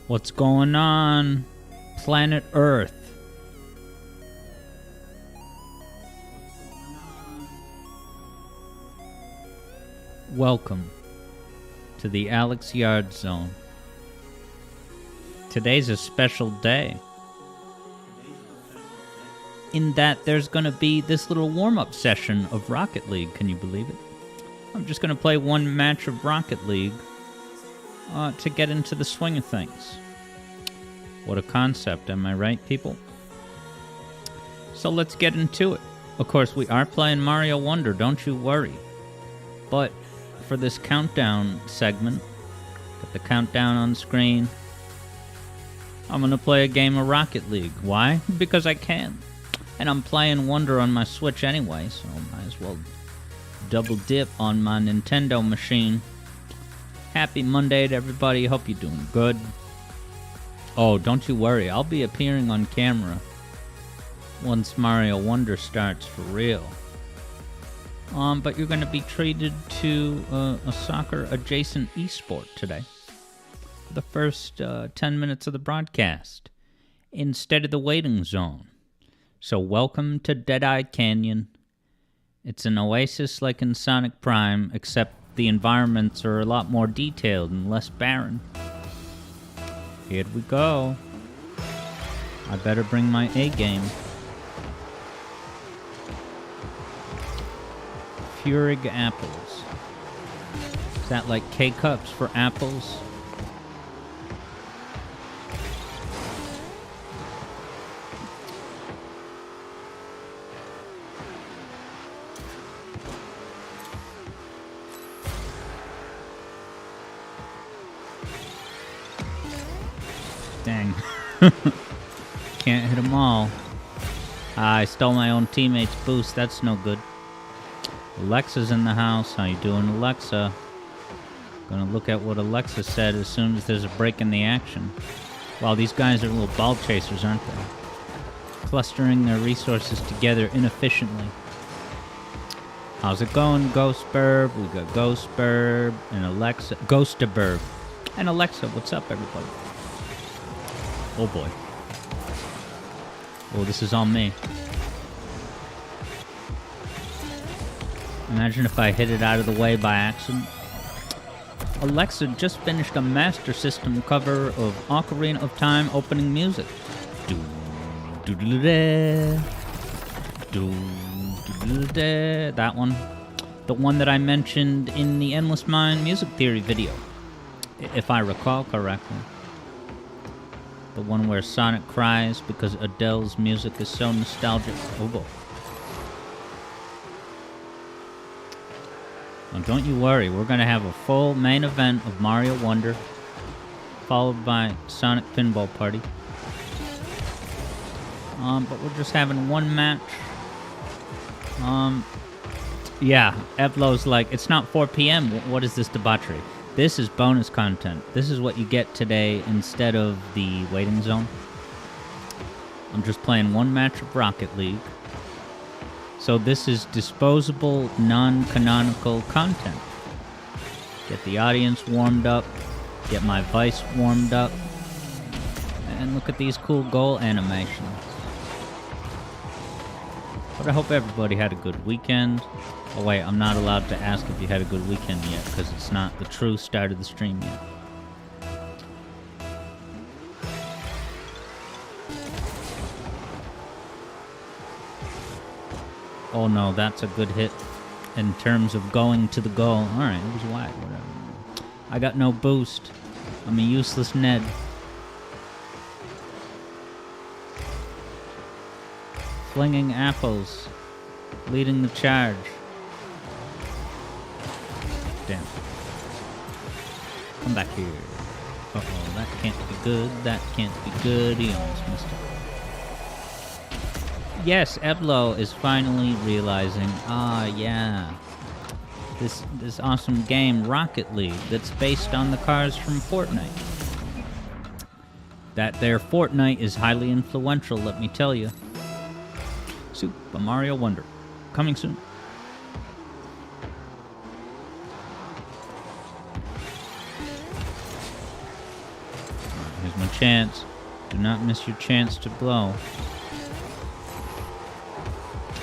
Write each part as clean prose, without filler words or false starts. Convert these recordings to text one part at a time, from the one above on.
What's going on, planet Earth? Welcome to the Alex Yard Zone. Today's a special day, in that there's going to be this little warm-up session of Rocket League. Can you believe it? I'm just going to play one match of Rocket League to get into the swing of things. What a concept, am I right, people? So let's get into it. Of course, we are playing Mario Wonder, don't you worry. But for this countdown segment, got the countdown on screen, I'm going to play a game of Rocket League. Why? Because I can. And I'm playing Wonder on my Switch anyway, so I might as well double dip on my Nintendo machine. Happy Monday to everybody. Hope you're doing good. Oh, don't you worry. I'll be appearing on camera once Mario Wonder starts for real. But you're going to be treated to a soccer-adjacent esport today. For the first 10 minutes of the broadcast, instead of the waiting zone. So welcome to Deadeye Canyon. It's an oasis like in Sonic Prime, except the environments are a lot more detailed and less barren. Here we go. I better bring my A game. Keurig apples. Is that like K-cups for apples? Dang. Can't hit them all. I stole my own teammate's boost. That's no good. Alexa's in the house. How you doing, Alexa? Gonna look at what Alexa said as soon as there's a break in the action. Wow, these guys are little ball chasers, aren't they? Clustering their resources together inefficiently. How's it going, Ghostburb? We got Ghostburb and Alexa. Ghostaburb. And Alexa, what's up, everybody? Oh boy. Oh, this is on me. Imagine if I hit it out of the way by accident. Alexa just finished a Master System cover of Ocarina of Time opening music. That one. The one that I mentioned in the Endless Mind music theory video, if I recall correctly. The one where Sonic cries because Adele's music is so nostalgic. Oh boy. Now don't you worry, we're going to have a full main event of Mario Wonder, followed by Sonic Pinball Party. But we're just having one match. Yeah, Evlo's like, it's not 4 p.m. What is this debauchery? This is bonus content. This is what you get today instead of the waiting zone. I'm just playing one match of Rocket League. So this is disposable, non-canonical content. Get the audience warmed up. Get my Vice warmed up. And look at these cool goal animations. But I hope everybody had a good weekend. Oh wait, I'm not allowed to ask if you had a good weekend yet, because it's not the true start of the stream yet. Oh no, that's a good hit in terms of going to the goal. Alright, it was wide, whatever. I got no boost. I'm a useless Ned. Flinging apples. Leading the charge. Damn. Come back here. Uh-oh, that can't be good. That can't be good. He almost missed it. Yes, Eblo is finally realizing, yeah, this awesome game, Rocket League, that's based on the cars from Fortnite. That their Fortnite is highly influential, let me tell you. Super Mario Wonder. Coming soon. my chance. Do not miss your chance to blow.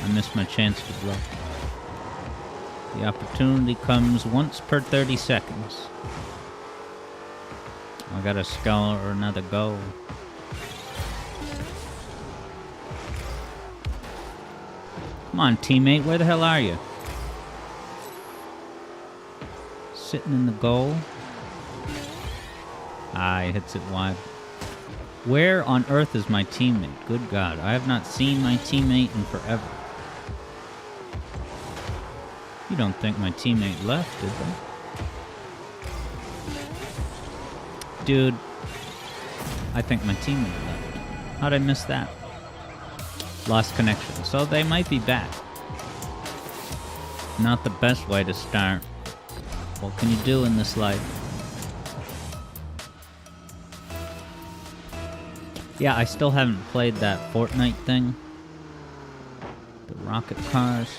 I missed my chance to blow. The opportunity comes once per 30 seconds. I got a skull or another goal. Come on, teammate, where the hell are you? Sitting in the goal. Ah, he hits it wide. Where on earth is my teammate? Good God, I have not seen my teammate in forever. You don't think my teammate left, did they? Dude, I think my teammate left. How'd I miss that? Lost connection. So they might be back. Not the best way to start. What can you do in this life? Yeah, I still haven't played that Fortnite thing. The rocket cars.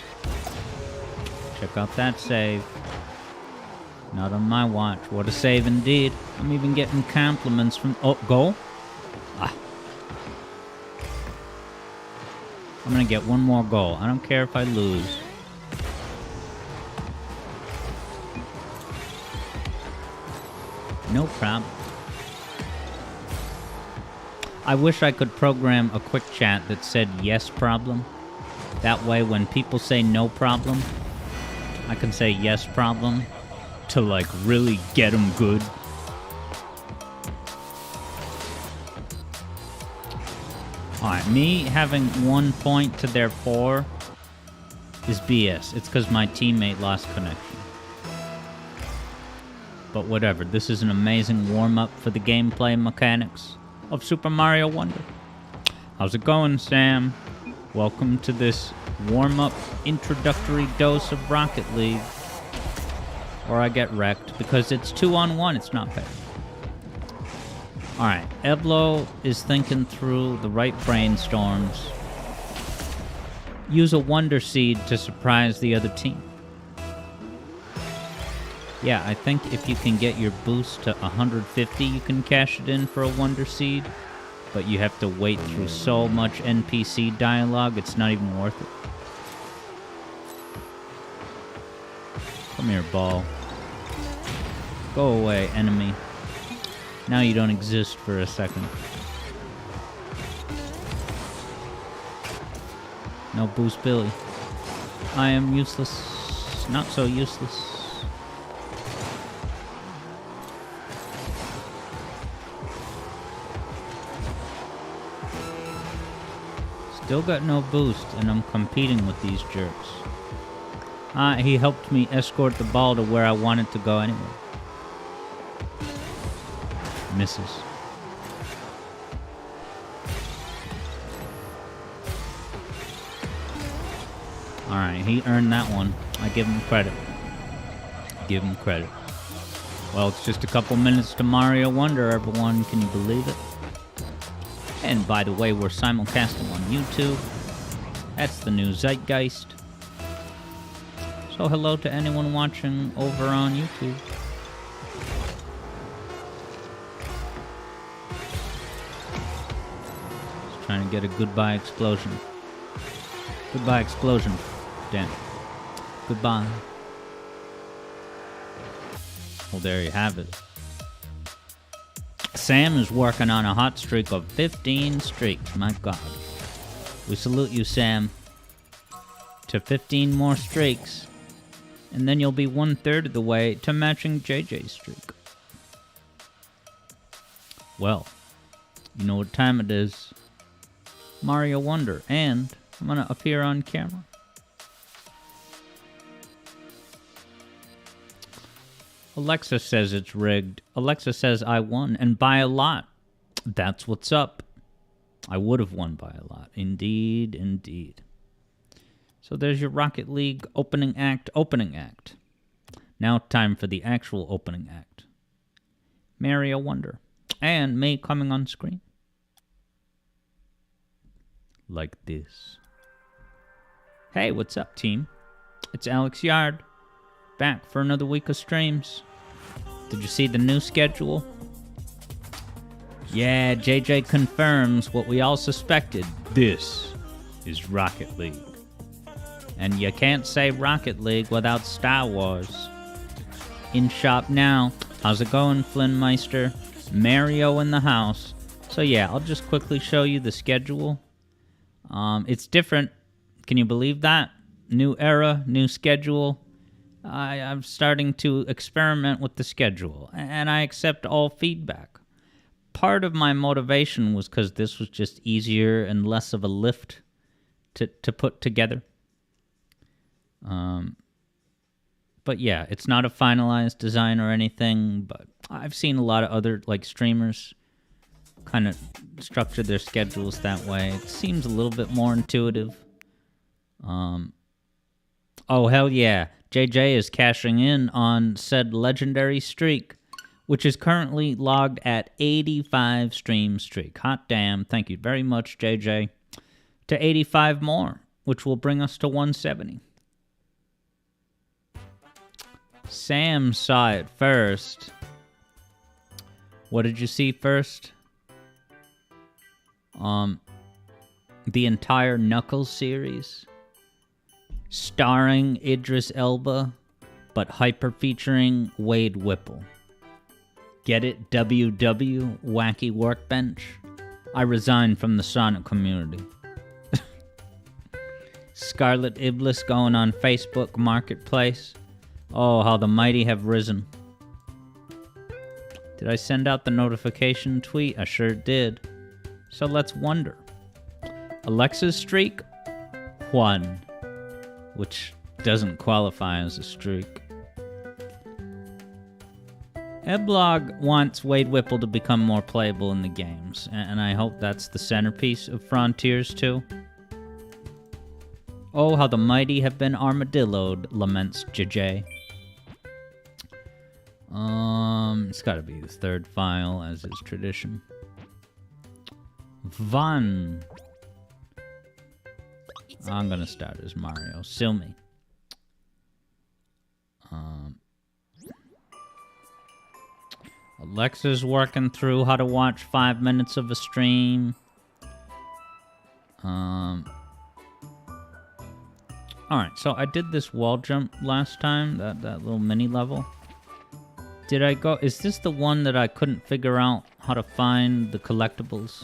Check out that save. Not on my watch. What a save indeed. I'm even getting compliments from... Oh, goal? Ah. I'm gonna get one more goal. I don't care if I lose. No problem. I wish I could program a quick chat that said yes problem. That way when people say no problem, I can say yes problem to like really get them good. Alright, me having 1 point to their 4 is BS. It's because my teammate lost connection. But whatever, this is an amazing warm-up for the gameplay mechanics of Super Mario Wonder. How's it going, Sam? Welcome to this warm-up introductory dose of Rocket League. Or I get wrecked, because it's 2-on-1, it's not fair. Alright, Eblo is thinking through the right brainstorms. Use a Wonder Seed to surprise the other team. Yeah, I think if you can get your boost to 150, you can cash it in for a Wonder Seed. But you have to wait through so much NPC dialogue, it's not even worth it. Come here, ball. Go away, enemy. Now you don't exist for a second. No boost, Billy. I am useless. Not so useless. Still got no boost, and I'm competing with these jerks. He helped me escort the ball to where I wanted to go anyway. Misses. Alright, he earned that one. I give him credit. Give him credit. Well, it's just a couple minutes to Mario Wonder, everyone. Can you believe it? And by the way, we're simulcasting on YouTube. That's the new zeitgeist. So hello to anyone watching over on YouTube. Just trying to get a goodbye explosion. Goodbye explosion. Damn. Goodbye. Well, there you have it. Sam is working on a hot streak of 15 streaks. My God. We salute you, Sam. To 15 more streaks. And then you'll be 1/3 of the way to matching JJ's streak. Well, you know what time it is. Mario Wonder. And I'm going to appear on camera. Alexa says it's rigged. Alexa says I won, and by a lot. That's what's up. I would have won by a lot. Indeed, indeed. So there's your Rocket League opening act. Now time for the actual opening act. Mario Wonder. And me coming on screen. Like this. Hey, what's up, team? It's Alex Yard. Back for another week of streams. Did you see the new schedule? Yeah, JJ confirms what we all suspected. This is Rocket League. And you can't say Rocket League without Star Wars. In shop now. How's it going, Flynnmeister? Mario in the house. So yeah, I'll just quickly show you the schedule. It's different. Can you believe that? New era, new schedule. I'm starting to experiment with the schedule, and I accept all feedback. Part of my motivation was because this was just easier and less of a lift to put together. But yeah, it's not a finalized design or anything, but I've seen a lot of other streamers kind of structure their schedules that way. It seems a little bit more intuitive. Oh, hell yeah. JJ is cashing in on said legendary streak, which is currently logged at 85 stream streak. Hot damn. Thank you very much, JJ. To 85 more, which will bring us to 170. Sam saw it first. What did you see first? The entire Knuckles series. Starring Idris Elba, but hyper-featuring Wade Whipple. Get it, WW, Wacky Workbench? I resigned from the Sonic community. Scarlet Iblis going on Facebook Marketplace. Oh, how the mighty have risen. Did I send out the notification tweet? I sure did. So let's wonder. Alexa's streak? 1. Which doesn't qualify as a streak. Eblog wants Wade Whipple to become more playable in the games, and I hope that's the centerpiece of Frontiers 2. Oh, how the mighty have been armadilloed, laments JJ. It's gotta be the third file, as is tradition. Van. I'm gonna start as Mario. Silmy. Alexa's working through how to watch 5 minutes of a stream. Alright, so I did this wall jump last time, that little mini level. Did I go... Is this the one that I couldn't figure out how to find the collectibles?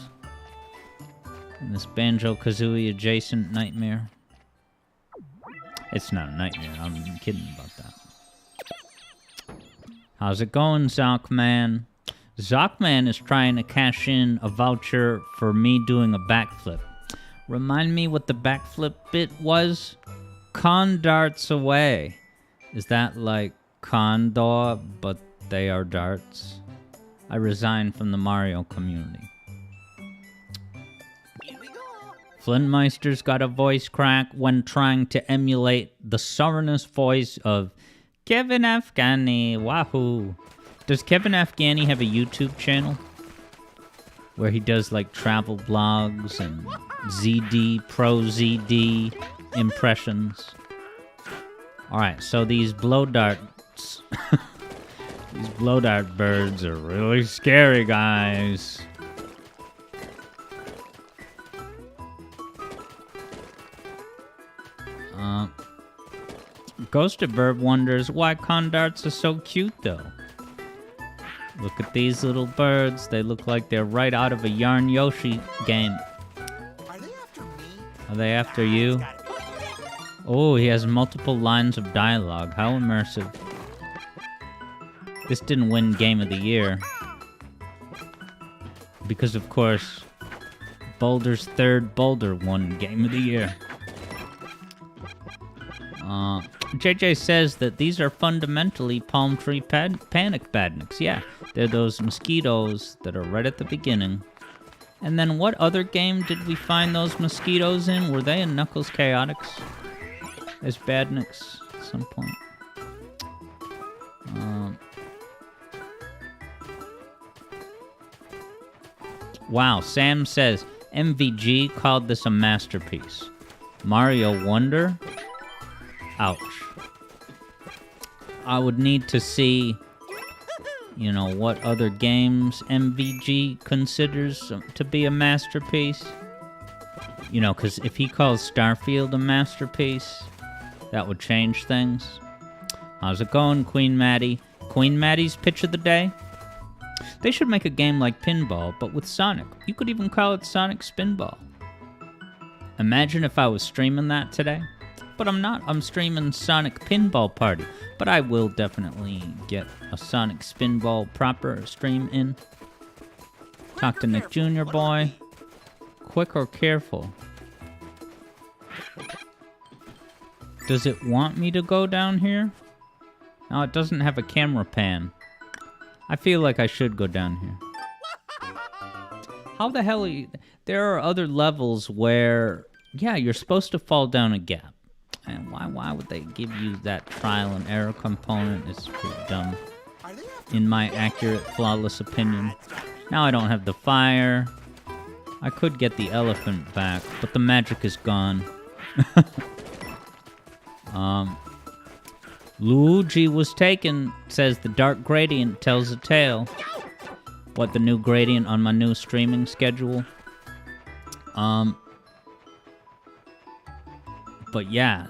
In this Banjo-Kazooie adjacent nightmare? It's not a nightmare, I'm kidding about that. How's it going, Zockman? Zockman is trying to cash in a voucher for me doing a backflip. Remind me what the backflip bit was? Con darts away. Is that like Condor, but they are darts? I resigned from the Mario community. Flintmeister's got a voice crack when trying to emulate the sonorous voice of Kevin Afghani. Wahoo! Does Kevin Afghani have a YouTube channel where he does like travel vlogs and ZD, Pro ZD impressions? Alright, so these blow darts, these blow dart birds are really scary, guys. Ghosted Verb wonders why Condarts are so cute, though. Look at these little birds. They look like they're right out of a Yarn Yoshi game. Are they after me? Are they after you? Oh, he has multiple lines of dialogue. How immersive. This didn't win Game of the Year. Because, of course, Boulder's third Boulder won Game of the Year. JJ says that these are fundamentally palm tree panic badniks. Yeah, they're those mosquitoes that are right at the beginning. And then what other game did we find those mosquitoes in? Were they in Knuckles Chaotix as badniks at some point? Wow, Sam says MVG called this a masterpiece. Mario Wonder? Ouch. I would need to see you know, what other games MVG considers to be a masterpiece. You know, because if he calls Starfield a masterpiece, that would change things. How's it going, Queen Maddie? Queen Maddie's pitch of the day? They should make a game like Pinball, but with Sonic. You could even call it Sonic Spinball. Imagine if I was streaming that today. But I'm not. I'm streaming Sonic Pinball Party. But I will definitely get a Sonic Spinball proper stream in. Talk to Nick Jr. boy. Quick or careful? Does it want me to go down here? No, it doesn't have a camera pan. I feel like I should go down here. How the hell are you... There are other levels where, yeah, you're supposed to fall down a gap. And why would they give you that trial and error component? It's pretty dumb. In my accurate, flawless opinion. Now I don't have the fire. I could get the elephant back, but the magic is gone. Luigi was taken, says the dark gradient tells a tale. What, the new gradient on my new streaming schedule? But yeah,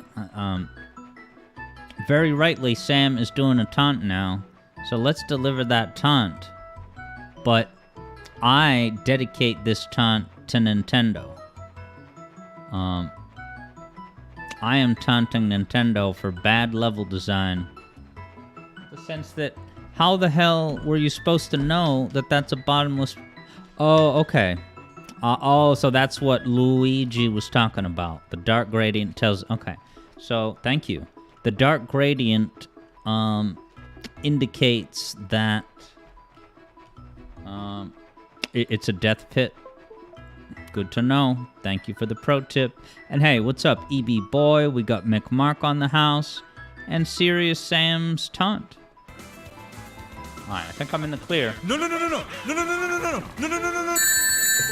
very rightly, Sam is doing a taunt now. So let's deliver that taunt. But I dedicate this taunt to Nintendo. I am taunting Nintendo for bad level design. The sense that, how the hell were you supposed to know that that's a bottomless... Oh, okay. So that's what Luigi was talking about. The dark gradient tells... Okay, so thank you. The dark gradient indicates that it's a death pit. Good to know. Thank you for the pro tip. And hey, what's up, EB Boy? We got McMark on the house. And Serious Sam's taunt. Alright, I think I'm in the clear. No.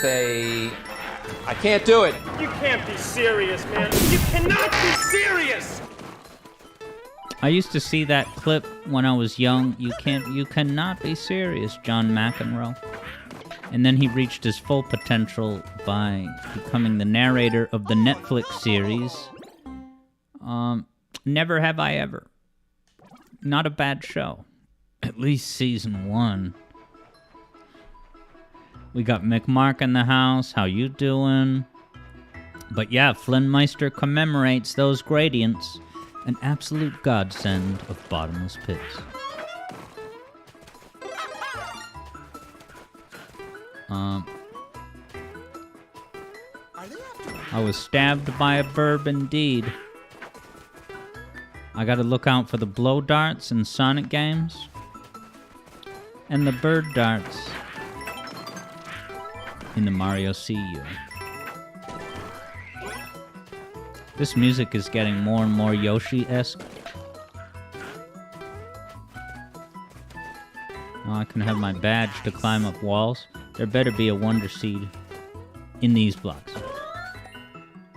Say, I can't do it. You can't be serious, man. You cannot be serious! I used to see that clip when I was young. You cannot be serious, John McEnroe. And then he reached his full potential by becoming the narrator of the Netflix series, Never Have I Ever. Not a bad show. At least season 1. We got McMark in the house. How you doing? But yeah, Flynnmeister commemorates those gradients. An absolute godsend of bottomless pits. I was stabbed by a burb indeed. I gotta look out for the blow darts in Sonic games. And the bird darts in the Mario CU. This music is getting more and more Yoshi-esque. Now I can have my badge to climb up walls. There better be a Wonder Seed in these blocks.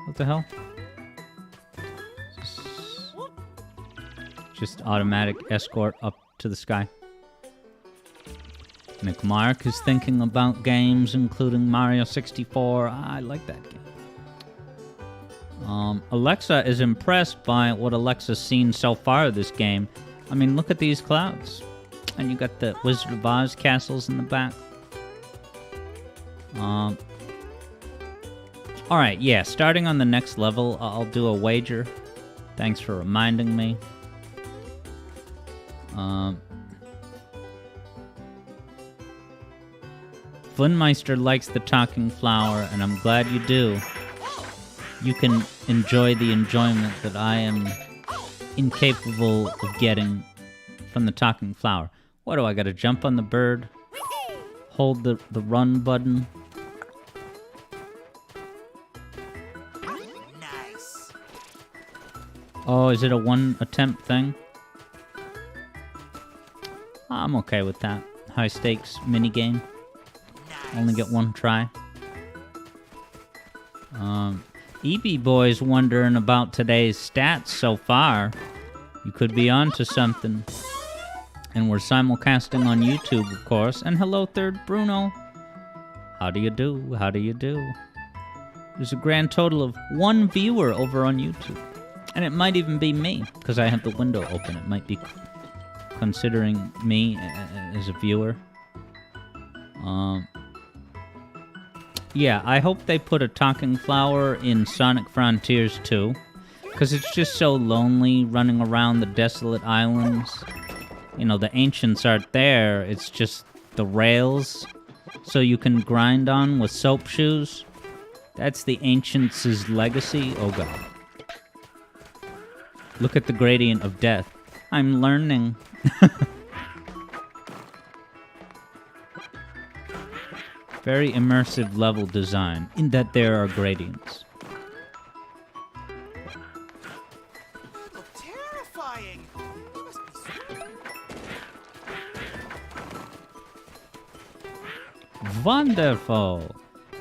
What the hell? Just automatic escort up to the sky. McMark is thinking about games including Mario 64. I like that game. Alexa is impressed by what Alexa's seen so far of this game. I mean, look at these clouds. And you got the Wizard of Oz castles in the back. Alright, yeah, starting on the next level, I'll do a wager. Thanks for reminding me. Flynnmeister likes the talking flower, and I'm glad you do. You can enjoy the enjoyment that I am incapable of getting from the talking flower. What do I gotta jump on the bird? Hold the run button? Nice. Oh, is it a one attempt thing? I'm okay with that. High stakes minigame. Only get one try. EB Boy's wondering about today's stats so far. You could be onto something. And we're simulcasting on YouTube, of course. And hello, Third Bruno. How do you do? How do you do? There's a grand total of 1 viewer over on YouTube. And it might even be me, because I have the window open. It might be considering me as a viewer. Yeah, I hope they put a talking flower in Sonic Frontiers 2. Because it's just so lonely running around the desolate islands. You know, the ancients aren't there. It's just the rails so you can grind on with soap shoes. That's the ancients' legacy. Oh, God. Look at the gradient of death. I'm learning. Very immersive level design, in that there are gradients. Look terrifying. You must be so- Wonderful!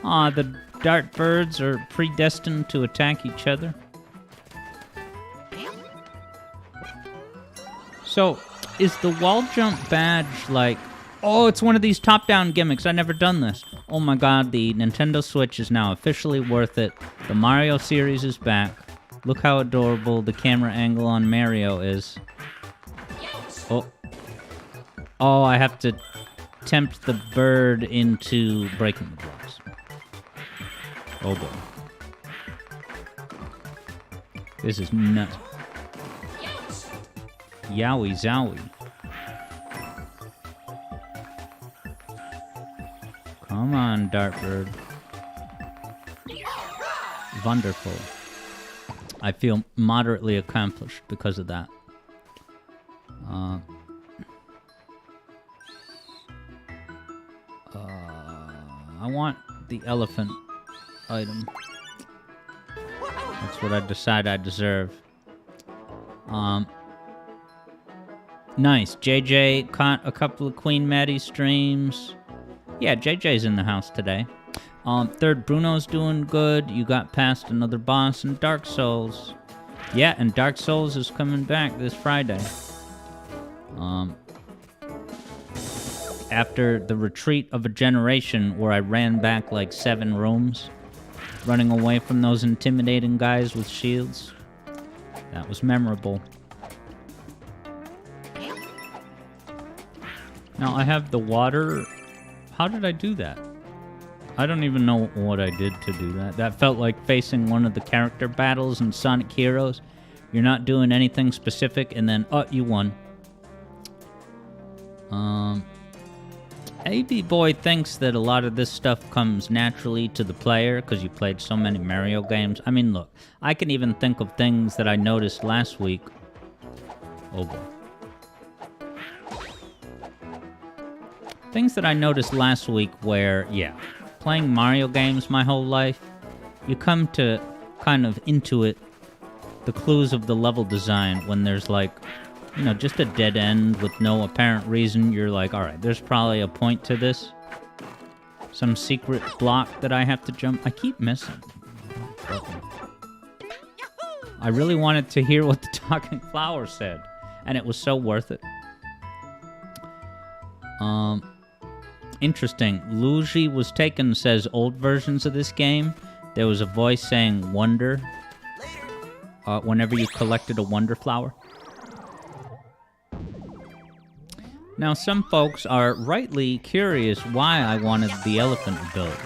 Aw, the dart birds are predestined to attack each other. So, is the wall jump badge like... Oh, it's one of these top-down gimmicks. I've never done this. Oh my god, the Nintendo Switch is now officially worth it. The Mario series is back. Look how adorable the camera angle on Mario is. Oh. Oh, I have to tempt the bird into breaking the blocks. Oh boy. This is nuts. Yowie zowie. Come on, Dartbird. Wonderful. I feel moderately accomplished because of that. I want the elephant item. That's what I decide I deserve. Nice. JJ caught a couple of Queen Maddie streams. Yeah, JJ's in the house today. Third Bruno's doing good. You got past another boss in Dark Souls. Yeah, and Dark Souls is coming back this Friday. After the retreat of a generation where I ran back like 7 rooms, running away from those intimidating guys with shields. That was memorable. Now I have the water. How did I do that? I don't even know what I did to do that. That felt like facing one of the character battles in Sonic Heroes. You're not doing anything specific, and then, you won. AB Boy thinks that a lot of this stuff comes naturally to the player because you played so many Mario games. I mean, look, I can even think of things that I noticed last week. Oh boy. Things that I noticed last week where, yeah, playing Mario games my whole life, you come to kind of intuit the clues of the level design when there's like, you know, just a dead end with no apparent reason. You're like, alright, there's probably a point to this. Some secret block that I have to jump. I keep missing. I really wanted to hear what the talking flower said, and it was so worth it. Interesting. Luigi was taken, says old versions of this game. There was a voice saying wonder whenever you collected a wonder flower. Now, some folks are rightly curious why I wanted the elephant ability.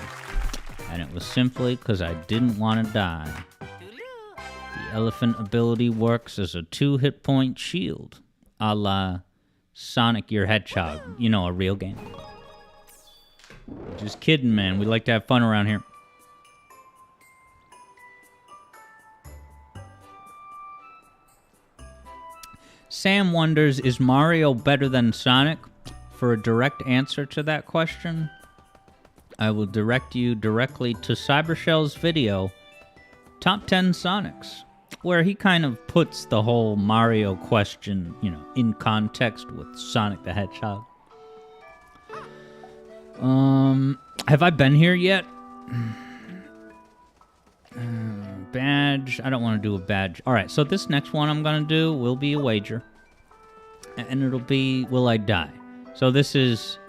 And it was simply because I didn't want to die. The elephant ability works as a 2-hit point shield, a la Sonic Your Hedgehog. You know, a real game. Just kidding, man. We like to have fun around here. Sam wonders, is Mario better than Sonic? For a direct answer to that question, I will direct you directly to Cybershell's video, Top 10 Sonics, where he kind of puts the whole Mario question, you know, in context with Sonic the Hedgehog. Have I been here yet? Badge. I don't want to do a badge. Alright, so this next one I'm going to do will be a wager. and it'll be Will I Die? So this is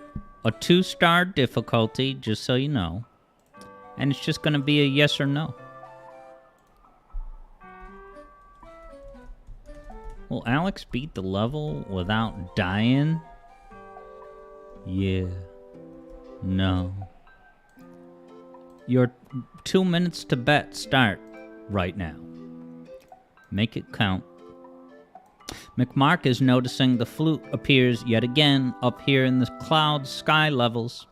a 2-star difficulty, just so you know. And it's just going to be a yes or no. Will Alex beat the level without dying? Yeah. No. Your 2 minutes to bet start right now. Make it count. McMark is noticing the flute appears yet again up here in the clouds sky levels.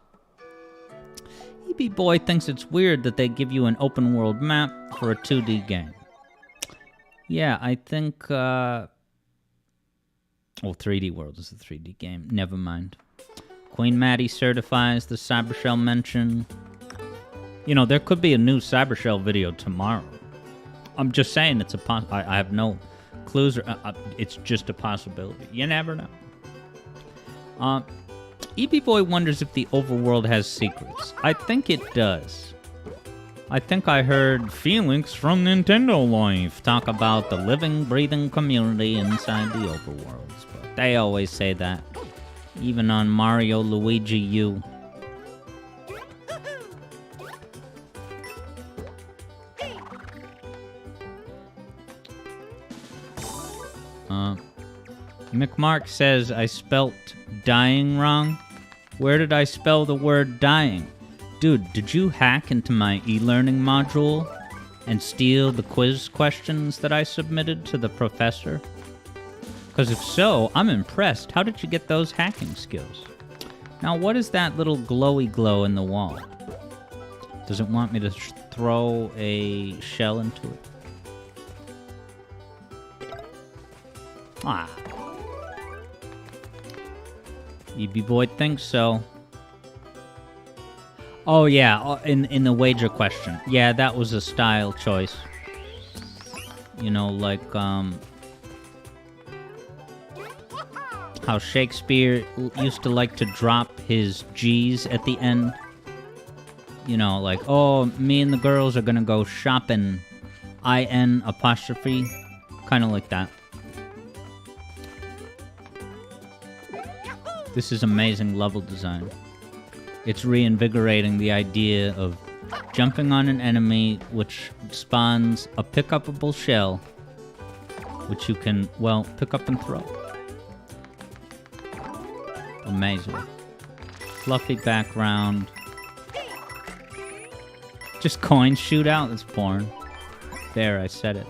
EB Boy thinks it's weird that they give you an open world map for a 2D game. Yeah, I think, 3D World is a 3D game. Never mind. Queen Maddie certifies the Cybershell mention. You know, there could be a new Cybershell video tomorrow. I'm just saying it's a I have no clues. It's just a possibility. You never know. EB Boy wonders if the overworld has secrets. I think it does. I think I heard Felix from Nintendo Life talk about the living, breathing community inside the overworlds. But they always say that. Even on Mario Luigi U. McMark says I spelt dying wrong. Where did I spell the word dying? Dude, did you hack into my e-learning module and steal the quiz questions that I submitted to the professor? Because if so, I'm impressed. How did you get those hacking skills? Now, what is that little glowy glow in the wall? Does it want me to throw a shell into it? Ah. EB Boy thinks so. Oh, yeah, in the wager question. Yeah, that was a style choice. You know, like, how Shakespeare used to like to drop his G's at the end. You know, like, oh, me and the girls are gonna go shopping. IN apostrophe. Kind of like that. This is amazing level design. It's reinvigorating the idea of jumping on an enemy, which spawns a pick-upable shell, which you can, well, pick up and throw. Amazing. Fluffy background. Just coin shootout? That's porn. There, I said it.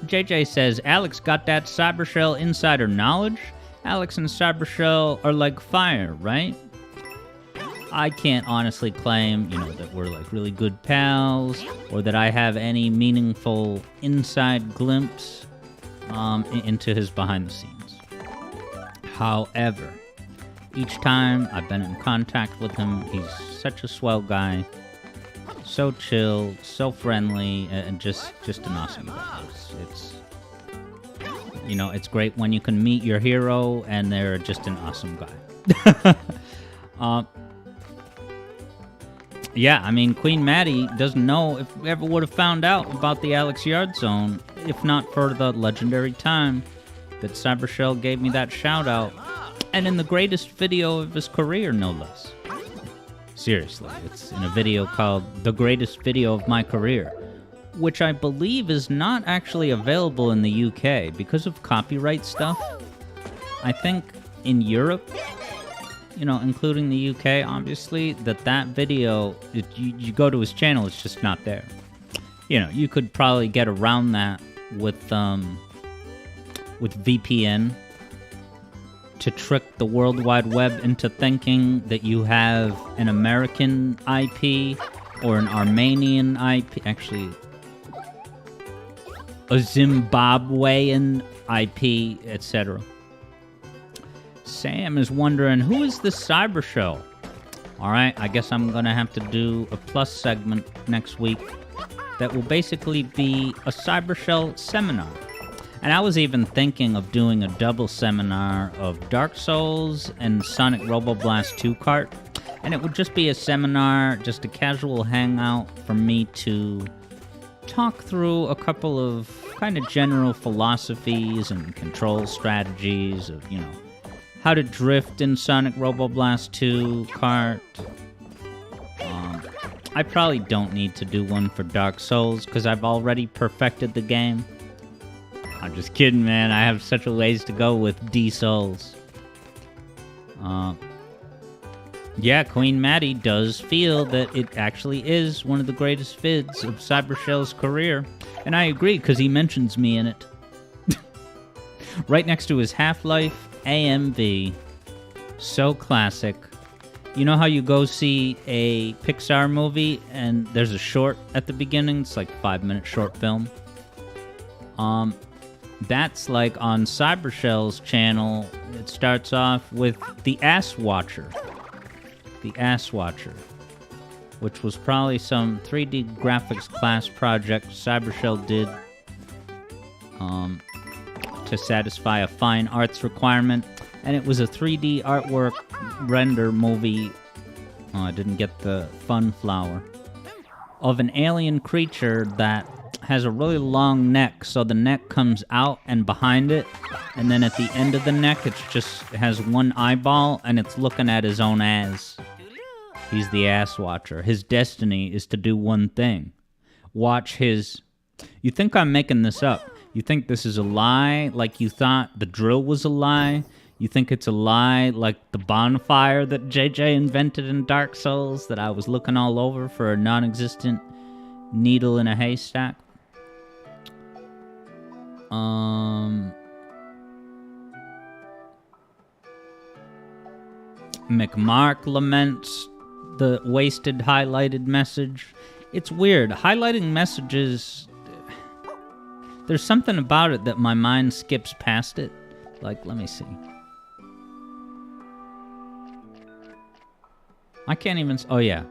JJ says, Alex got that Cybershell insider knowledge? Alex and Cybershell are like fire, right? I can't honestly claim, you know, that we're like really good pals, or that I have any meaningful inside glimpse into his behind the scenes. However, each time I've been in contact with him, he's such a swell guy, so chill, so friendly, and just an awesome guy. It's you know, it's great when you can meet your hero and they're just an awesome guy. Yeah, I mean, Queen Maddie doesn't know if we ever would have found out about the Alex Yard Zone if not for the legendary time that Cybershell gave me that shout out, and in the greatest video of his career, no less. Seriously, it's in a video called The Greatest Video of My Career, which I believe is not actually available in the UK because of copyright stuff. I think in Europe, you know, including the UK, obviously, that video, you go to his channel, it's just not there. You know, you could probably get around that with VPN to trick the World Wide Web into thinking that you have an American IP or an Armenian IP, actually a Zimbabwean IP, etc. Sam is wondering, who is this Cybershell? Alright, I guess I'm gonna have to do a plus segment next week that will basically be a Cybershell seminar. And I was even thinking of doing a double seminar of Dark Souls and Sonic Roboblast 2 Kart. And it would just be a seminar, just a casual hangout for me to talk through a couple of kind of general philosophies and control strategies of, you know, how to drift in Sonic Robo Blast 2 Kart. I probably don't need to do one for Dark Souls because I've already perfected the game. I'm just kidding, man. I have such a ways to go with D-Souls. Yeah, Queen Maddie does feel that it actually is one of the greatest vids of Cybershell's career. And I agree, because he mentions me in it. Right next to his Half-Life AMV. So classic. You know how you go see a Pixar movie and there's a short at the beginning? It's like a 5-minute short film. That's like on Cybershell's channel. It starts off with The Ass Watcher. The Ass Watcher, which was probably some 3D graphics class project Cybershell did to satisfy a fine arts requirement, and it was a 3D artwork render movie. Oh, I didn't get the fun flower. Of an alien creature that has a really long neck, so the neck comes out and behind it, and then at the end of the neck it just has one eyeball and it's looking at his own ass. He's the Ass Watcher. His destiny is to do one thing. Watch his... You think I'm making this up. You think this is a lie, like you thought the drill was a lie? You think it's a lie, like the bonfire that JJ invented in Dark Souls, that I was looking all over for a non-existent needle in a haystack? McMark laments the wasted highlighted message. It's weird. Highlighting messages... There's something about it that my mind skips past it. Like, let me see. I can't even... Oh, yeah.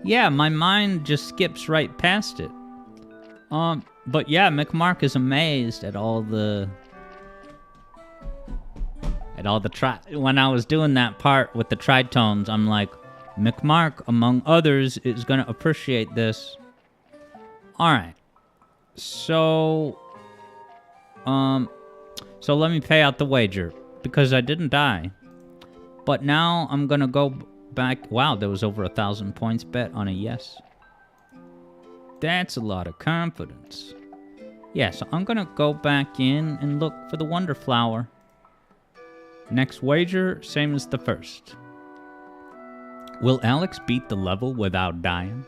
Yeah, my mind just skips right past it. But yeah, McMark is amazed at all the... When I was doing that part with the tritones, I'm like, McMark, among others, is going to appreciate this. Alright. So let me pay out the wager, because I didn't die. But now I'm going to go back... Wow, there was over 1,000 points bet on a yes. That's a lot of confidence. Yeah, so I'm going to go back in and look for the Wonder Flower. Next wager, same as the first. Will Alex beat the level without dying?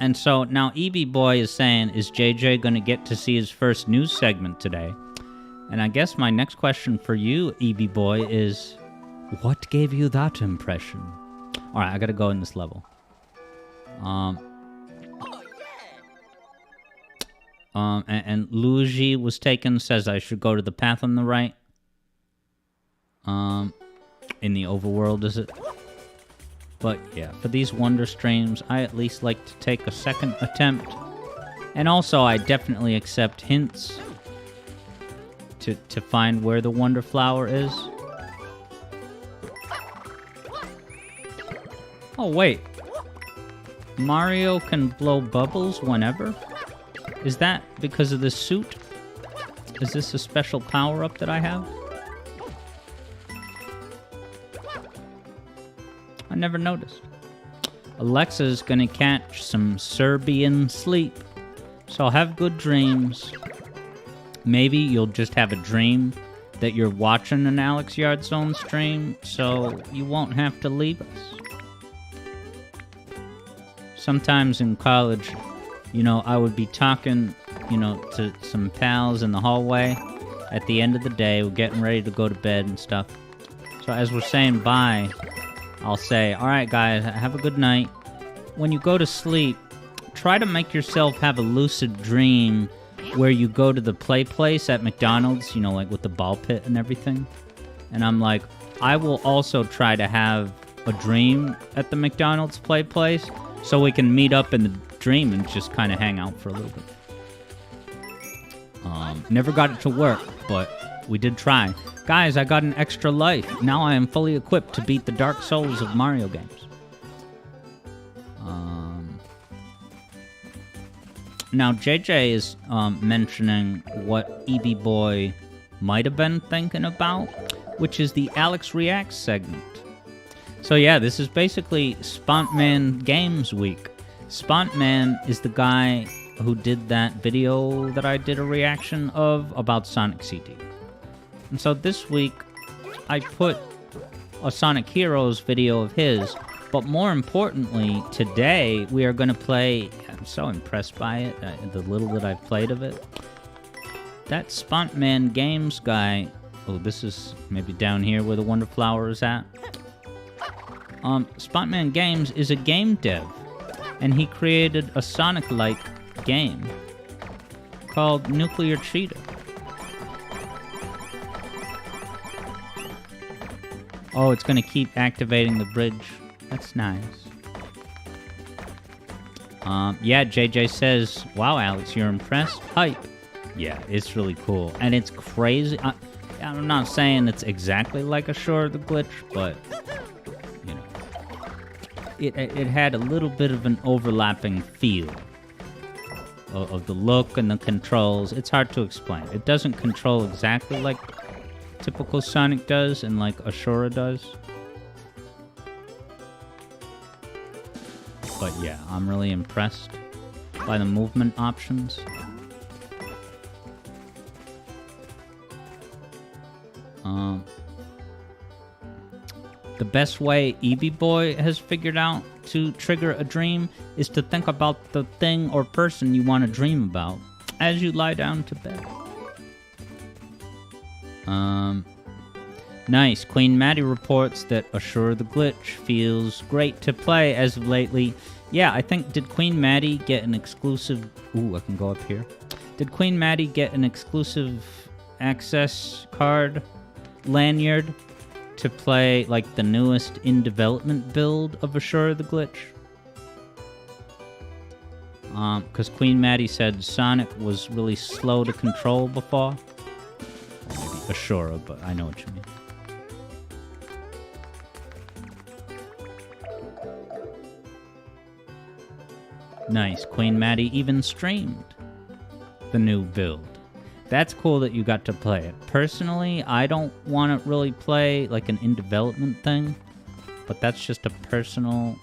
And so now EB Boy is saying, is JJ going to get to see his first news segment today? And I guess my next question for you, EB Boy, is, what gave you that impression? Alright, I gotta go in this level. And Luigi was taken, says I should go to the path on the right. In the overworld, is it? But yeah, for these Wonder Streams, I at least like to take a second attempt. And also, I definitely accept hints to find where the Wonder Flower is. Oh, wait. Mario can blow bubbles whenever? Is that because of this suit? Is this a special power-up that I have? I never noticed. Alexa's gonna catch some Serbian sleep. So have good dreams. Maybe you'll just have a dream that you're watching an Alex Yard Zone stream, so you won't have to leave us. Sometimes in college, you know, I would be talking, you know, to some pals in the hallway. At the end of the day, we're getting ready to go to bed and stuff. So as we're saying bye, I'll say, alright guys, have a good night. When you go to sleep, try to make yourself have a lucid dream where you go to the play place at McDonald's, you know, like with the ball pit and everything. And I'm like, I will also try to have a dream at the McDonald's play place so we can meet up in the dream and just kind of hang out for a little bit. Never got it to work, but we did try. Guys, I got an extra life. Now I am fully equipped to beat the Dark Souls of Mario games. Now, JJ is mentioning what EB Boy might have been thinking about, which is the Alex Reacts segment. So yeah, this is basically Spontman Games Week. Spontman is the guy who did that video that I did a reaction of about Sonic CD. And so this week, I put a Sonic Heroes video of his, but more importantly, today we are going to play, I'm so impressed by it, the little that I've played of it. That Spontman Games guy, oh, this is maybe down here where the Wonder Flower is at. Spontman Games is a game dev, and he created a Sonic-like game called Nuclear Cheetah. Oh, it's going to keep activating the bridge. That's nice. Yeah, JJ says, wow, Alex, you're impressed? Hype. Yeah, it's really cool. And it's crazy. I'm not saying it's exactly like a Shore of the Glitch, but, you know, it had a little bit of an overlapping feel of the look and the controls. It's hard to explain. It doesn't control exactly like typical Sonic does and like Ashura does. But yeah, I'm really impressed by the movement options. The best way EB Boy has figured out to trigger a dream is to think about the thing or person you want to dream about as you lie down to bed. Nice. Queen Maddie reports that Ashura the Glitch feels great to play as of lately. Yeah, I think, did Queen Maddie get an exclusive... Ooh, I can go up here. Did Queen Maddie get an exclusive access card lanyard to play, like, the newest in-development build of Ashura the Glitch? Because Queen Maddie said Sonic was really slow to control before. Or maybe Ashura, but I know what you mean. Nice. Queen Maddie even streamed the new build. That's cool that you got to play it. Personally, I don't want to really play like an in-development thing, but that's just a personal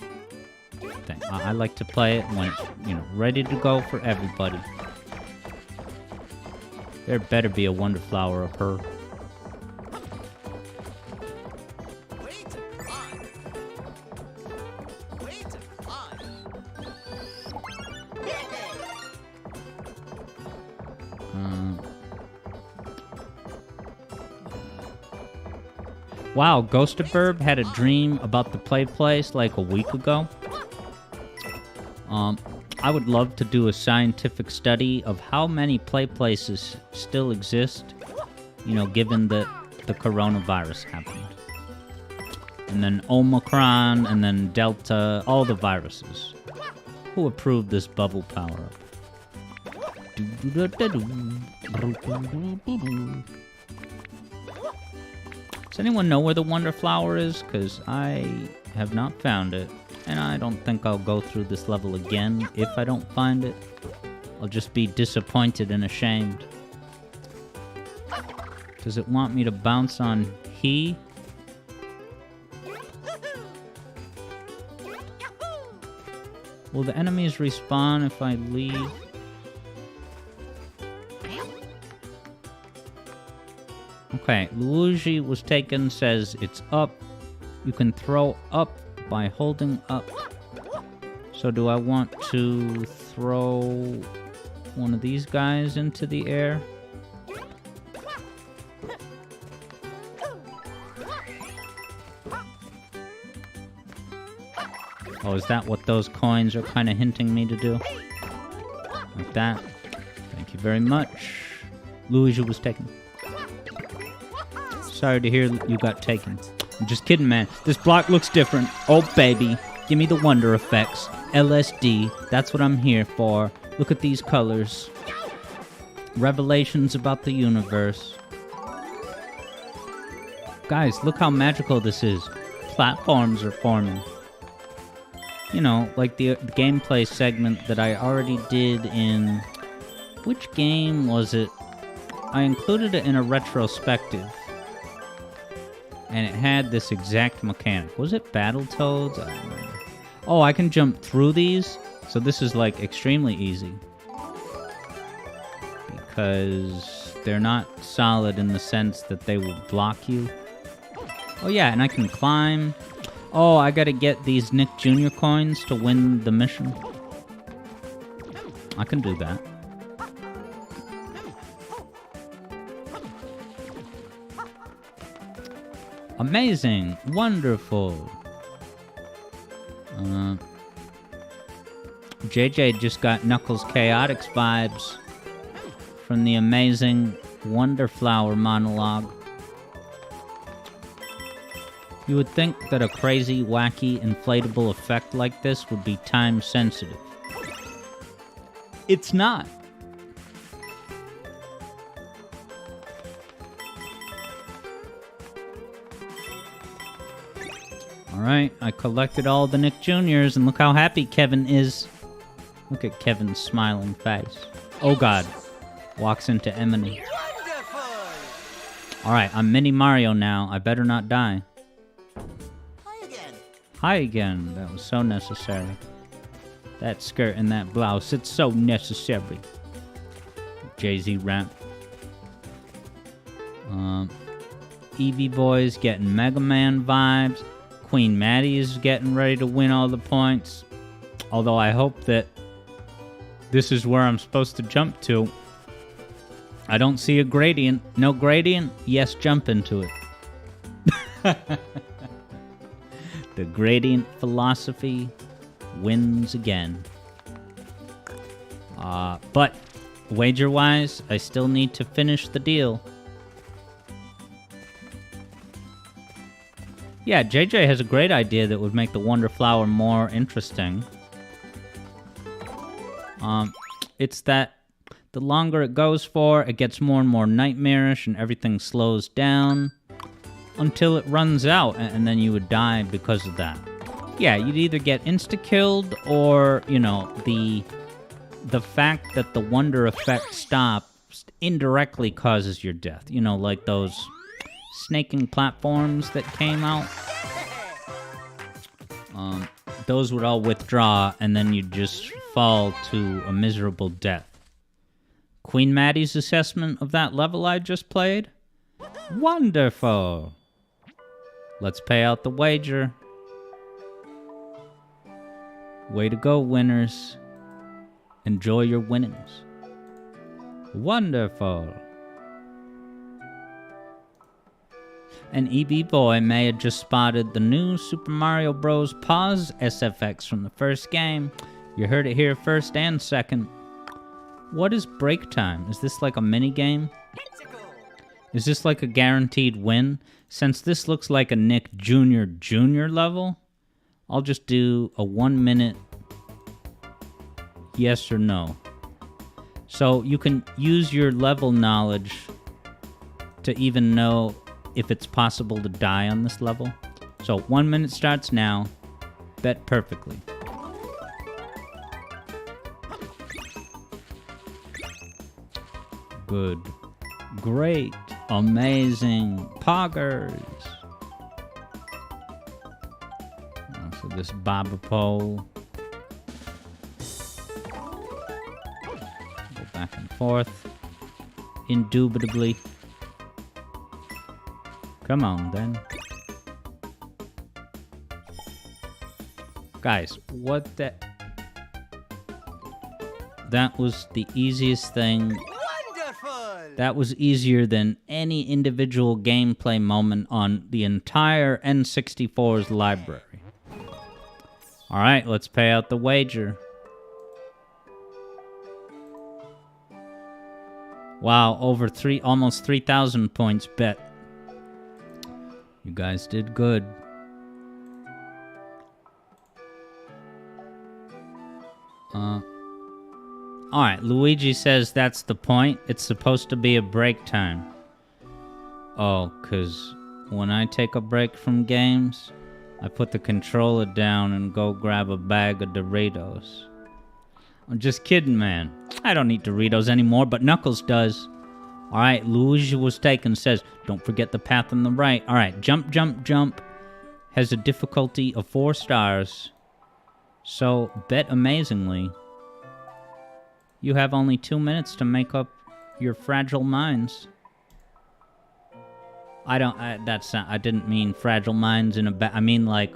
thing. I like to play it when it's, you know, ready to go for everybody. There better be a Wonder Flower of her. Wow, Ghostaburb had a dream about the play place like a week ago. I would love to do a scientific study of how many play places still exist, you know, given that the coronavirus happened. And then Omicron, and then Delta, all the viruses. Who approved this bubble power-up? Does anyone know where the Wonder Flower is? Because I have not found it. And I don't think I'll go through this level again if I don't find it. I'll just be disappointed and ashamed. Does it want me to bounce on he? Will the enemies respawn if I leave? Okay, Luigi was taken, says it's up. You can throw up by holding up. So do I want to throw one of these guys into the air? Oh, is that what those coins are kind of hinting me to do? Like that. Thank you very much. Luigi was taken. Sorry to hear you got taken. I'm just kidding, man. This block looks different. Oh, baby. Give me the wonder effects. LSD. That's what I'm here for. Look at these colors. Revelations about the universe. Guys, look how magical this is. Platforms are forming. You know, like the gameplay segment that I already did in... Which game was it? I included it in a retrospective. And it had this exact mechanic. Was it Battletoads? I don't remember. Oh, I can jump through these? So this is, like, extremely easy. Because they're not solid in the sense that they will block you. Oh, yeah, and I can climb. Oh, I gotta get these Nick Jr. coins to win the mission. I can do that. Amazing! Wonderful! JJ just got Knuckles Chaotix vibes from the amazing Wonderflower monologue. You would think that a crazy, wacky, inflatable effect like this would be time sensitive. It's not. Alright, I collected all the Nick Jr.'s, and look how happy Kevin is. Look at Kevin's smiling face. Oh god. Walks into Emily. Alright, I'm Mini Mario now. I better not die. Hi again. That was so necessary. That skirt and that blouse, it's so necessary. Jay-Z rap. Eevee Boy's getting Mega Man vibes. Queen Maddie is getting ready to win all the points. Although I hope that this is where I'm supposed to jump to. I don't see a gradient. No gradient? Yes, jump into it. The gradient philosophy wins again. But, wager-wise, I still need to finish the deal. Yeah, JJ has a great idea that would make the Wonder Flower more interesting. It's that the longer it goes for, it gets more and more nightmarish and everything slows down until it runs out, and then you would die because of that. Yeah, you'd either get insta-killed or, you know, the fact that the wonder effect stops indirectly causes your death. You know, like those snaking platforms that came out. Those would all withdraw, and then you'd just fall to a miserable death. Queen Maddie's assessment of that level I just played? Wonderful! Let's pay out the wager. Way to go, winners. Enjoy your winnings. Wonderful. And EB Boy may have just spotted the new Super Mario Bros. Pause SFX from the first game. You heard it here first and second. What is break time? Is this like a mini game? Is this like a guaranteed win? Since this looks like a Nick Jr. level, I'll just do a 1 minute yes or no. So you can use your level knowledge to even know if it's possible to die on this level. So 1 minute starts now. Bet perfectly. Good. Great. Amazing. Poggers. So this bobber pole. Go back and forth. Indubitably. Come on, then. Guys, what the... That was the easiest thing. Wonderful! That was easier than any individual gameplay moment on the entire N64's library. Alright, let's pay out the wager. Wow, over almost 3,000 points bet. You guys did good. Alright, Luigi says that's the point. It's supposed to be a break time. Oh, 'cause when I take a break from games, I put the controller down and go grab a bag of Doritos. I'm just kidding, man. I don't eat Doritos anymore, but Knuckles does. Alright, Luigi was taken, says, don't forget the path on the right. Alright, jump, jump, jump. Has a difficulty of 4 stars. So, bet amazingly, you have only 2 minutes to make up your fragile minds. I didn't mean fragile minds in a I mean, like,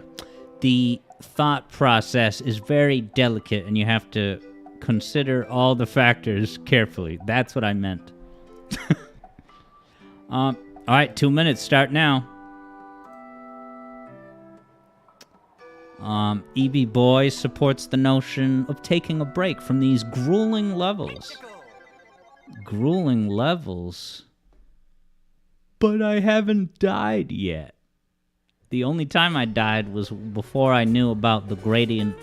the thought process is very delicate and you have to consider all the factors carefully. That's what I meant. Alright, 2 minutes, start now. EB Boy supports the notion of taking a break from these grueling levels. Grueling levels? But I haven't died yet. The only time I died was before I knew about the gradient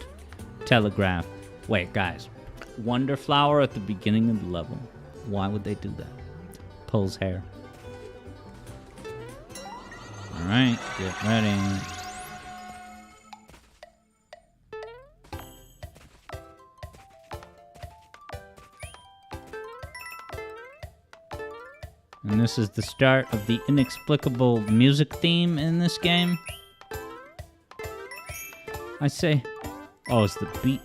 telegraph. Wait, guys. Wonder Flower at the beginning of the level. Why would they do that? Pulls hair. Alright, get ready. And this is the start of the inexplicable music theme in this game. I say... Oh, is the beat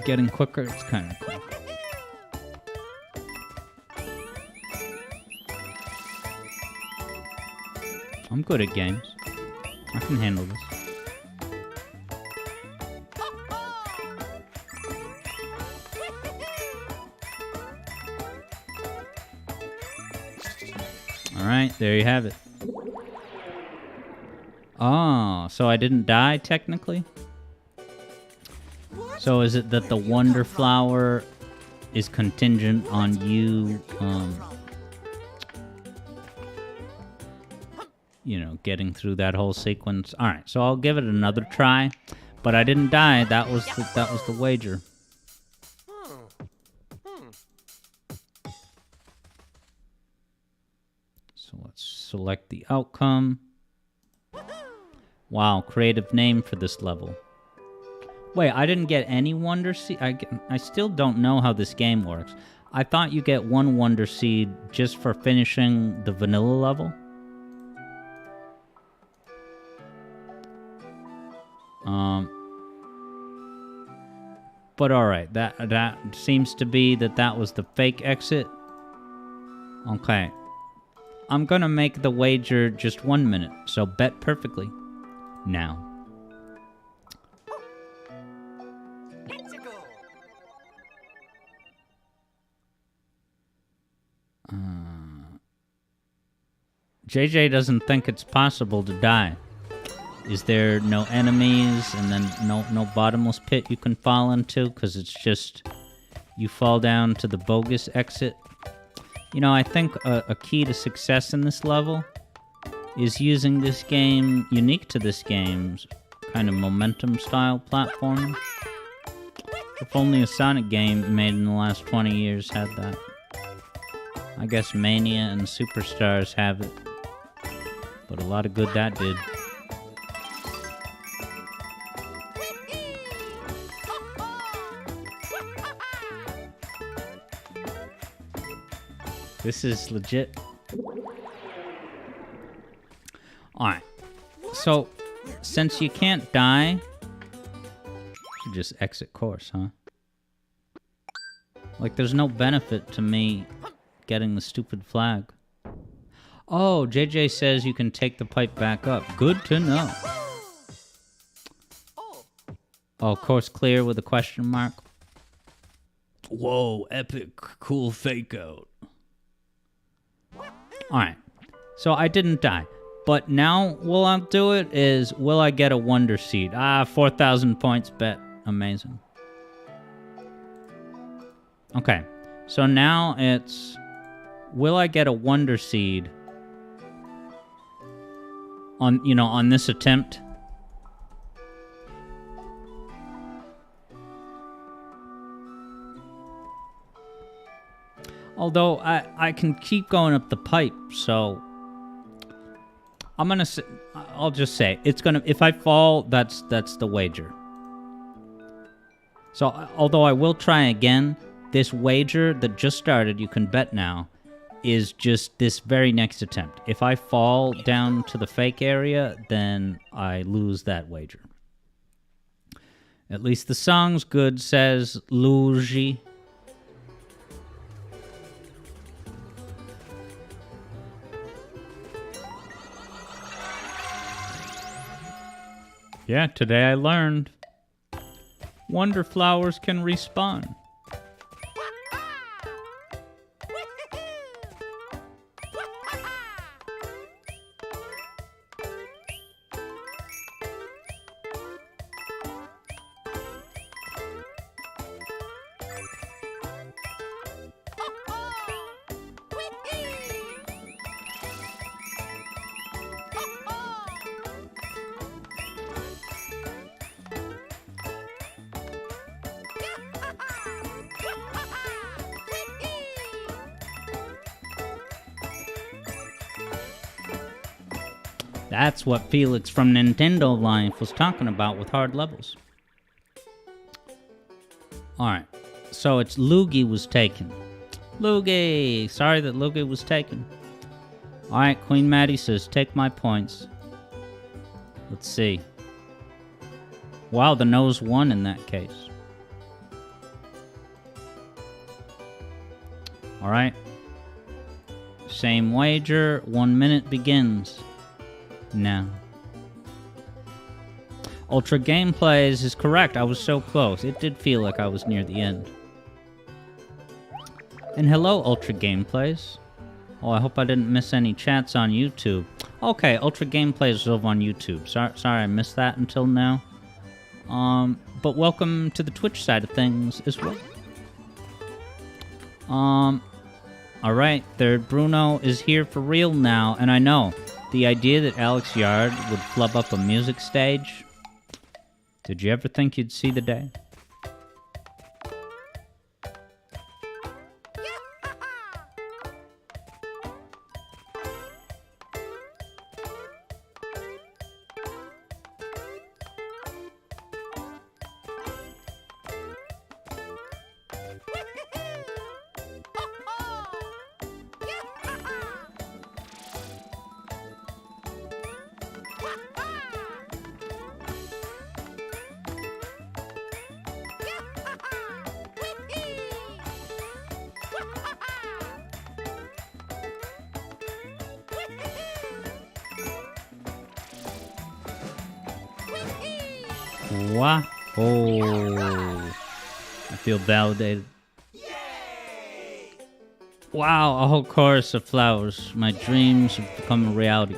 getting quicker? It's kind of cool. I'm good at games. I can handle this. Alright, there you have it. Oh, so I didn't die, technically? So is it that the Wonder Flower is contingent on you, you know, getting through that whole sequence? Alright, so I'll give it another try. But I didn't die, that was the wager. So let's select the outcome. Wow, creative name for this level. Wait, I didn't get any Wonder Seed? I still don't know how this game works. I thought you get 1 Wonder Seed just for finishing the vanilla level. But alright, that seems to be that was the fake exit. Okay. I'm gonna make the wager just 1 minute, so bet perfectly. Now. JJ doesn't think it's possible to die. Is there no enemies and then no bottomless pit you can fall into? Because it's just you fall down to the bogus exit. You know, I think a key to success in this level is using this game, unique to this game's kind of momentum-style platforming. If only a Sonic game made in the last 20 years had that. I guess Mania and Superstars have it. But a lot of good that did. This is legit. Alright. So, since you can't die, you just exit course, huh? Like, there's no benefit to me getting the stupid flag. Oh, JJ says you can take the pipe back up. Good to know. Oh, course clear with a question mark. Whoa, epic, cool fake out. Alright, so I didn't die. But now, what I'll do it is, will I get a Wonder Seed? 4,000 points bet. Amazing. Okay, so now it's, will I get a Wonder Seed on, you know, on this attempt? Although, I can keep going up the pipe, so I'm gonna say, I'll just say it's gonna. If I fall, that's the wager. So, although I will try again, this wager that just started, you can bet now, is just this very next attempt. If I fall down to the fake area, then I lose that wager. At least the song's good, says Luigi. Yeah, today I learned Wonder Flowers can respawn. That's what Felix from Nintendo Life was talking about with hard levels. Alright, so it's Luigi was taken. Luigi! Sorry that Luigi was taken. Alright, Queen Maddie says, take my points. Let's see. Wow, the nose won in that case. Alright. Same wager, 1 minute begins. Now. Ultra Gameplays is correct. I was so close. It did feel like I was near the end. And hello, Ultra Gameplays. Oh, I hope I didn't miss any chats on YouTube. Okay, Ultra Gameplays is over on YouTube. Sorry I missed that until now. But welcome to the Twitch side of things as well. Alright, Third Bruno is here for real now, and I know. The idea that Alex Yard would flub up a music stage? Did you ever think you'd see the day? Wow. Oh. I feel validated. Yay! Wow, a whole chorus of flowers. My dreams have become a reality.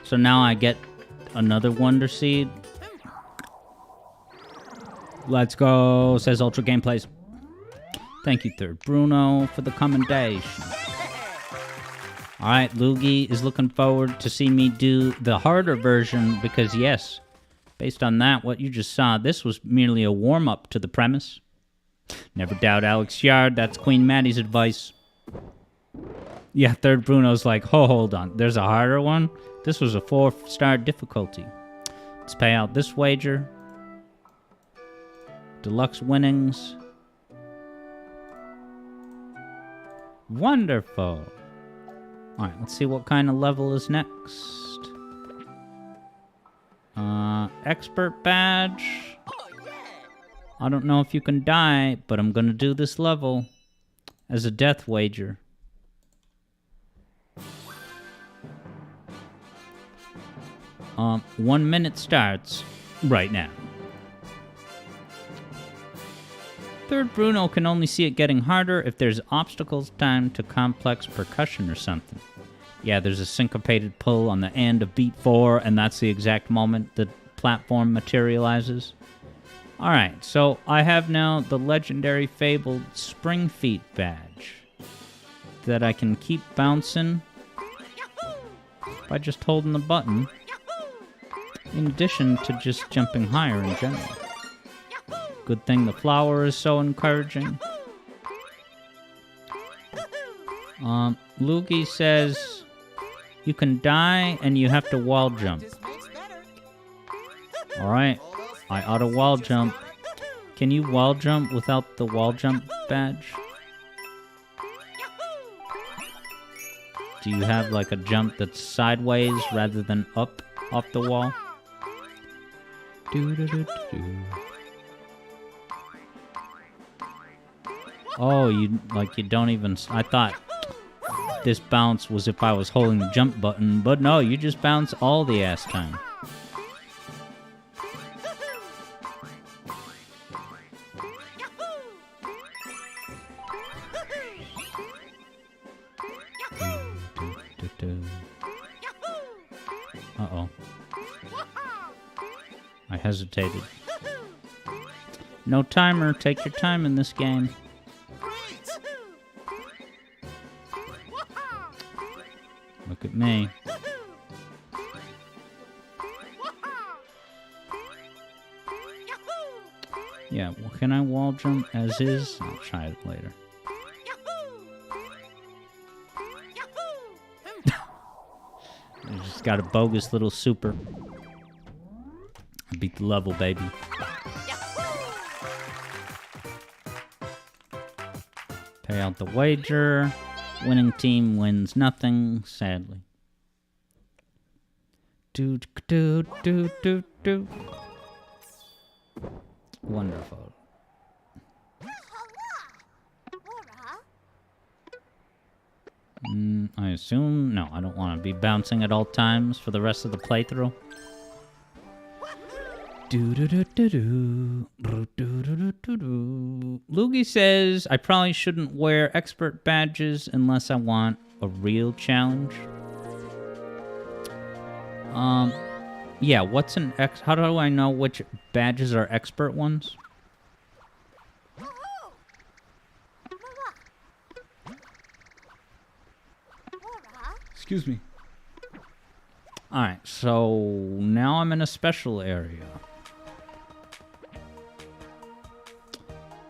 So now I get another Wonder Seed. Let's go, says Ultra Gameplays. Thank you, Third Bruno, for the commendation. Alright, Luigi is looking forward to see me do the harder version because, yes, based on that, what you just saw, this was merely a warm-up to the premise. Never doubt Alex Yard, that's Queen Maddie's advice. Yeah, Third Bruno's like, oh, hold on, there's a harder one? This was a 4-star difficulty. Let's pay out this wager. Deluxe winnings. Wonderful. Alright, let's see what kind of level is next. Expert badge. Oh, yeah! I don't know if you can die, but I'm gonna do this level as a death wager. One minute starts right now. Third Bruno can only see it getting harder if there's obstacles timed to complex percussion or something. Yeah, there's a syncopated pull on the end of beat 4, and that's the exact moment the platform materializes. Alright, so I have now the legendary fabled Spring Feet badge that I can keep bouncing by just holding the button, in addition to just jumping higher in general. Good thing the flower is so encouraging. Luigi says, You can die and you have to wall jump. Alright, I auto wall jump. Can you wall jump without the wall jump badge? Do you have like a jump that's sideways rather than up off the wall? Oh, you don't even... I thought this bounce was if I was holding the jump button, but no, you just bounce all the ass time. Uh-oh. I hesitated. No timer, take your time in this game. Look at me. Yeah, well, can I wall jump as is? I'll try it later. I just got a bogus little super. I beat the level, baby. Pay out the wager. Winning team wins nothing, sadly. Do do do do do. Wonderful. I assume... No, I don't want to be bouncing at all times for the rest of the playthrough. Loogie says, I probably shouldn't wear expert badges unless I want a real challenge. Yeah, what's an how do I know which badges are expert ones? Excuse me. Alright, so now I'm in a special area.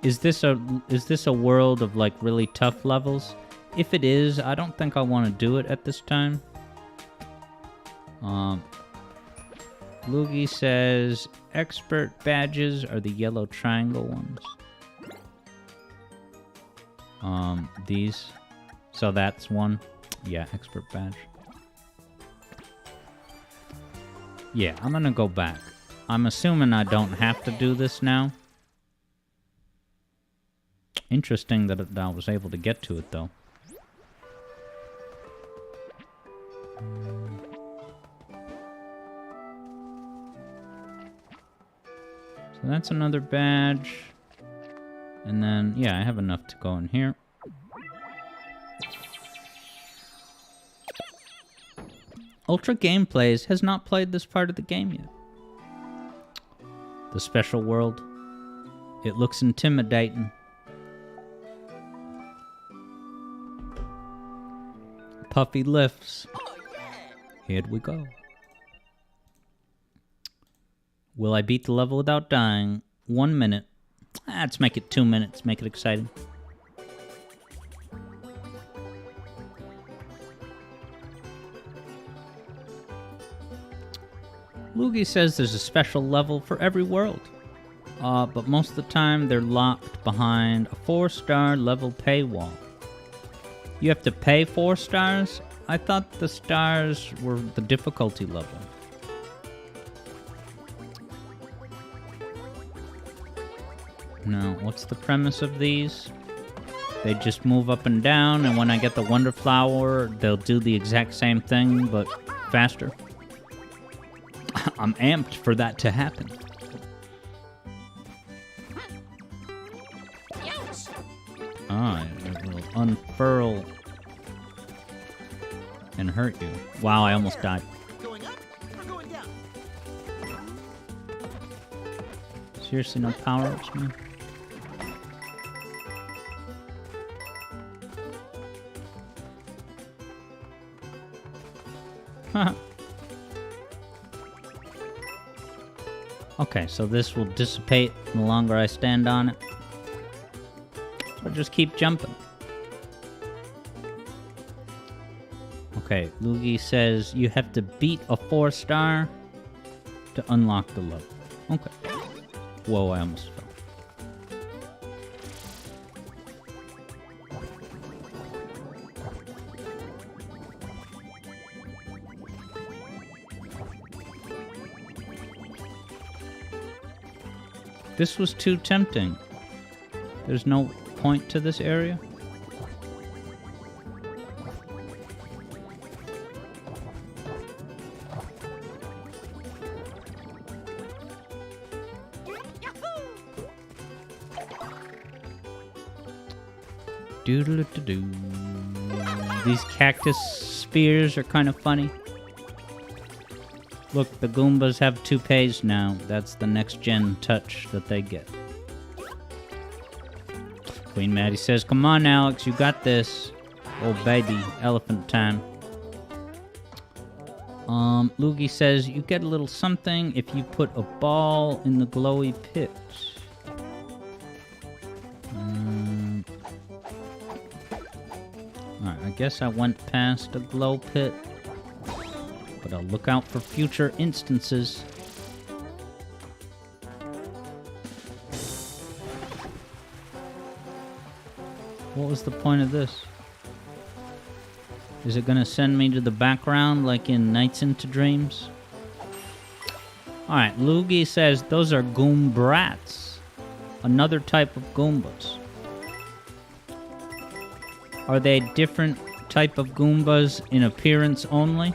Is this a world of like really tough levels? If it is, I don't think I want to do it at this time. Loogie says expert badges are the yellow triangle ones. These. So that's one. Yeah, expert badge. Yeah, I'm gonna go back. I'm assuming I don't have to do this now. Interesting that I was able to get to it, though. So that's another badge. And then, yeah, I have enough to go in here. Ultra Gameplays has not played this part of the game yet. The special world. It looks intimidating. Puffy lifts. Here we go. Will I beat the level without dying? 1 minute. Let's make it 2 minutes. Make it exciting. Loogie says there's a special level for every world. But most of the time they're locked behind a 4-star level paywall. You have to pay 4 stars? I thought the stars were the difficulty level. Now, what's the premise of these? They just move up and down, and when I get the Wonder Flower, they'll do the exact same thing, but faster. I'm amped for that to happen. Ah, it will unfurl and hurt you. Wow, I almost died. Going up or going down? Seriously, no power-ups, man? Haha. Okay, so this will dissipate the longer I stand on it. So just keep jumping. Okay, Luigi says you have to beat a 4-star to unlock the level. Okay. Whoa, I almost fell. This was too tempting. There's no point to this area? Doodle-doo-doo. These cactus spears are kind of funny. Look, the Goombas have toupees now. That's the next-gen touch that they get. Queen Maddie says, come on, Alex, you got this. Oh, baby, elephant time. Luigi says, you get a little something if you put a ball in the glowy pit. Alright, I guess I went past a glow pit. But I'll look out for future instances. What was the point of this? Is it gonna send me to the background like in Nights into Dreams? Alright, Luigi says those are Goombrats. Another type of Goombas. Are they different type of Goombas in appearance only?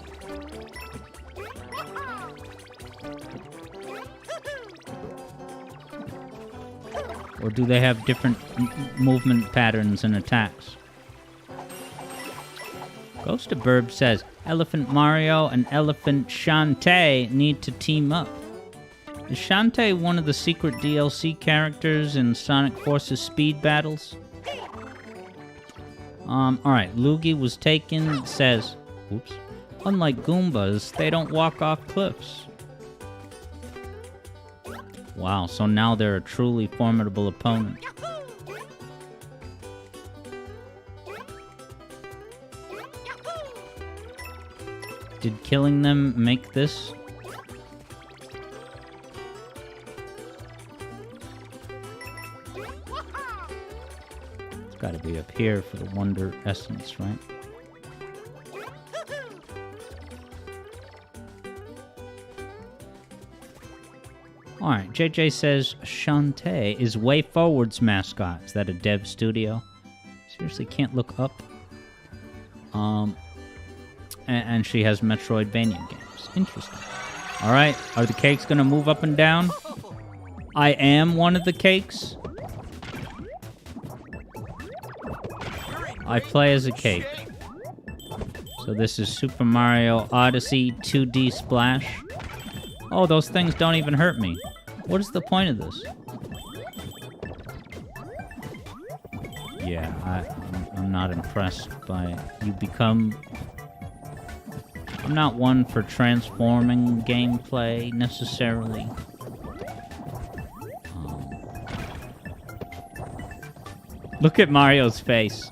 Or do they have different movement patterns and attacks? Ghost of Burb says, Elephant Mario and Elephant Shantae need to team up. Is Shantae one of the secret DLC characters in Sonic Forces Speed Battles? Alright, Luigi was taken, says, oops, unlike Goombas, they don't walk off cliffs. Wow, so now they're a truly formidable opponent. Did killing them make this? It's gotta be up here for the Wonder Essence, right? Alright, JJ says Shantae is Way Forward's mascot. Is that a dev studio? Seriously, can't look up. And she has Metroidvania games. Interesting. Alright, are the cakes gonna move up and down? I am one of the cakes. I play as a cake. So this is Super Mario Odyssey 2D Splash. Oh, those things don't even hurt me. What is the point of this? Yeah, I'm not impressed by... You become... I'm not one for transforming gameplay, necessarily. Look at Mario's face.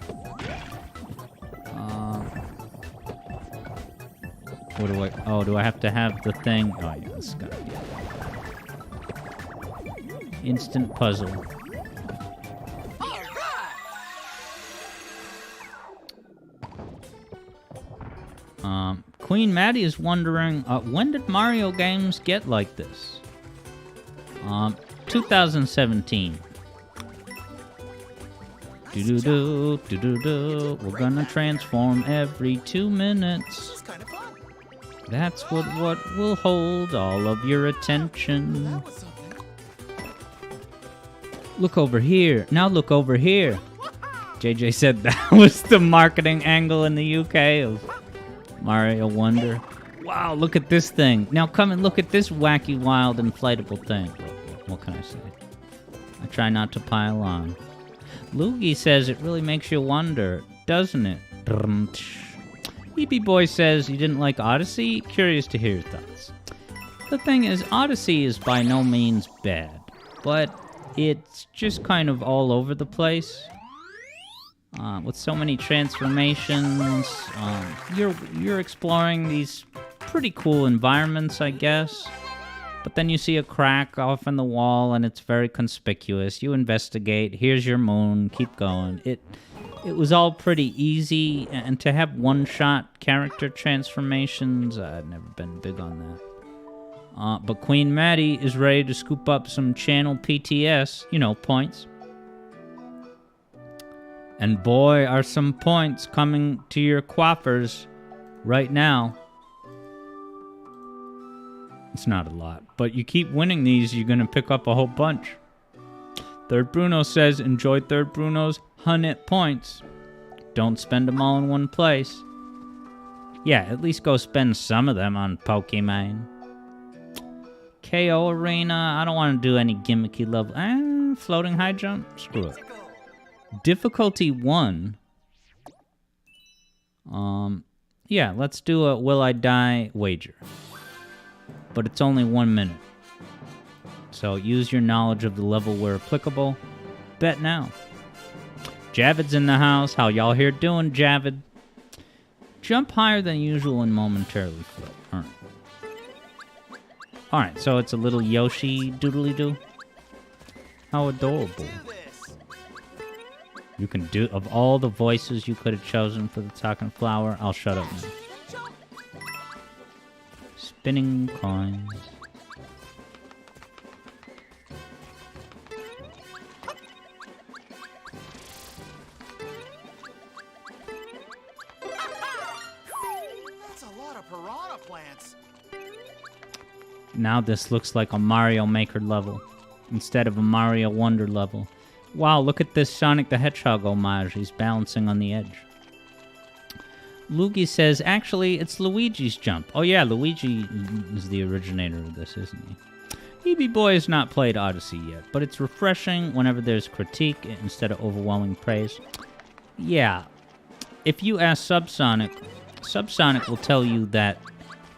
What do I... Oh, do I have to have the thing? Oh, yeah, this is gotta be it. Instant puzzle. Queen Maddie is wondering, when did Mario games get like this? 2017. Do-do-do, do-do-do. We're gonna transform every 2 minutes. That's what will hold all of your attention. Look over here. Now look over here. JJ said that was the marketing angle in the UK of Mario Wonder. Wow, look at this thing. Now come and look at this wacky, wild, inflatable thing. What can I say? I try not to pile on. Luigi says it really makes you wonder, doesn't it? EB Boy says you didn't like Odyssey? Curious to hear your thoughts. The thing is, Odyssey is by no means bad, but it's just kind of all over the place. With so many transformations, you're exploring these pretty cool environments, I guess. But then you see a crack off in the wall, and it's very conspicuous. You investigate. Here's your moon. Keep going. It was all pretty easy, and to have one-shot character transformations, I've never been big on that. But Queen Maddie is ready to scoop up some channel PTS, points. And boy, are some points coming to your coffers right now. It's not a lot, but you keep winning these, you're going to pick up a whole bunch. Third Bruno says, enjoy Third Bruno's 100 points. Don't spend them all in one place. Yeah, at least go spend some of them on Pokemon. KO Arena, I don't want to do any gimmicky level. Floating high jump? Screw it. Difficulty 1. Yeah, let's do a Will I Die wager. But it's only 1 minute. So use your knowledge of the level where applicable. Bet now. Javid's in the house. How y'all here doing, Javid? Jump higher than usual and momentarily float. Alright. Alright, so it's a little Yoshi doodly-doo. How adorable. You can do... Of all the voices you could have chosen for the talking flower, I'll shut up now. Spinning coins. That's a lot of piranha plants. Now this looks like a Mario Maker level instead of a Mario Wonder level. Wow, look at this Sonic the Hedgehog homage. He's balancing on the edge. Luigi says, actually, it's Luigi's jump. Oh yeah, Luigi is the originator of this, isn't he? EB Boy has not played Odyssey yet, but it's refreshing whenever there's critique instead of overwhelming praise. Yeah, if you ask Subsonic, Subsonic will tell you that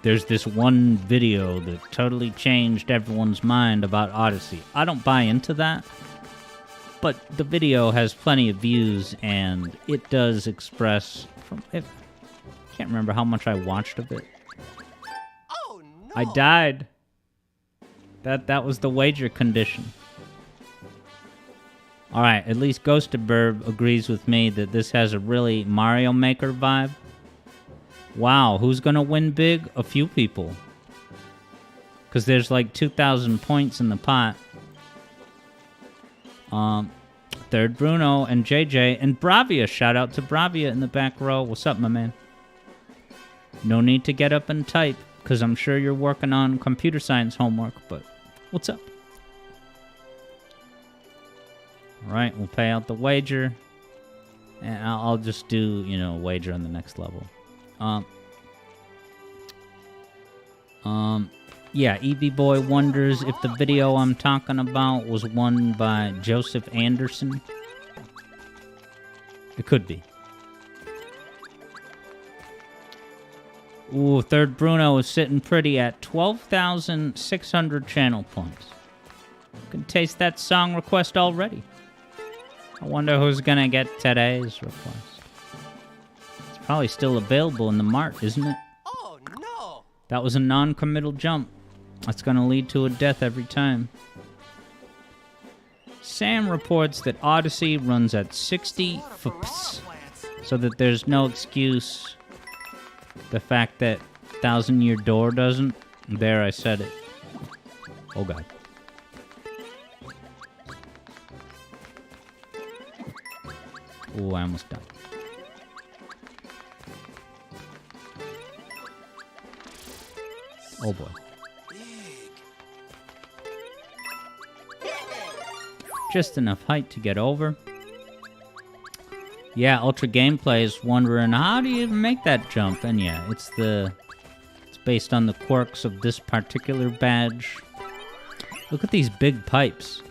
there's this one video that totally changed everyone's mind about Odyssey. I don't buy into that, but the video has plenty of views, and it does express... Can't remember how much I watched of it. Oh, no. I died. That was the wager condition. Alright, at least Ghosted Burb agrees with me that this has a really Mario Maker vibe. Wow, who's gonna win big? A few people. Because there's like 2,000 points in the pot. Third Bruno and JJ and Bravia. Shout out to Bravia in the back row. What's up, my man? No need to get up and type, because I'm sure you're working on computer science homework, but what's up? Alright, we'll pay out the wager. And I'll just do, wager on the next level. Yeah, EB Boy wonders if the video I'm talking about was won by Joseph Anderson. It could be. Ooh, Third Bruno is sitting pretty at 12,600 channel points. You can taste that song request already. I wonder who's gonna get today's request. It's probably still available in the mart, isn't it? Oh, no. That was a non-committal jump. That's gonna lead to a death every time. Sam reports that Odyssey runs at 60 FPS, so that there's no excuse. The fact that 1,000 Year Door doesn't. There, I said it. Oh, God. Oh, I almost died. Oh, boy. Just enough height to get over. Yeah, Ultra Gameplay is wondering, how do you even make that jump? And yeah, it's based on the quirks of this particular badge. Look at these big pipes.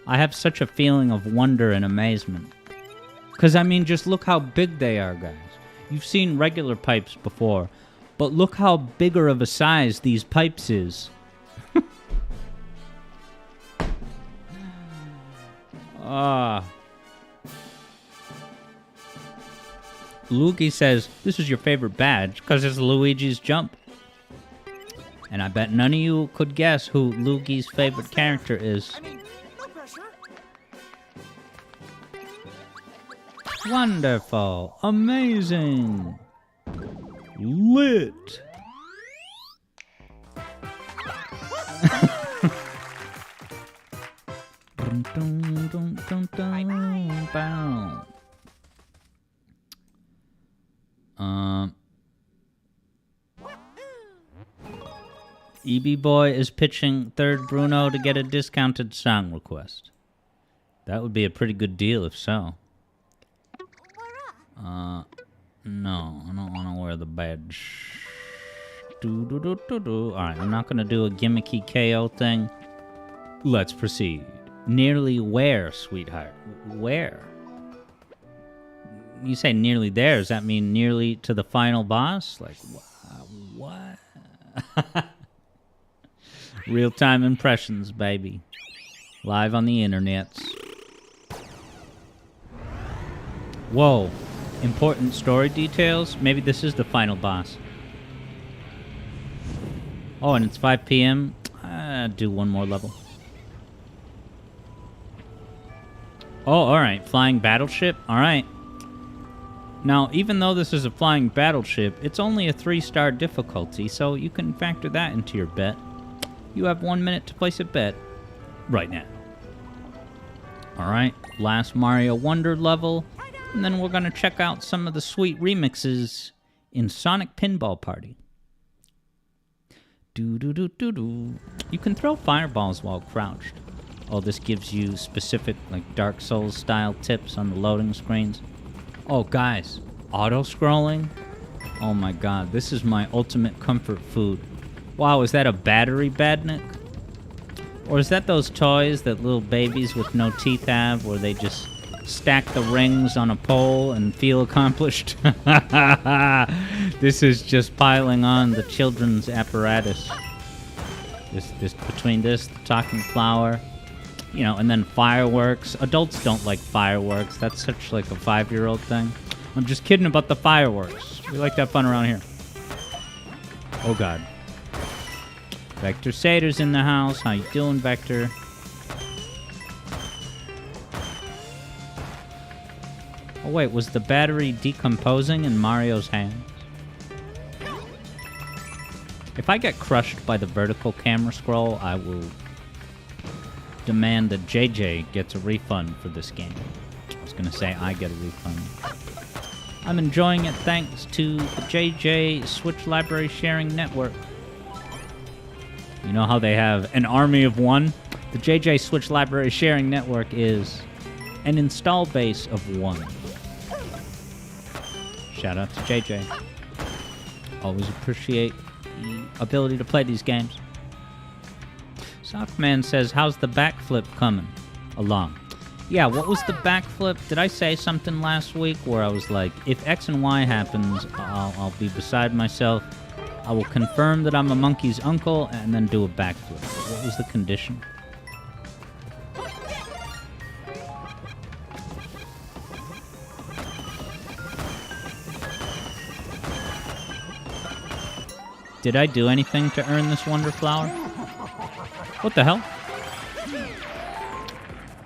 I have such a feeling of wonder and amazement. Because, I mean, just look how big they are, guys. You've seen regular pipes before, but look how bigger of a size these pipes is. Luigi says, this is your favorite badge because it's Luigi's jump. And I bet none of you could guess who Luigi's favorite character is. I mean, no pressure. Wonderful. Amazing. Lit. Dun, dun, dun, dun, dun, bow. EB Boy is pitching Third Bruno to get a discounted song request. That would be a pretty good deal if so. No, I don't want to wear the badge. Alright, I'm not going to do a gimmicky KO thing. Let's proceed. Nearly where, sweetheart? Where? You say nearly there, does that mean nearly to the final boss? Like, what? Real-time impressions, baby. Live on the internets. Whoa. Important story details? Maybe this is the final boss. Oh, and it's 5 p.m.? Do one more level. Oh, alright. Flying battleship? Alright. Now, even though this is a flying battleship, it's only a 3-star difficulty, so you can factor that into your bet. You have 1 minute to place a bet right now. Alright, last Mario Wonder level, and then we're going to check out some of the sweet remixes in Sonic Pinball Party. Do-do-do-do-do. You can throw fireballs while crouched. Oh, this gives you specific, like, Dark Souls-style tips on the loading screens. Oh, guys, auto-scrolling? Oh my god, this is my ultimate comfort food. Wow, is that a battery badnik? Or is that those toys that little babies with no teeth have, where they just stack the rings on a pole and feel accomplished? This is just piling on the children's apparatus. This between this, the talking flower, you know, and then fireworks. Adults don't like fireworks. That's such like a 5-year-old thing. I'm just kidding about the fireworks. We like to have fun around here. Oh god. Vector Sater's in the house. How you doing, Vector? Oh wait, was the battery decomposing in Mario's hands? If I get crushed by the vertical camera scroll, I will demand that JJ gets a refund for this game. I was gonna say I get a refund. I'm enjoying it thanks to the JJ Switch Library Sharing Network. You know how they have an army of one? The JJ Switch Library Sharing Network is an install base of 1. Shout out to JJ. Always appreciate the ability to play these games. Softman says, how's the backflip coming along? Yeah, what was the backflip? Did I say something last week where I was like, if X and Y happens, I'll be beside myself. I will confirm that I'm a monkey's uncle and then do a backflip. What was the condition? Did I do anything to earn this Wonder Flower? What the hell?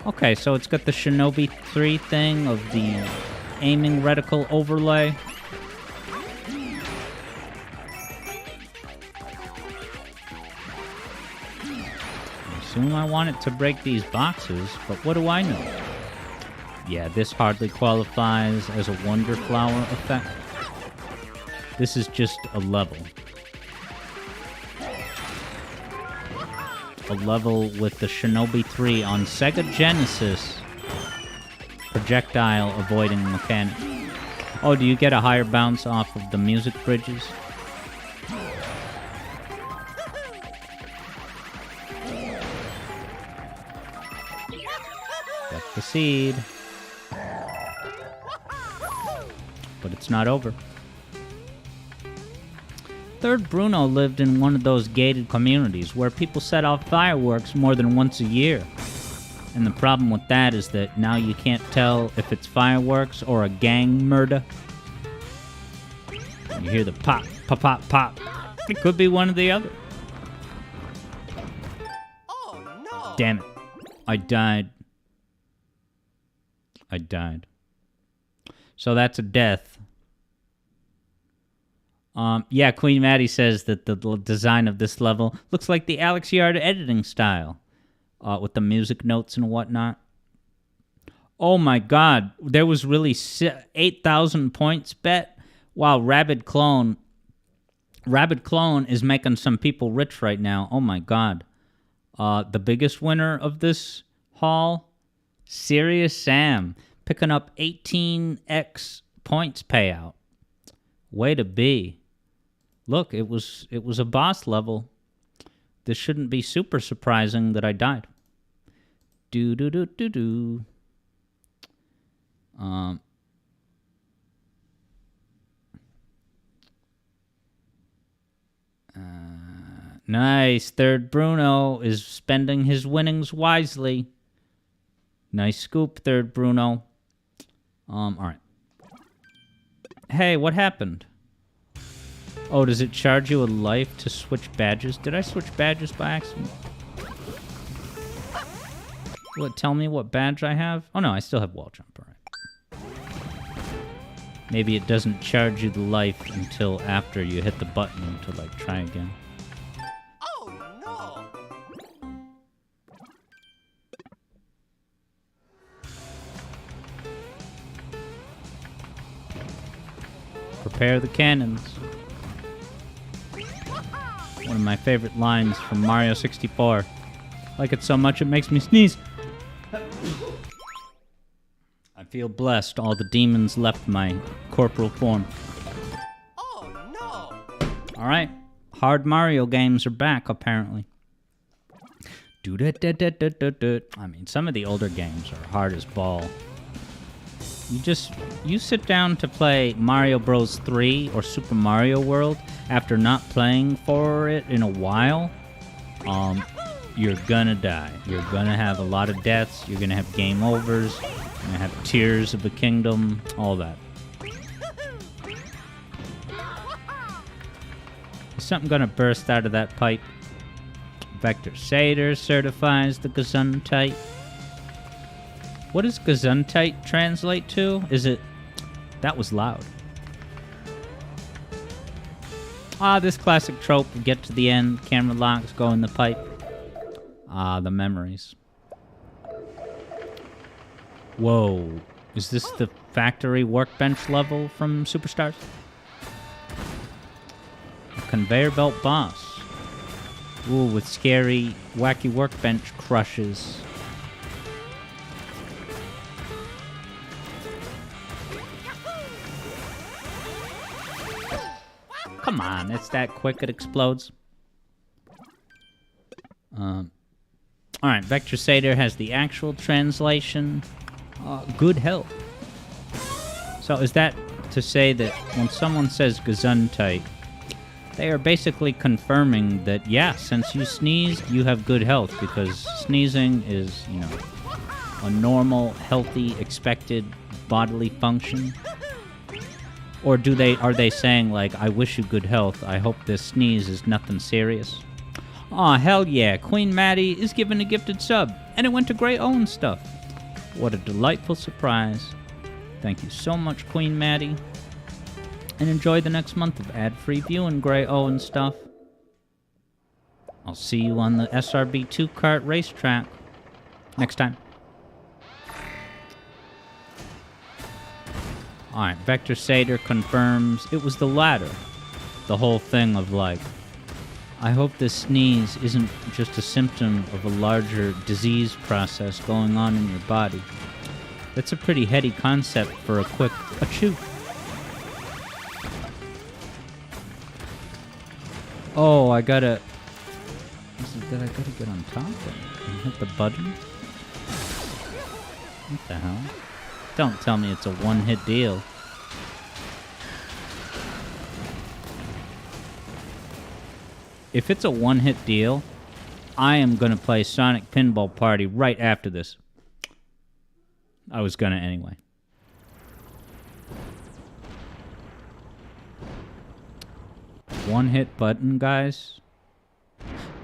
Okay, so it's got the Shinobi 3 thing of the aiming reticle overlay. I assume I want it to break these boxes, but what do I know? Yeah, this hardly qualifies as a Wonder Flower effect. This is just a level. A level with the Shinobi 3 on Sega Genesis. Projectile avoiding mechanic. Oh, do you get a higher bounce off of the music bridges? Got the seed. But it's not over. Third Bruno lived in one of those gated communities where people set off fireworks more than once a year. And the problem with that is that now you can't tell if it's fireworks or a gang murder. You hear the pop, pop, pop, pop. It could be one or the other. Oh no! Damn it. I died. So that's a death. Yeah, Queen Maddie says that the design of this level looks like the Alex Yard editing style, with the music notes and whatnot. Oh my god, there was really 8,000 points bet. Wow, Rabid Clone is making some people rich right now. Oh my god. The biggest winner of this haul, Serious Sam, picking up 18x points payout. Way to be. Look, it was a boss level. This shouldn't be super surprising that I died. Do. Nice. Third Bruno is spending his winnings wisely. Nice scoop, Third Bruno. All right. Hey, what happened? Oh, does it charge you a life to switch badges? Did I switch badges by accident? Will it tell me what badge I have? Oh no, I still have wall jump. All right. Maybe it doesn't charge you the life until after you hit the button to like try again. Oh no! Prepare the cannons. One of my favorite lines from Mario 64. Like it so much it makes me sneeze. I feel blessed. All the demons left my corporal form. Oh no! All right. Hard Mario games are back, apparently. I mean, some of the older games are hard as ball. You sit down to play Mario Bros. 3 or Super Mario World after not playing for it in a while, you're gonna die. You're gonna have a lot of deaths. You're gonna have game overs. You're gonna have Tears of the Kingdom. All that. Is something gonna burst out of that pipe? Vector Satyr certifies the Gesundheit. What does Gesundheit translate to? Is it... That was loud. This classic trope. We get to the end, camera locks, go in the pipe. The memories. Whoa. Is this the factory workbench level from Superstars? A conveyor belt boss. Ooh, with scary, wacky workbench crushes. Come on, it's that quick it explodes. Alright, Vector Satyr has the actual translation. Good health. So is that to say that when someone says Gesundheit, they are basically confirming that, yeah, since you sneezed, you have good health, because sneezing is, you know, a normal, healthy, expected bodily function? Or are they saying, like, I wish you good health, I hope this sneeze is nothing serious? Aw, hell yeah, Queen Maddie is given a gifted sub, and it went to Grey Owen stuff. What a delightful surprise. Thank you so much, Queen Maddie. And enjoy the next month of ad-free viewing, Grey Owen stuff. I'll see you on the SRB 2-kart racetrack next time. Alright, Vector Satyr confirms it was the latter. The whole thing of, like, I hope this sneeze isn't just a symptom of a larger disease process going on in your body. That's a pretty heady concept for a quick achoo. Oh, I gotta... Is it that I gotta get on top and hit the button? What the hell? Don't tell me it's a one-hit deal. If it's a one-hit deal, I am gonna play Sonic Pinball Party right after this. I was gonna anyway. One hit button, guys.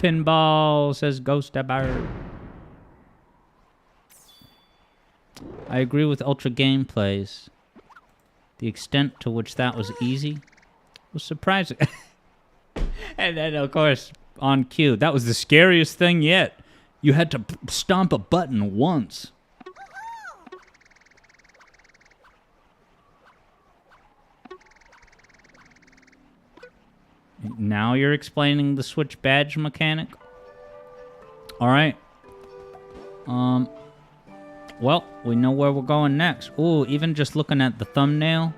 Pinball, says Ghost Eber. I agree with Ultra Gameplays. The extent to which that was easy was surprising. And then, of course, on cue, that was the scariest thing yet. You had to stomp a button once. Now you're explaining the switch badge mechanic? Alright. Well, we know where we're going next. Ooh, even just looking at the thumbnail,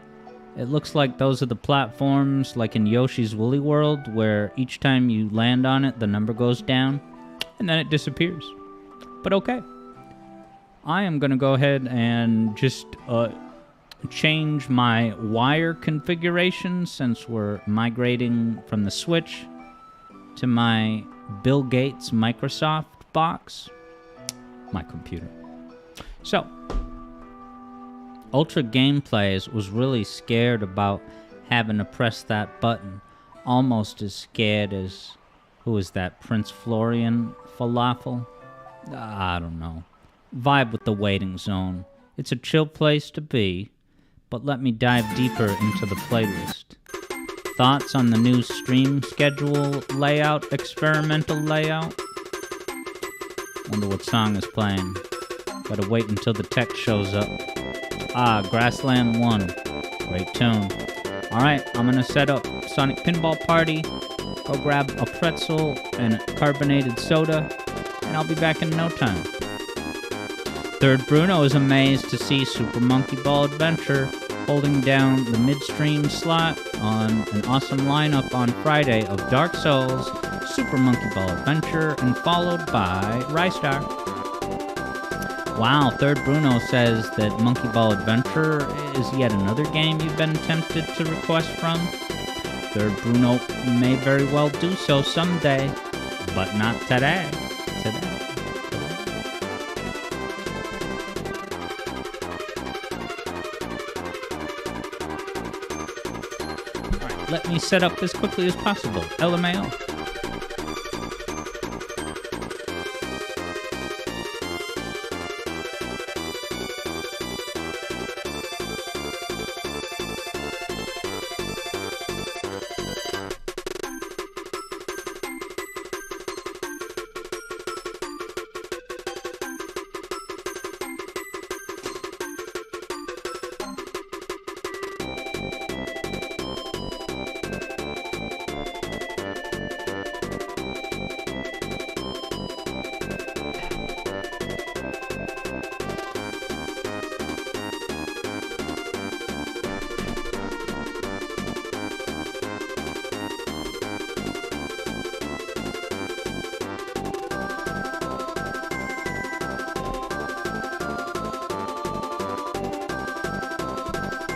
it looks like those are the platforms like in Yoshi's Woolly World, where each time you land on it, the number goes down, and then it disappears. But okay. I am going to go ahead and just change my wire configuration since we're migrating from the Switch to my Bill Gates Microsoft box. My computer. So, Ultra Gameplays was really scared about having to press that button. Almost as scared as, who is that, Prince Florian Falafel? I don't know. Vibe with the waiting zone. It's a chill place to be, but let me dive deeper into the playlist. Thoughts on the new stream schedule layout, experimental layout? Wonder what song is playing. Gotta wait until the text shows up. Ah, Grassland 1. Great tune. Alright, I'm gonna set up Sonic Pinball Party, go grab a pretzel and carbonated soda, and I'll be back in no time. Third Bruno is amazed to see Super Monkey Ball Adventure holding down the midstream slot on an awesome lineup on Friday of Dark Souls, Super Monkey Ball Adventure, and followed by Rystar. Wow, Third Bruno says that Monkey Ball Adventure is yet another game you've been tempted to request from. Third Bruno may very well do so someday, but not today. Alright, let me set up as quickly as possible. LMAO.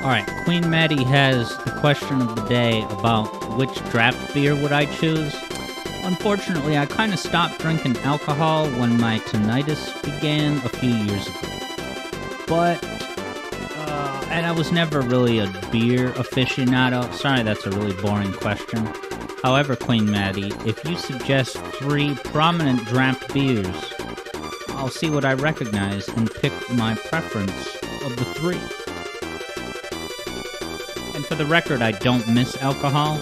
Alright, Queen Maddie has the question of the day about which draft beer would I choose. Unfortunately, I kind of stopped drinking alcohol when my tinnitus began a few years ago. But, and I was never really a beer aficionado. Sorry, that's a really boring question. However, Queen Maddie, if you suggest 3 prominent draft beers, I'll see what I recognize and pick my preference of the 3. And for the record, I don't miss alcohol.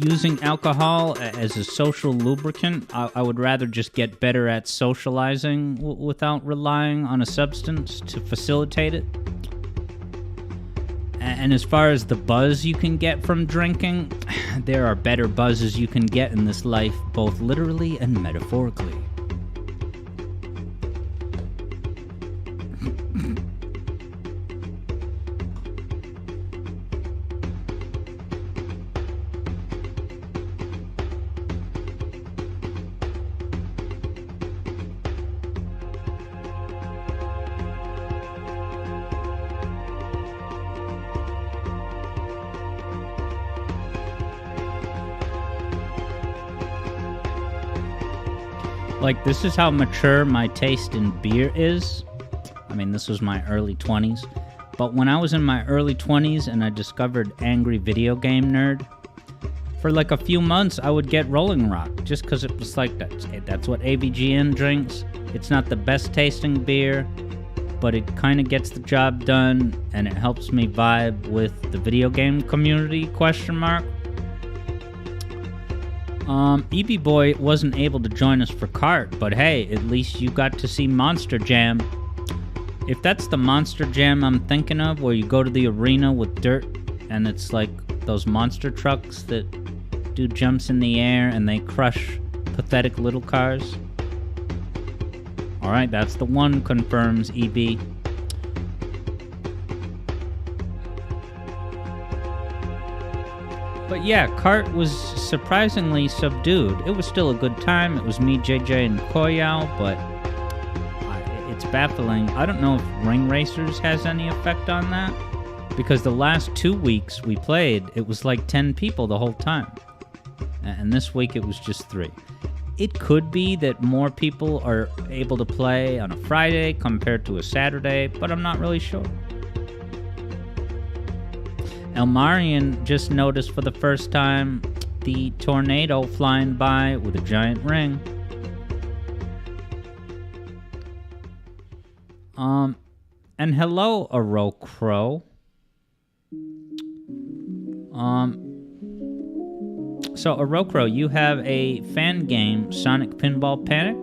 Using alcohol as a social lubricant, I would rather just get better at socializing without relying on a substance to facilitate it. And as far as the buzz you can get from drinking, there are better buzzes you can get in this life, both literally and metaphorically. Like, this is how mature my taste in beer is. I mean, this was my early 20s. But when I was in my early 20s and I discovered Angry Video Game Nerd, for like a few months I would get Rolling Rock just because it was like that's what AVGN drinks. It's not the best tasting beer, but it kind of gets the job done and it helps me vibe with the video game community, ? EB Boy wasn't able to join us for Kart, but hey, at least you got to see Monster Jam. If that's the Monster Jam I'm thinking of, where you go to the arena with dirt and it's like those monster trucks that do jumps in the air and they crush pathetic little cars. Alright, that's the one, confirms EB. But yeah, Kart was surprisingly subdued. It was still a good time. It was me, JJ, and Koyao, but it's baffling. I don't know if Ring Racers has any effect on that, because the last 2 weeks we played, it was like 10 people the whole time. And this week it was just 3. It could be that more people are able to play on a Friday compared to a Saturday, but I'm not really sure. Elmarian just noticed for the first time the tornado flying by with a giant ring. And hello, Arokro. So Arokro, you have a Fangame Sonic Pinball Panic?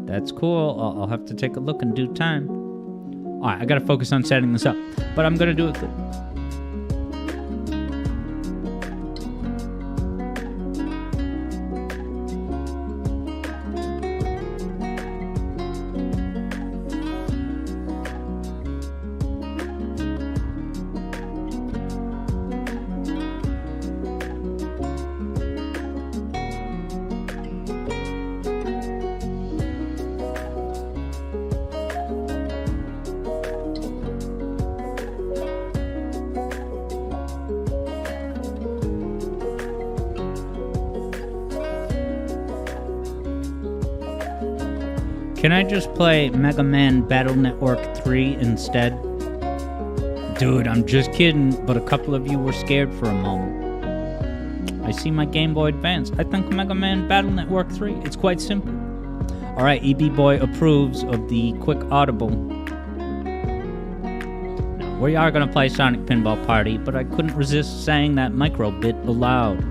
That's cool. I'll have to take a look in due time. Alright, I gotta focus on setting this up, but I'm gonna do it good. Can I just play Mega Man Battle Network 3 instead? Dude, I'm just kidding, but a couple of you were scared for a moment. I see my Game Boy Advance. I think Mega Man Battle Network 3. It's quite simple. Alright, EB Boy approves of the quick audible. Now, we are gonna play Sonic Pinball Party, but I couldn't resist saying that micro bit aloud.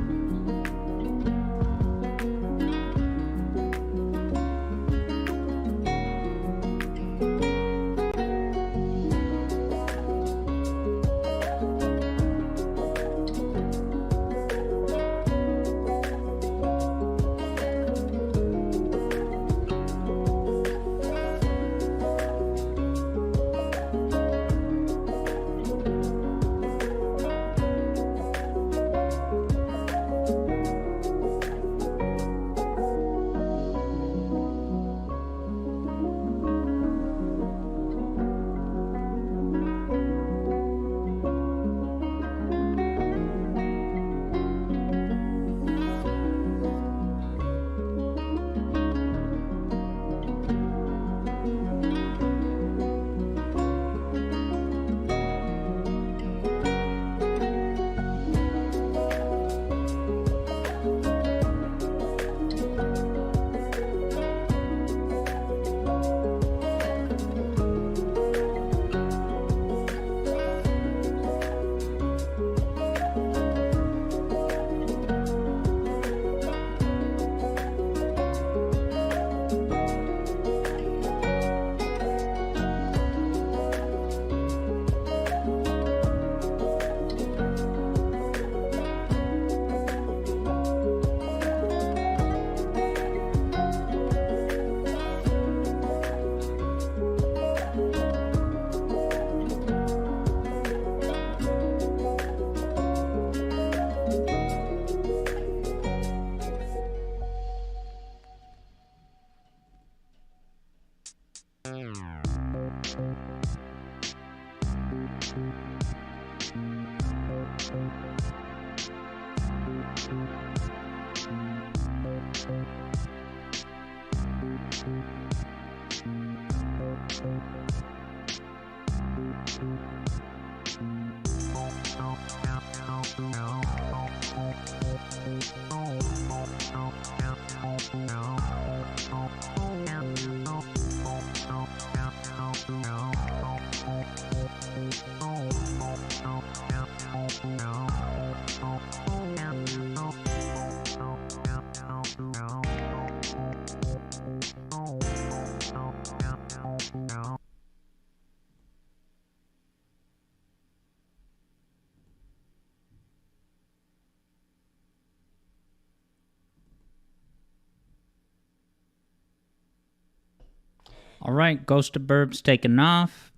All right, Ghost of Burb's taking off.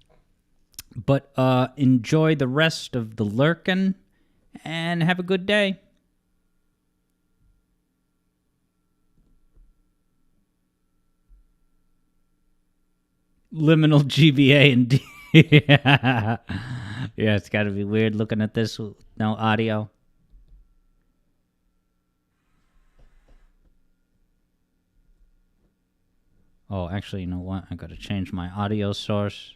But enjoy the rest of the lurkin' and have a good day. Liminal GBA indeed. Yeah, it's got to be weird looking at this with no audio. Oh, actually, you know what? I got to change my audio source.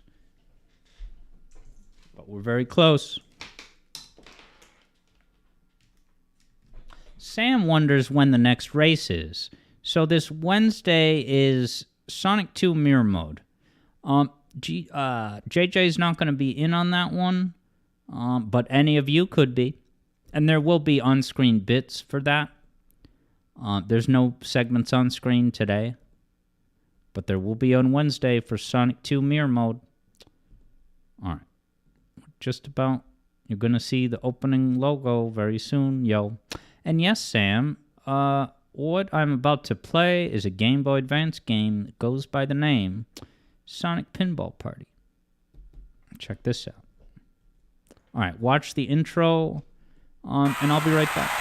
But we're very close. Sam wonders when the next race is. So this Wednesday is Sonic 2 Mirror Mode. JJ's not going to be in on that one, but any of you could be. And there will be on-screen bits for that. There's no segments on screen today, but there will be on Wednesday for Sonic 2 Mirror Mode. All right. Just about. You're going to see the opening logo very soon, yo. And yes, Sam, what I'm about to play is a Game Boy Advance game that goes by the name Sonic Pinball Party. Check this out. All right, watch the intro, and I'll be right back.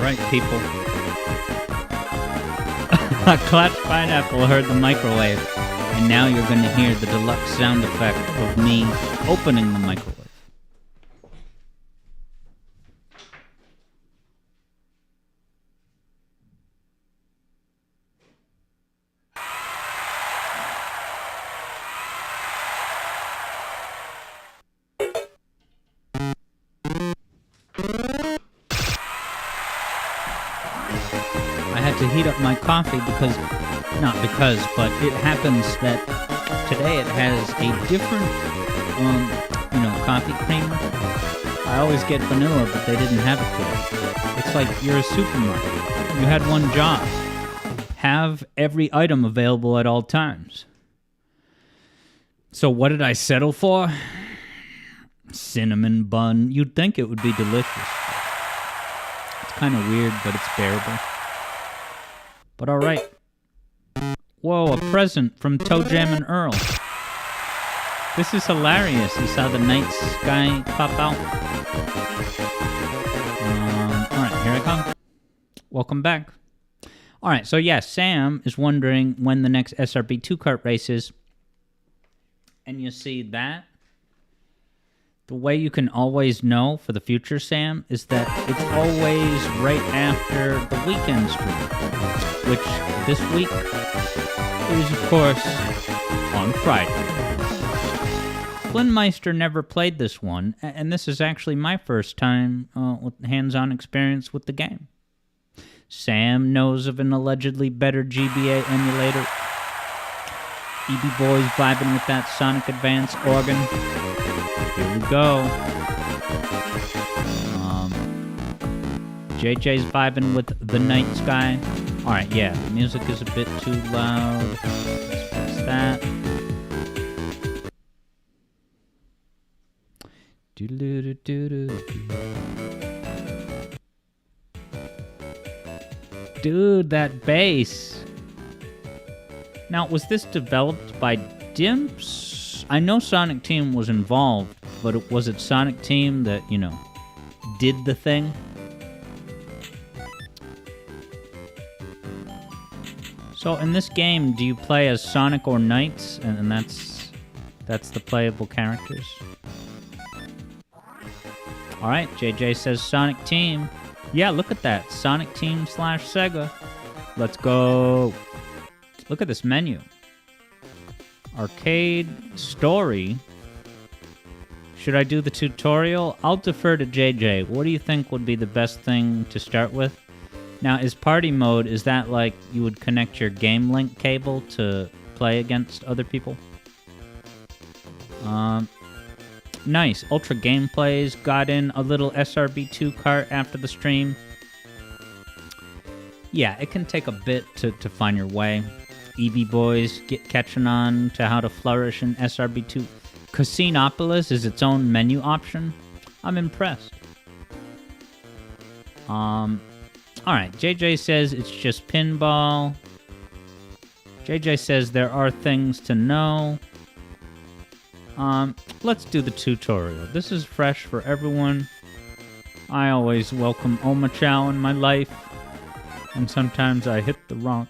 Right, people. Clutch Pineapple heard the microwave, and now you're going to hear the deluxe sound effect of me opening the microwave. To heat up my coffee but it happens that today it has a different, coffee creamer. I always get vanilla, but they didn't have it today. It's like you're a supermarket. You had one job. Have every item available at all times. So what did I settle for? Cinnamon bun. You'd think it would be delicious. It's kind of weird, but it's bearable. But all right. Whoa, a present from Toe Jam and Earl. This is hilarious. You saw the night sky pop out. All right, here I come. Welcome back. All right, so yes, Sam is wondering when the next SRB 2 kart race is. and you see that, the way you can always know for the future, Sam, is that it's always right after the weekend stream, which this week is, of course, on Friday. Flynnmeister never played this one, and this is actually my first time with hands-on experience with the game. Sam knows of an allegedly better GBA emulator. EB Boy's vibing with that Sonic Advance organ. Here we go. JJ's vibing with The Night Sky. Alright, yeah, the music is a bit too loud. Let's fix that. Dude, that bass. Now, was this developed by Dimps? I know Sonic Team was involved, but was it Sonic Team that, you know, did the thing? So in this game, do you play as Sonic or Knights? And that's the playable characters? Alright, JJ says Sonic Team. Yeah, look at that. Sonic Team / Sega. Let's go. Look at this menu. Arcade, story. Should I do the tutorial? I'll defer to JJ. What do you think would be the best thing to start with? Now, is party mode, is that like you would connect your Game Link cable to play against other people? Nice. Ultra Gameplays got in a little SRB2 cart after the stream. Yeah, it can take a bit to find your way. EB Boys catching on to how to flourish in SRB2. Casinopolis is its own menu option. I'm impressed. Alright, JJ says it's just pinball. JJ says there are things to know. Let's do the tutorial. This is fresh for everyone. I always welcome Oma Chow in my life, and sometimes I hit the wrong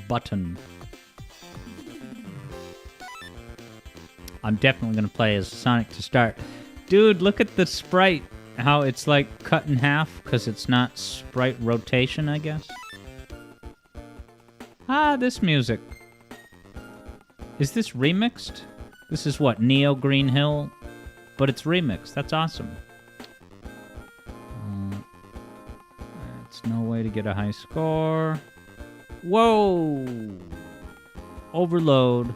button. I'm definitely gonna play as Sonic to start. Dude, look at the sprite. How it's like cut in half because it's not sprite rotation, I guess. Ah, this music. Is this remixed? This is what, Neo Green Hill? But it's remixed. That's awesome. That's no way to get a high score. Whoa! Overload.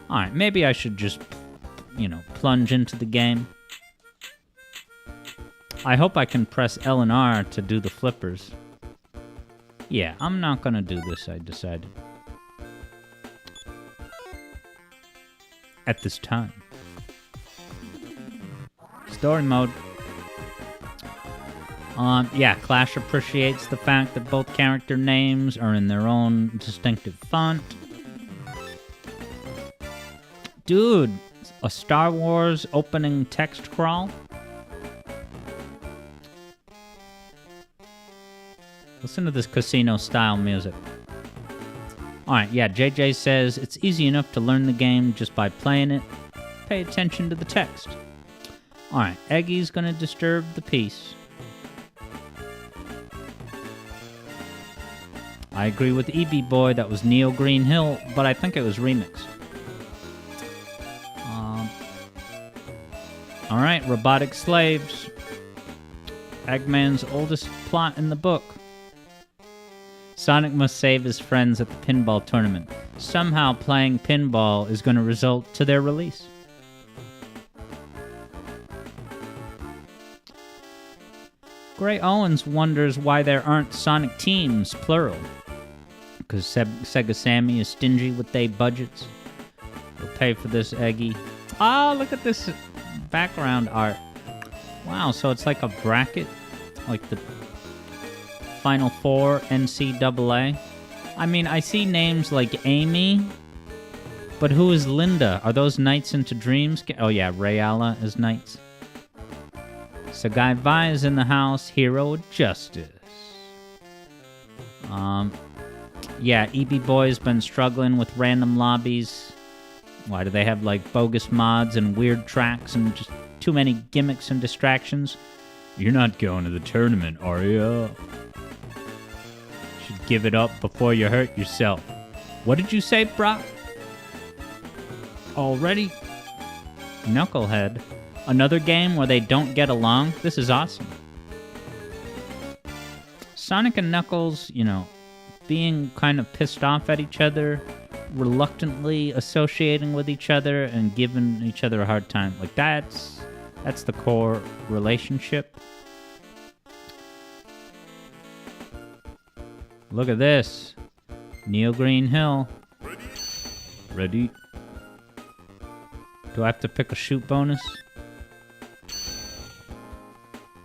Alright, maybe I should just, you know, plunge into the game. I hope I can press L and R to do the flippers. Yeah, I'm not gonna do this, I decided. At this time. Story mode. Yeah, Clash appreciates the fact that both character names are in their own distinctive font. Dude, a Star Wars opening text crawl? Listen to this casino-style music. Alright, yeah, JJ says it's easy enough to learn the game just by playing it. Pay attention to the text. Alright, Eggy's gonna disturb the peace. I agree with EB Boy, that was Neo Green Hill, but I think it was remixed. Alright, robotic slaves. Eggman's oldest plot in the book. Sonic must save his friends at the pinball tournament. Somehow playing pinball is going to result to their release. Gray Owens wonders why there aren't Sonic teams, plural. Because Sega Sammy is stingy with their budgets. We'll pay for this, Eggy. Oh, look at this background art. Wow, so it's like a bracket? Like the Final Four NCAA. I mean, I see names like Amy, but who is Linda? Are those Nights into Dreams? Oh yeah, Rayala is Knights. Sagai Vi is in the house, Hero of Justice. Yeah, EB Boy's been struggling with random lobbies. Why do they have, like, bogus mods and weird tracks and just too many gimmicks and distractions? You're not going to the tournament, are you? Should give it up before you hurt yourself. What did you say, Brock? Already? Knucklehead. Another game where they don't get along? This is awesome. Sonic and Knuckles, you know, being kind of pissed off at each other, reluctantly associating with each other, and giving each other a hard time. Like, that's the core relationship. Look at this. Neo Green Hill. Ready? Do I have to pick a shoot bonus?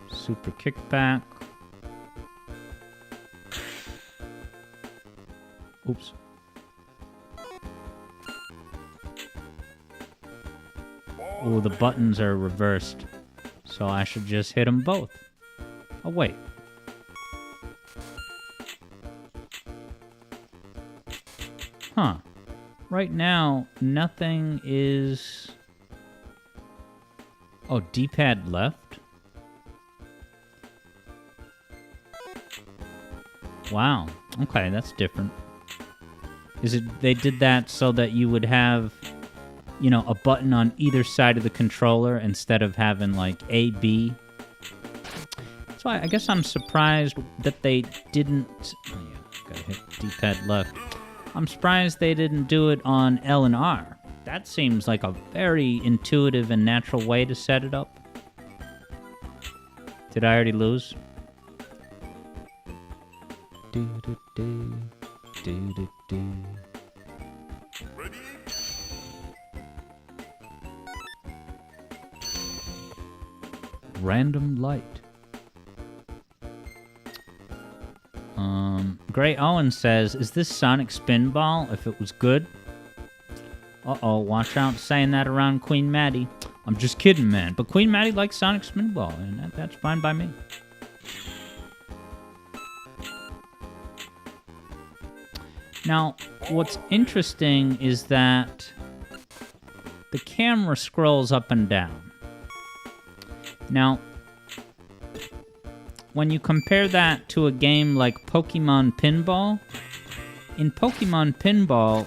Super kickback. Oops. Oh, the buttons are reversed. So I should just hit them both. Oh, wait. Huh. Right now, nothing is... Oh, D-pad left? Wow. Okay, that's different. Is it they did that so that you would have, you know, a button on either side of the controller instead of having, like, A, B? So I guess I'm surprised that they didn't... Oh, yeah, gotta hit D-pad left. I'm surprised they didn't do it on L and R. That seems like a very intuitive and natural way to set it up. Did I already lose? Do-do-do. Do-do-do. Random light. Gray Owen says, is this Sonic Spinball if it was good? Uh-oh, watch out saying that around Queen Maddie. I'm just kidding, man. But Queen Maddie likes Sonic Spinball, and that's fine by me. Now, what's interesting is that the camera scrolls up and down. Now, when you compare that to a game like Pokemon Pinball, in Pokemon Pinball,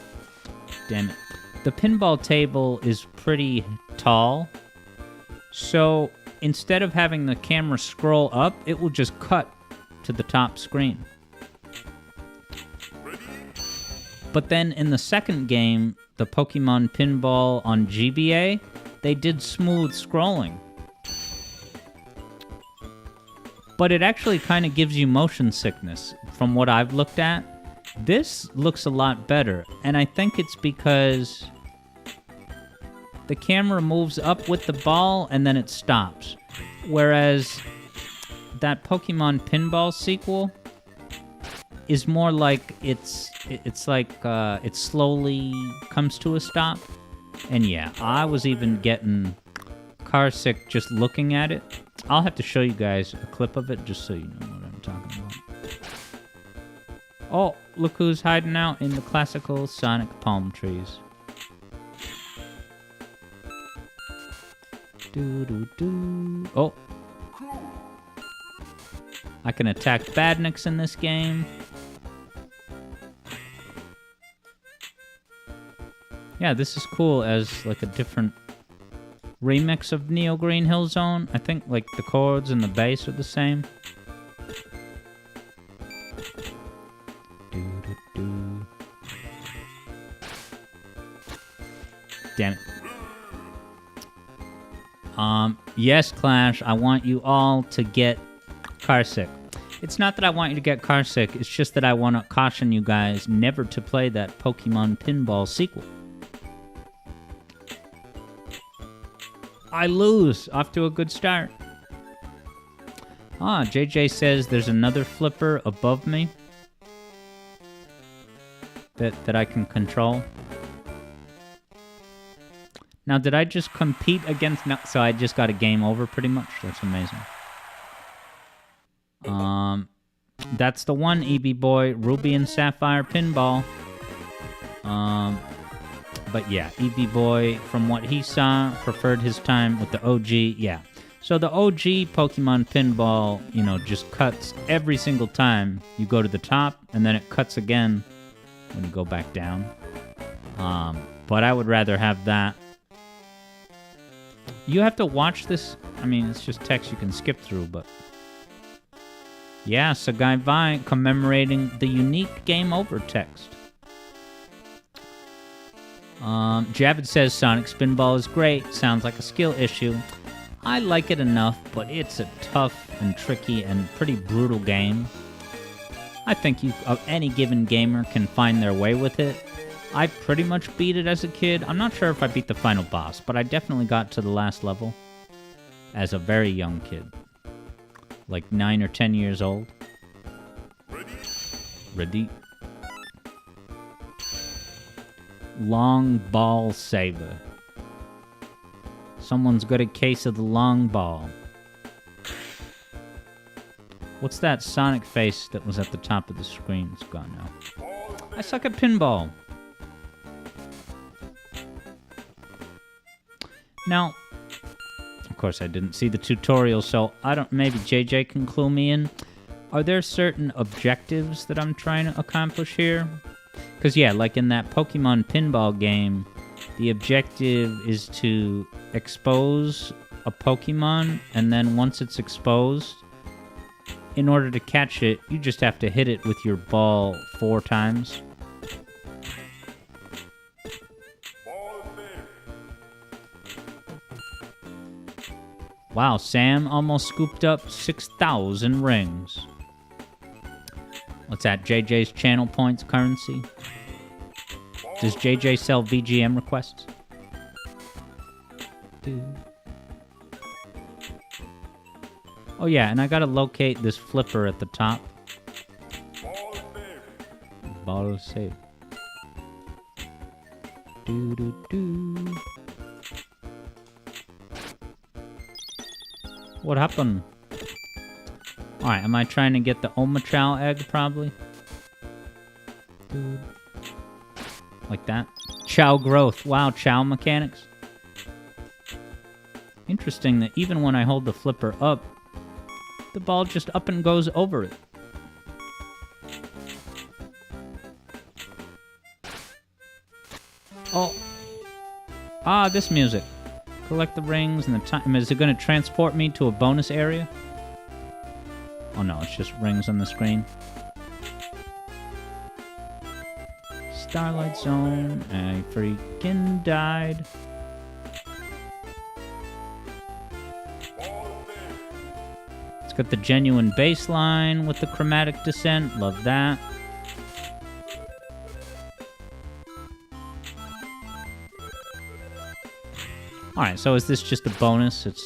damn it, the pinball table is pretty tall. So instead of having the camera scroll up, it will just cut to the top screen. But then in the second game, the Pokemon Pinball on GBA, they did smooth scrolling. But it actually kind of gives you motion sickness from what I've looked at. This looks a lot better, and I think it's because the camera moves up with the ball and then it stops. Whereas that Pokemon Pinball sequel is more like it slowly comes to a stop. And yeah, I was even getting car sick just looking at it. I'll have to show you guys a clip of it just so you know what I'm talking about. Oh, look who's hiding out in the classical Sonic palm trees. Doo-doo-doo. Oh. I can attack badniks in this game. Yeah, this is cool as like a different remix of Neo Green Hill Zone. I think like the chords and the bass are the same. Doo-doo-doo. Damn it. Yes, Clash, I want you all to get carsick. It's not that I want you to get carsick, it's just that I want to caution you guys never to play that Pokemon Pinball sequel. I lose. Off to a good start. Ah, JJ says there's another flipper above me that I can control. Now, did I just compete against... No, so I just got a game over pretty much? That's amazing. That's the one, EB Boy. Ruby and Sapphire Pinball. But yeah, EB Boy, from what he saw, preferred his time with the OG. Yeah. So the OG Pokemon Pinball, you know, just cuts every single time you go to the top, and then it cuts again when you go back down. But I would rather have that. You have to watch this. I mean, it's just text you can skip through, but... Yeah, Sagai Vi commemorating the unique game over text. Javid says Sonic Spinball is great. Sounds like a skill issue. I like it enough, but it's a tough and tricky and pretty brutal game. I think any given gamer can find their way with it. I pretty much beat it as a kid. I'm not sure if I beat the final boss, but I definitely got to the last level as a very young kid. Like 9 or 10 years old. Ready? Long ball saver. Someone's got a case of the long ball. What's that Sonic face that was at the top of the screen? It's gone now. I suck at pinball. Now, of course I didn't see the tutorial, so I don't, maybe JJ can clue me in. Are there certain objectives that I'm trying to accomplish here? Because yeah, like in that Pokemon Pinball game, the objective is to expose a Pokemon, and then once it's exposed, in order to catch it, you just have to hit it with your ball 4 times. Wow, Sam almost scooped up 6,000 rings. What's that, JJ's channel points currency? Does JJ sell VGM requests? Dude. Oh yeah, and I gotta locate this flipper at the top. Ball save. Do do do. What happened? Alright, am I trying to get the Omochow egg, probably? Dude. Like that. Chow growth. Wow, Chow mechanics. Interesting that even when I hold the flipper up, the ball just up and goes over it. Oh. Ah, this music. Collect the rings and the time. Is it going to transport me to a bonus area? Oh no, it's just rings on the screen. Starlight Zone. I freaking died. It's got the genuine bass line with the chromatic descent. Love that. Alright, so is this just a bonus? It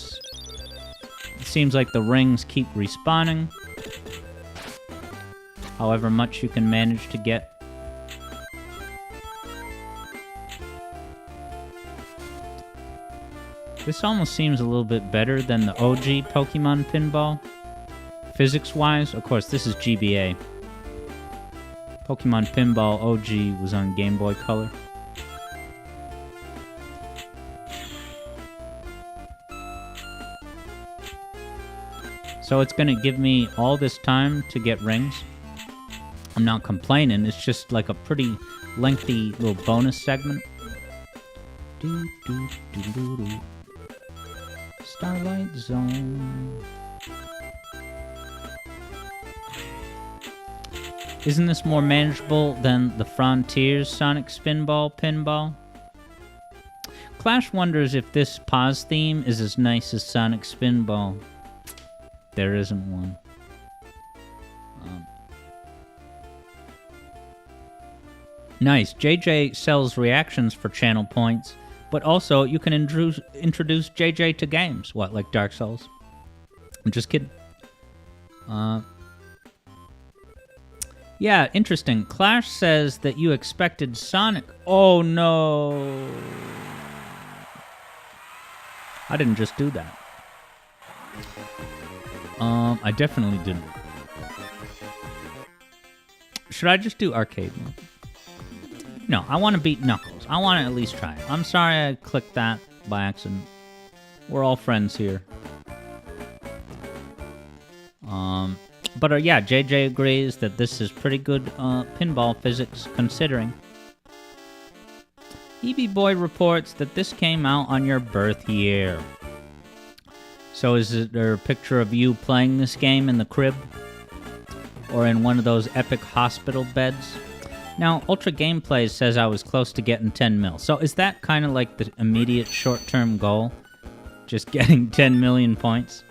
seems like the rings keep respawning. However much you can manage to get. This almost seems a little bit better than the OG Pokemon Pinball. Physics-wise, of course, this is GBA. Pokemon Pinball OG was on Game Boy Color. So it's going to give me all this time to get rings. I'm not complaining, it's just like a pretty lengthy little bonus segment. Do, do, do, do, do. Starlight Zone. Isn't this more manageable than the Frontiers Sonic Spinball Pinball? Clash wonders if this pause theme is as nice as Sonic Spinball. There isn't one. Nice. JJ sells reactions for channel points, but also you can introduce JJ to games. What, like Dark Souls? I'm just kidding. Yeah, interesting. Clash says that you expected Sonic. Oh no. I didn't just do that. I definitely didn't. Should I just do arcade mode? No, I want to beat Knuckles. I want to at least try it. I'm sorry I clicked that by accident. We're all friends here. But yeah, JJ agrees that this is pretty good pinball physics considering. EB Boy reports that this came out on your birth year. So is there a picture of you playing this game in the crib? Or in one of those epic hospital beds? Now, Ultra Gameplays says I was close to getting 10 mil. So is that kind of like the immediate short-term goal? Just getting 10 million points?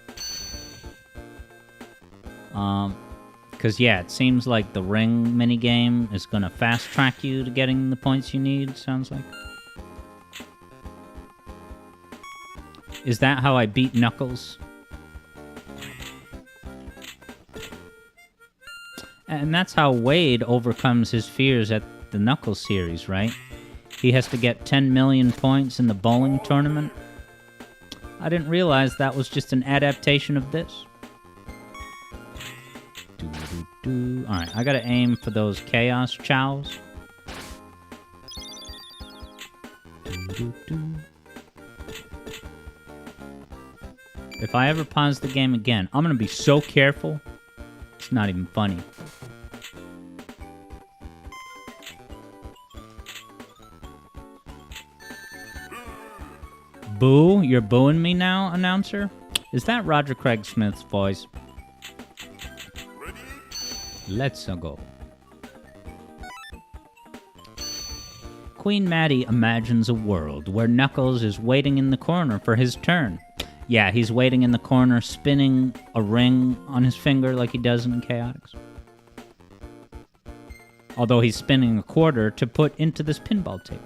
Because, yeah, it seems like the ring minigame is going to fast-track you to getting the points you need, sounds like. Is that how I beat Knuckles? And that's how Wade overcomes his fears at the Knuckles series, right? He has to get 10 million points in the bowling tournament. I didn't realize that was just an adaptation of this. Alright, I gotta aim for those Chaos Chows. If I ever pause the game again, I'm gonna be so careful, it's not even funny. Boo? You're booing me now, announcer? Is that Roger Craig Smith's voice? Let's go. Queen Maddie imagines a world where Knuckles is waiting in the corner for his turn. Yeah, he's waiting in the corner, spinning a ring on his finger like he does in Chaotix. Although he's spinning a quarter to put into this pinball table.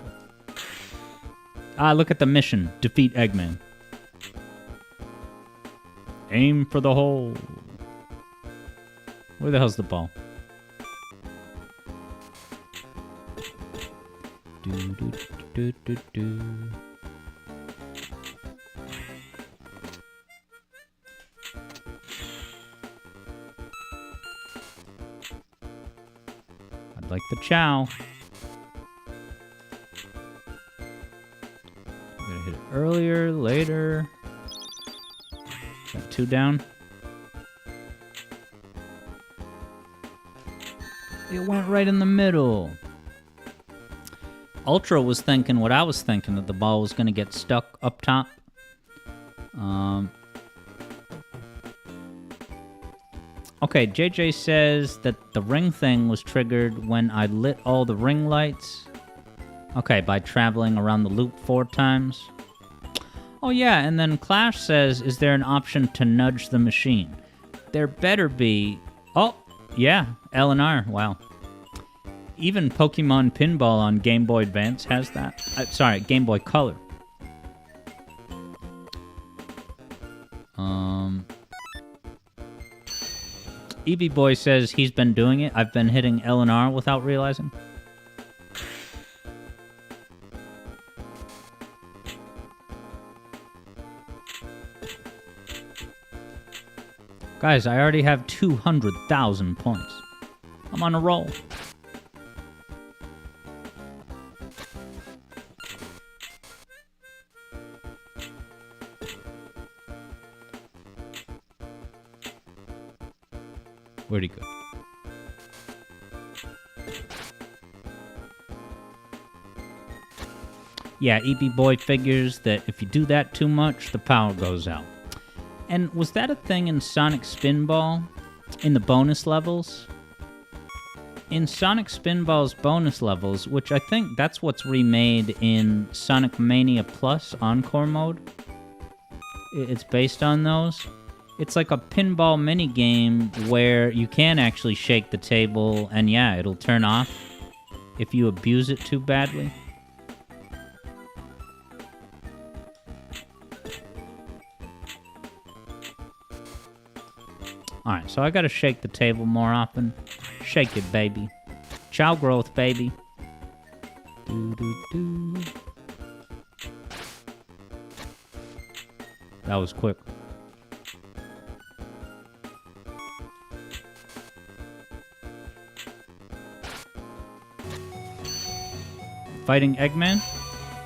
Ah, look at the mission. Defeat Eggman. Aim for the hole. Where the hell's the ball? I'd like the chow. I'm gonna hit it earlier, later. Got 2 down. It went right in the middle. Ultra was thinking what I was thinking, that the ball was going to get stuck up top. Okay, JJ says that the ring thing was triggered when I lit all the ring lights. Okay, by traveling around the loop 4 times. Oh yeah, and then Clash says, is there an option to nudge the machine? There better be. Oh, yeah, L and R, wow. Even Pokemon Pinball on Game Boy Advance has that. Sorry, Game Boy Color. EB Boy says he's been doing it. I've been hitting L and R without realizing. Guys, I already have 200,000 points. I'm on a roll. Where'd he go? Yeah, EB Boy figures that if you do that too much, the power goes out. And was that a thing in Sonic Spinball? In the bonus levels? In Sonic Spinball's bonus levels, which I think that's what's remade in Sonic Mania Plus Encore mode. It's based on those. It's like a pinball minigame where you can actually shake the table and yeah, it'll turn off if you abuse it too badly. Alright, so I gotta shake the table more often. Shake it, baby. Chow growth, baby. That was quick. Fighting Eggman.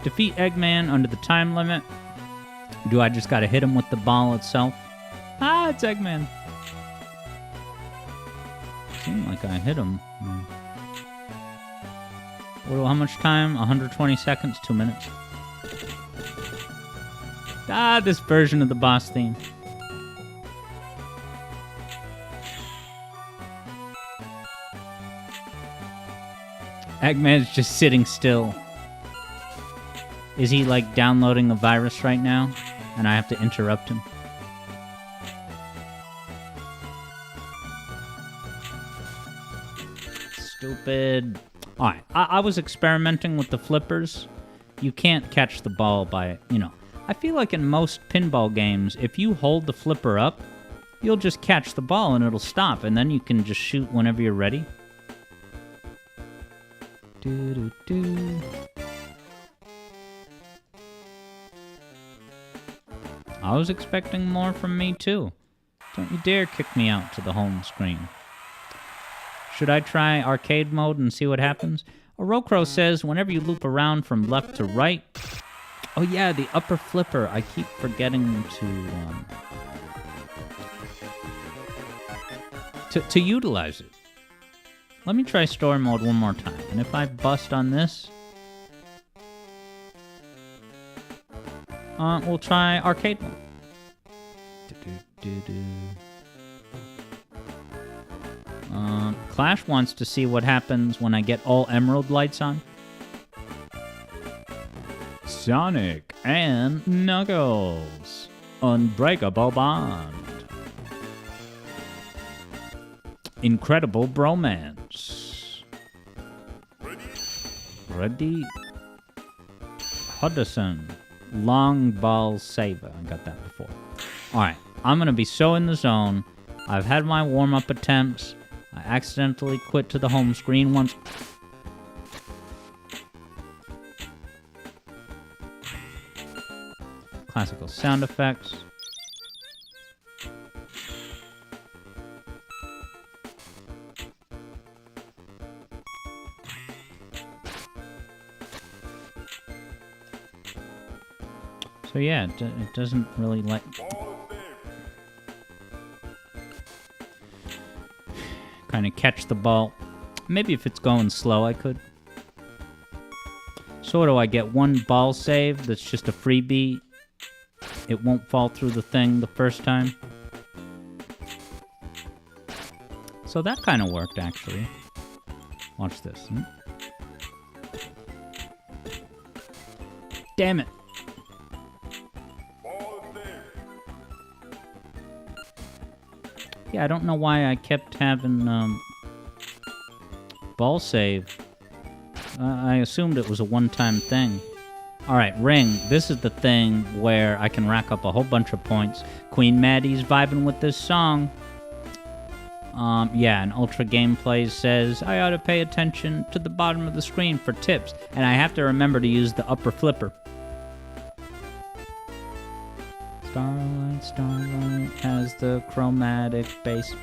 Defeat Eggman under the time limit. Do I just gotta hit him with the ball itself? Ah, it's Eggman. Seemed like I hit him. Well, how much time? 120 seconds, 2 minutes. Ah, this version of the boss theme. Eggman's just sitting still. Is he, like, downloading a virus right now? And I have to interrupt him? Stupid. Alright, I was experimenting with the flippers. You can't catch the ball by, you know. I feel like in most pinball games, if you hold the flipper up, you'll just catch the ball and it'll stop, and then you can just shoot whenever you're ready. Do-do-do. I was expecting more from me, too. Don't you dare kick me out to the home screen. Should I try arcade mode and see what happens? Orokro says, whenever you loop around from left to right... Oh yeah, the upper flipper. I keep forgetting to utilize it. Let me try story mode one more time. And if I bust on this... we'll try arcade mode. Clash wants to see what happens when I get all emerald lights on. Sonic and Knuckles. Unbreakable Bond. Incredible Bromance. Ready? Hudson. Long Ball Saver. I got that before. Alright, I'm gonna be so in the zone. I've had my warm-up attempts. I accidentally quit to the home screen once. Classical sound effects. So yeah, it doesn't really like... kind of catch the ball. Maybe if it's going slow, I could. So what do I get? One ball save that's just a freebie. It won't fall through the thing the first time. So that kind of worked, actually. Watch this. Damn it. Yeah, I don't know why I kept having ball save. I assumed it was a one-time thing. Alright, Ring. This is the thing where I can rack up a whole bunch of points. Queen Maddie's vibing with this song. Yeah, and Ultra Gameplay says, I ought to pay attention to the bottom of the screen for tips, and I have to remember to use the upper flipper. Starlight, Starlight has the chromatic bass.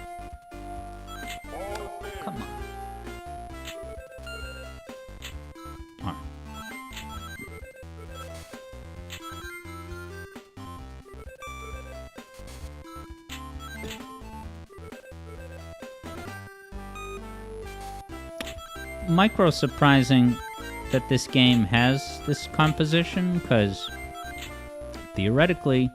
Come on. Alright. Micro surprising that this game has this composition, because theoretically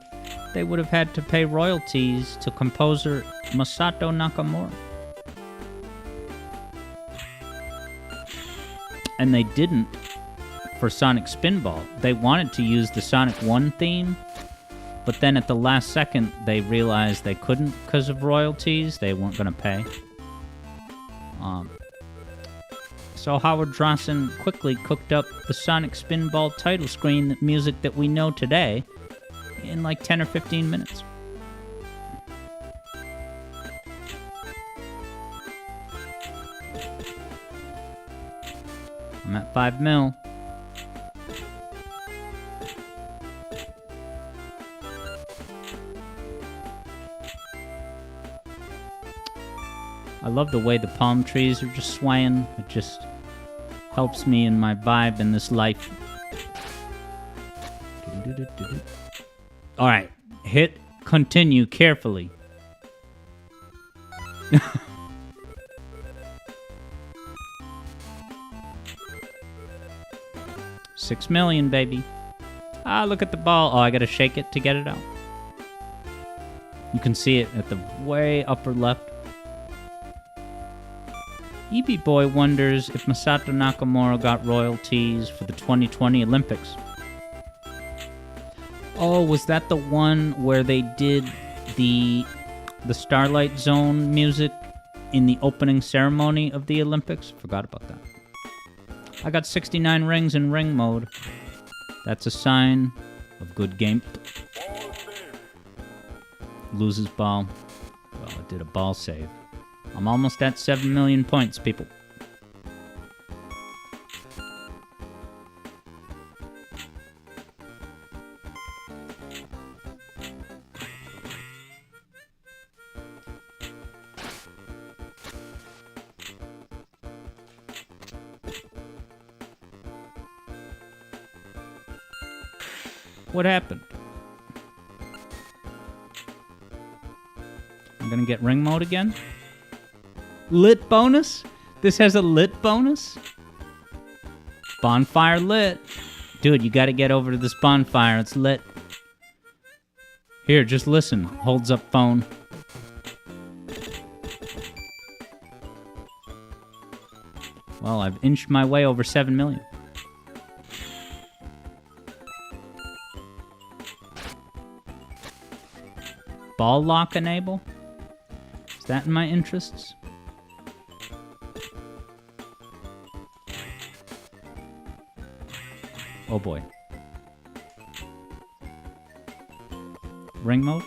they would have had to pay royalties to composer Masato Nakamura. And they didn't for Sonic Spinball. They wanted to use the Sonic 1 theme, but then at the last second they realized they couldn't because of royalties. They weren't going to pay. So Howard Drossen quickly cooked up the Sonic Spinball title screen music that we know today in like 10 or 15 minutes. I'm at 5 mil. I love the way the palm trees are just swaying. It just... Helps me in my vibe in this life. Alright. Hit continue carefully. $6 million, baby. Ah, look at the ball. Oh, I gotta shake it to get it out. You can see it at the way upper left. EB Boy wonders if Masato Nakamura got royalties for the 2020 Olympics. Oh, was that the one where they did the Starlight Zone music in the opening ceremony of the Olympics? Forgot about that. I got 69 rings in ring mode. That's a sign of good game. Loses ball. Well, it did a ball save. I'm almost at 7 million points, people. What happened? I'm gonna get ring mode again. Lit bonus? This has a lit bonus? Bonfire lit. Dude, you gotta get over to this bonfire. It's lit. Here, just listen. Holds up phone. Well, I've inched my way over 7 million. Ball lock enable? Is that in my interests? Oh boy. Ring mode?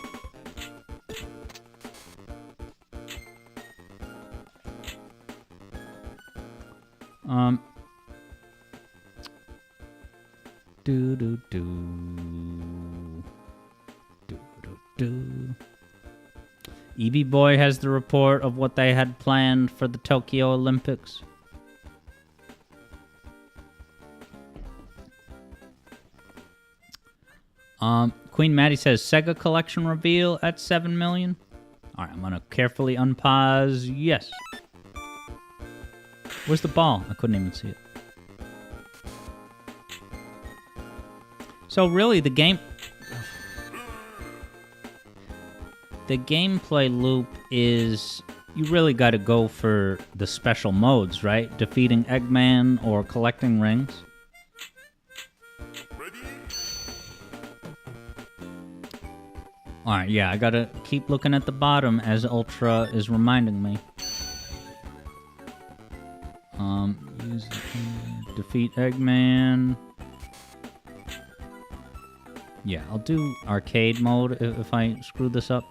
Do do do. Do do do. EB Boy has the report of what they had planned for the Tokyo Olympics. Queen Maddie says Sega collection reveal at 7 million. Alright, I'm gonna carefully unpause. Yes. Where's the ball? I couldn't even see it. So really the gameplay loop is you really gotta go for the special modes, right? Defeating Eggman or collecting rings. Alright, yeah, I gotta keep looking at the bottom as Ultra is reminding me. Use defeat Eggman. Yeah, I'll do arcade mode if I screw this up.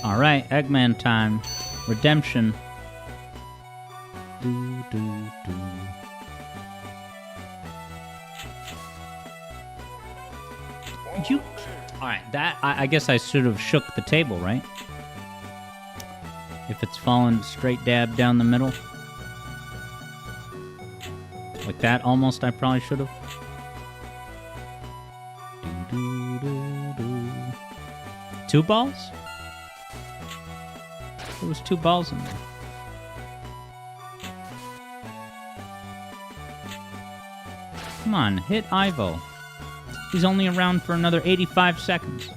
Alright, Eggman time. Redemption. Do, do, do. Alright, that... I guess I should have shook the table, right? If it's fallen straight dab down the middle. Like that, almost, I probably should have. Do, do, do, do. 2 balls? There was 2 balls in there. Come on, hit Ivo. He's only around for another 85 seconds.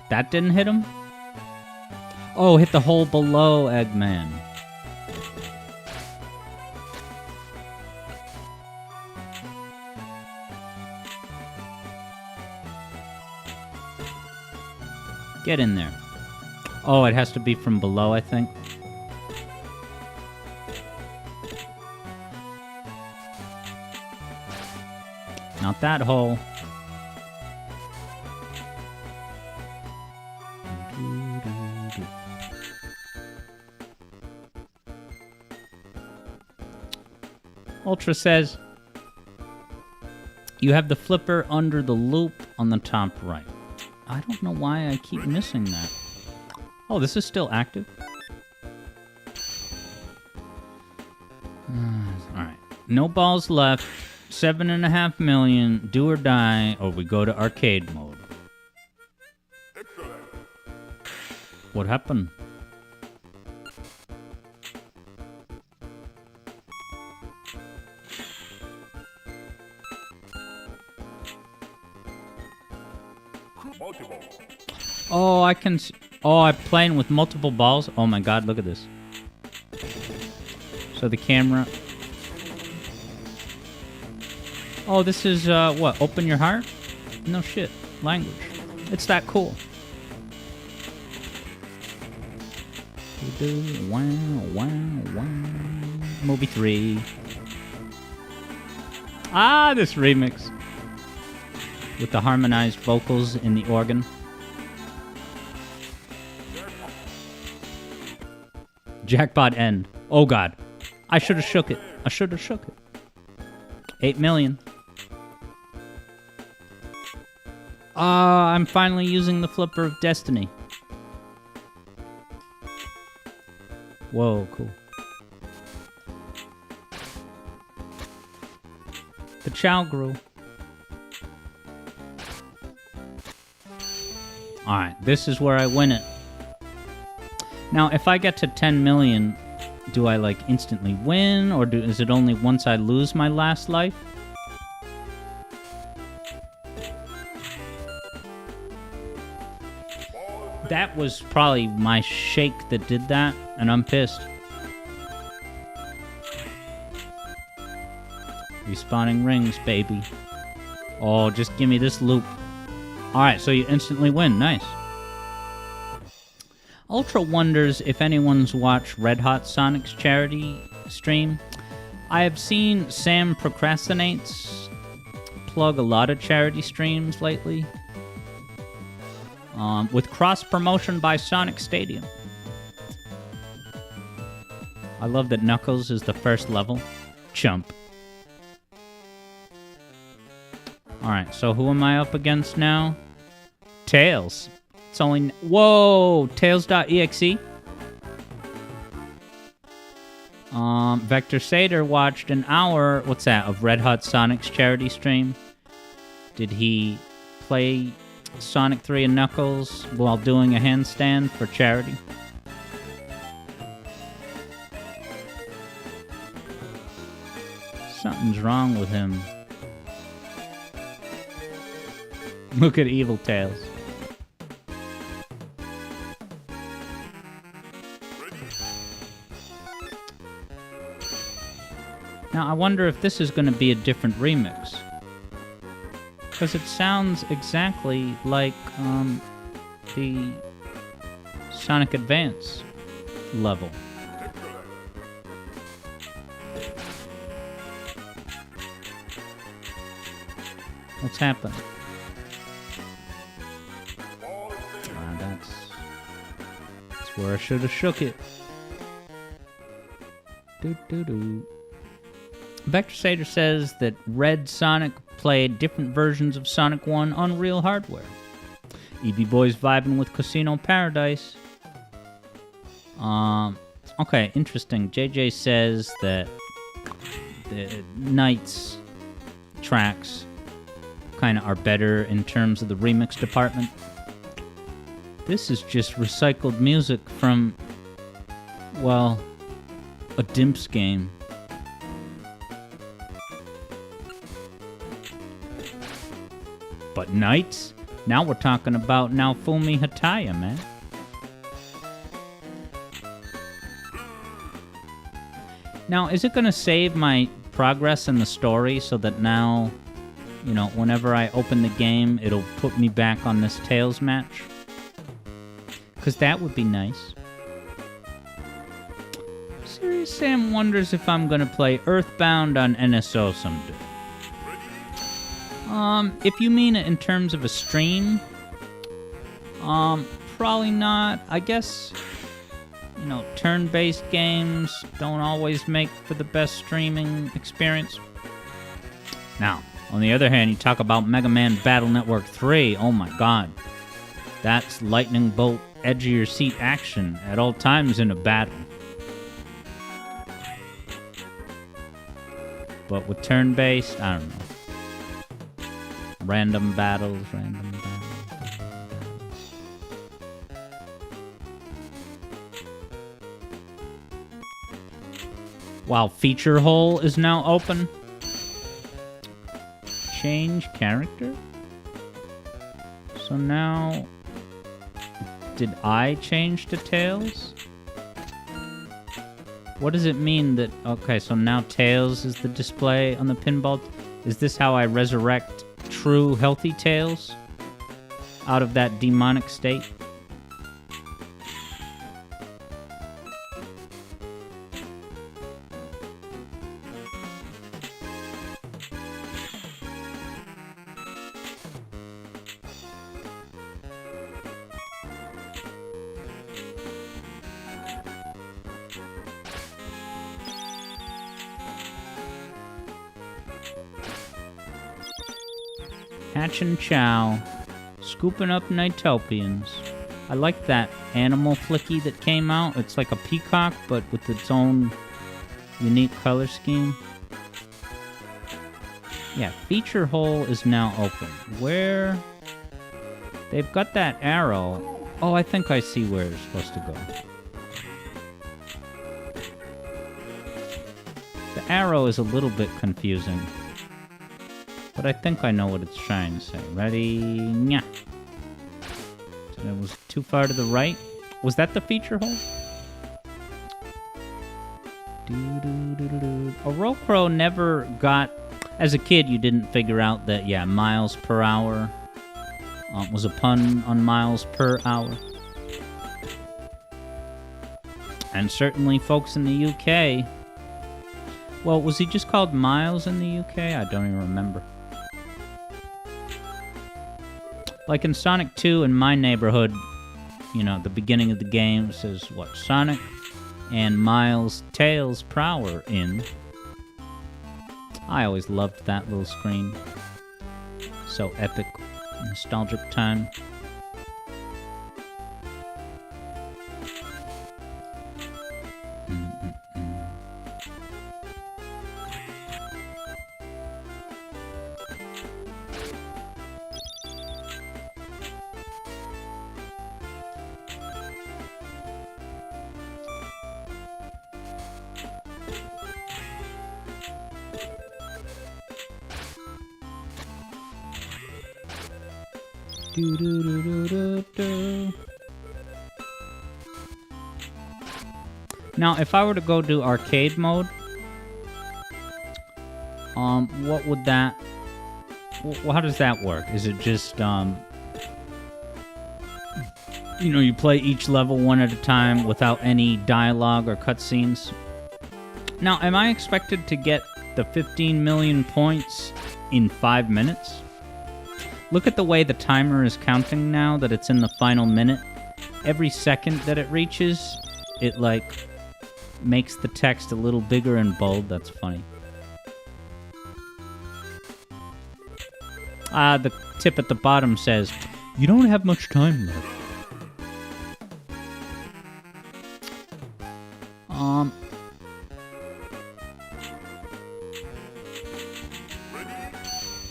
That didn't hit him? Oh, hit the hole below Eggman. Get in there. Oh, it has to be from below, I think. Not that hole. Ultra says, You have the flipper under the loop on the top right. I don't know why I keep missing that. Oh, this is still active? Alright. No balls left. 7.5 million. Do or die, or we go to arcade mode. What happened? Oh, I can... Oh, I'm playing with multiple balls? Oh my god, look at this. So the camera... Oh, this is, what? Open your heart? No shit. Language. It's that cool. Wow, wow, wow. Movie 3. Ah, this remix. With the harmonized vocals in the organ. Jackpot end. Oh god. I should have shook it. I should have shook it. 8 million. I'm finally using the flipper of destiny. Whoa, cool. The chow grew. Alright, this is where I win it. Now, if I get to 10 million, do I, like, instantly win? Or is it only once I lose my last life? That was probably my shake that did that, and I'm pissed. Respawning rings, baby. Oh, just give me this loop. Alright, so you instantly win. Nice. Ultra wonders if anyone's watched Red Hot Sonic's charity stream. I have seen Sam Procrastinates plug a lot of charity streams lately. With cross-promotion by Sonic Stadium. I love that Knuckles is the first level. Chump. Alright, so who am I up against now? Tails. It's only... Whoa! Tails.exe? Vector Sater watched an hour... What's that? Of Red Hot Sonic's charity stream. Did he play Sonic 3 and Knuckles while doing a handstand for charity? Something's wrong with him. Look at Evil Tails. Now, I wonder if this is going to be a different remix. Because it sounds exactly like the Sonic Advance level. What's happening? That's where I should have shook it. Doo-doo-doo. Vector Sater says that Red Sonic played different versions of Sonic 1 on real hardware. EB Boy's vibing with Casino Paradise. Okay, interesting. JJ says that the Knights tracks kind of are better in terms of the remix department. This is just recycled music from, well, a Dimps game. But Knights? Now we're talking about Naofumi Hataya, man. Now, is it going to save my progress in the story so that now, you know, whenever I open the game, it'll put me back on this Tails match? Because that would be nice. Serious Sam wonders if I'm going to play Earthbound on NSO someday. If you mean it in terms of a stream, probably not. I guess, you know, turn-based games don't always make for the best streaming experience. Now, On the other hand, you talk about Mega Man Battle Network 3. Oh my god. That's lightning bolt, edge of your seat action at all times in a battle. But with turn-based, I don't know. Random battles. Wow, feature hole is now open. Change character? So now... Did I change to Tails? What does it mean that... Okay, so now Tails is the display on the pinball... Is this how I resurrect true healthy Tails? Out of that demonic state? Hatch and Chow, scooping up Nitopians. I like that animal flicky that came out. It's like a peacock, but with its own unique color scheme. Yeah, feature hole is now open. Where? They've got that arrow. Oh, I think I see where it's supposed to go. The arrow is a little bit confusing. But I think I know what it's trying to say. Ready? Nya. So that was too far to the right. Was that the feature hole? Orokro never got... As a kid, you didn't figure out that, yeah, miles per hour was a pun on miles per hour. And certainly folks in the UK... Well, was he just called Miles in the UK? I don't even remember. Like in Sonic 2 in my neighborhood, you know, at the beginning of the game says, what, Sonic and Miles Tails Prower in. I always loved that little screen. So epic, nostalgic time. Now, if I were to go do arcade mode, what would that... how does that work? Is it just, you know, you play each level one at a time without any dialogue or cutscenes? Now, am I expected to get the 15 million points in 5 minutes? Look at the way the timer is counting now that it's in the final minute. Every second that it reaches, it, like, makes the text a little bigger and bold. That's funny. The tip at the bottom says, you don't have much time left.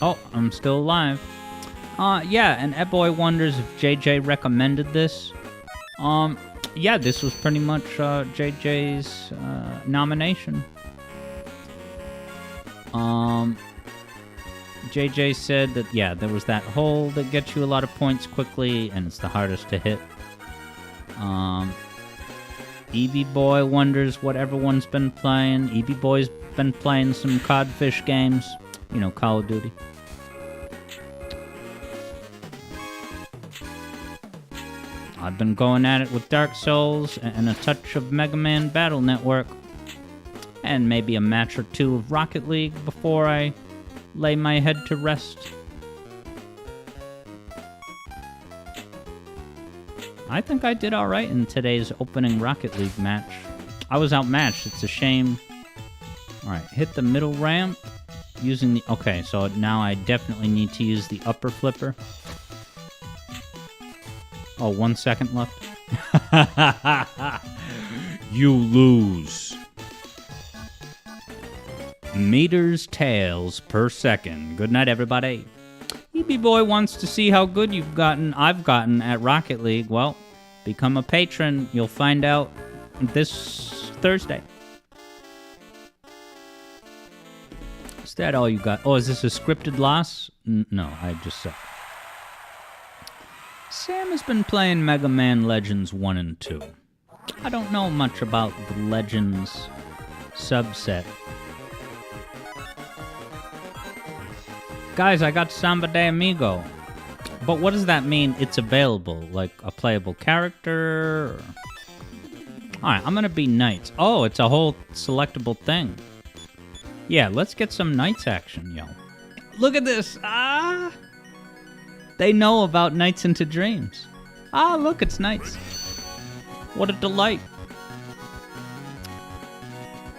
Oh, I'm still alive. Yeah, and Eboy wonders if JJ recommended this. Yeah, this was pretty much JJ's nomination. JJ said that, yeah, there was that hole that gets you a lot of points quickly, and it's the hardest to hit. Eevee Boy wonders what everyone's been playing. Eevee Boy's been playing some codfish games. You know, Call of Duty. I've been going at it with Dark Souls and a touch of Mega Man Battle Network. And maybe a match or two of Rocket League before I lay my head to rest. I think I did alright in today's opening Rocket League match. I was outmatched, it's a shame. Alright, hit the middle ramp. Using the... Okay, so now I definitely need to use the upper flipper. Oh, 1 second left. You lose. Meters tails per second. Good night, everybody. EB Boy wants to see how good I've gotten at Rocket League. Well, become a patron. You'll find out this Thursday. Is that all you got? Oh, is this a scripted loss? No, I just said. Sam has been playing Mega Man Legends 1 and 2. I don't know much about the Legends subset. Guys, I got Samba de Amigo. But what does that mean? It's available, like a playable character? Alright, I'm gonna be Knights. Oh, it's a whole selectable thing. Yeah, let's get some Knights action, yo. Look at this! Ah! They know about Nights into Dreams. Ah, look, it's Knights. What a delight.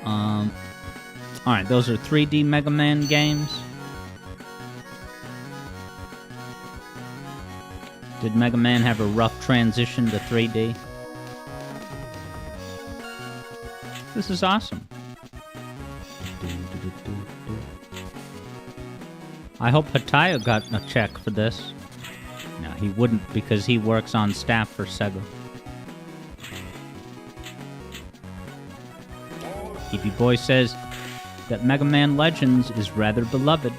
Alright, those are 3D Mega Man games. Did Mega Man have a rough transition to 3D? This is awesome. I hope Hataya got a check for this. No, he wouldn't because he works on staff for Sega. EB Boy says that Mega Man Legends is rather beloved.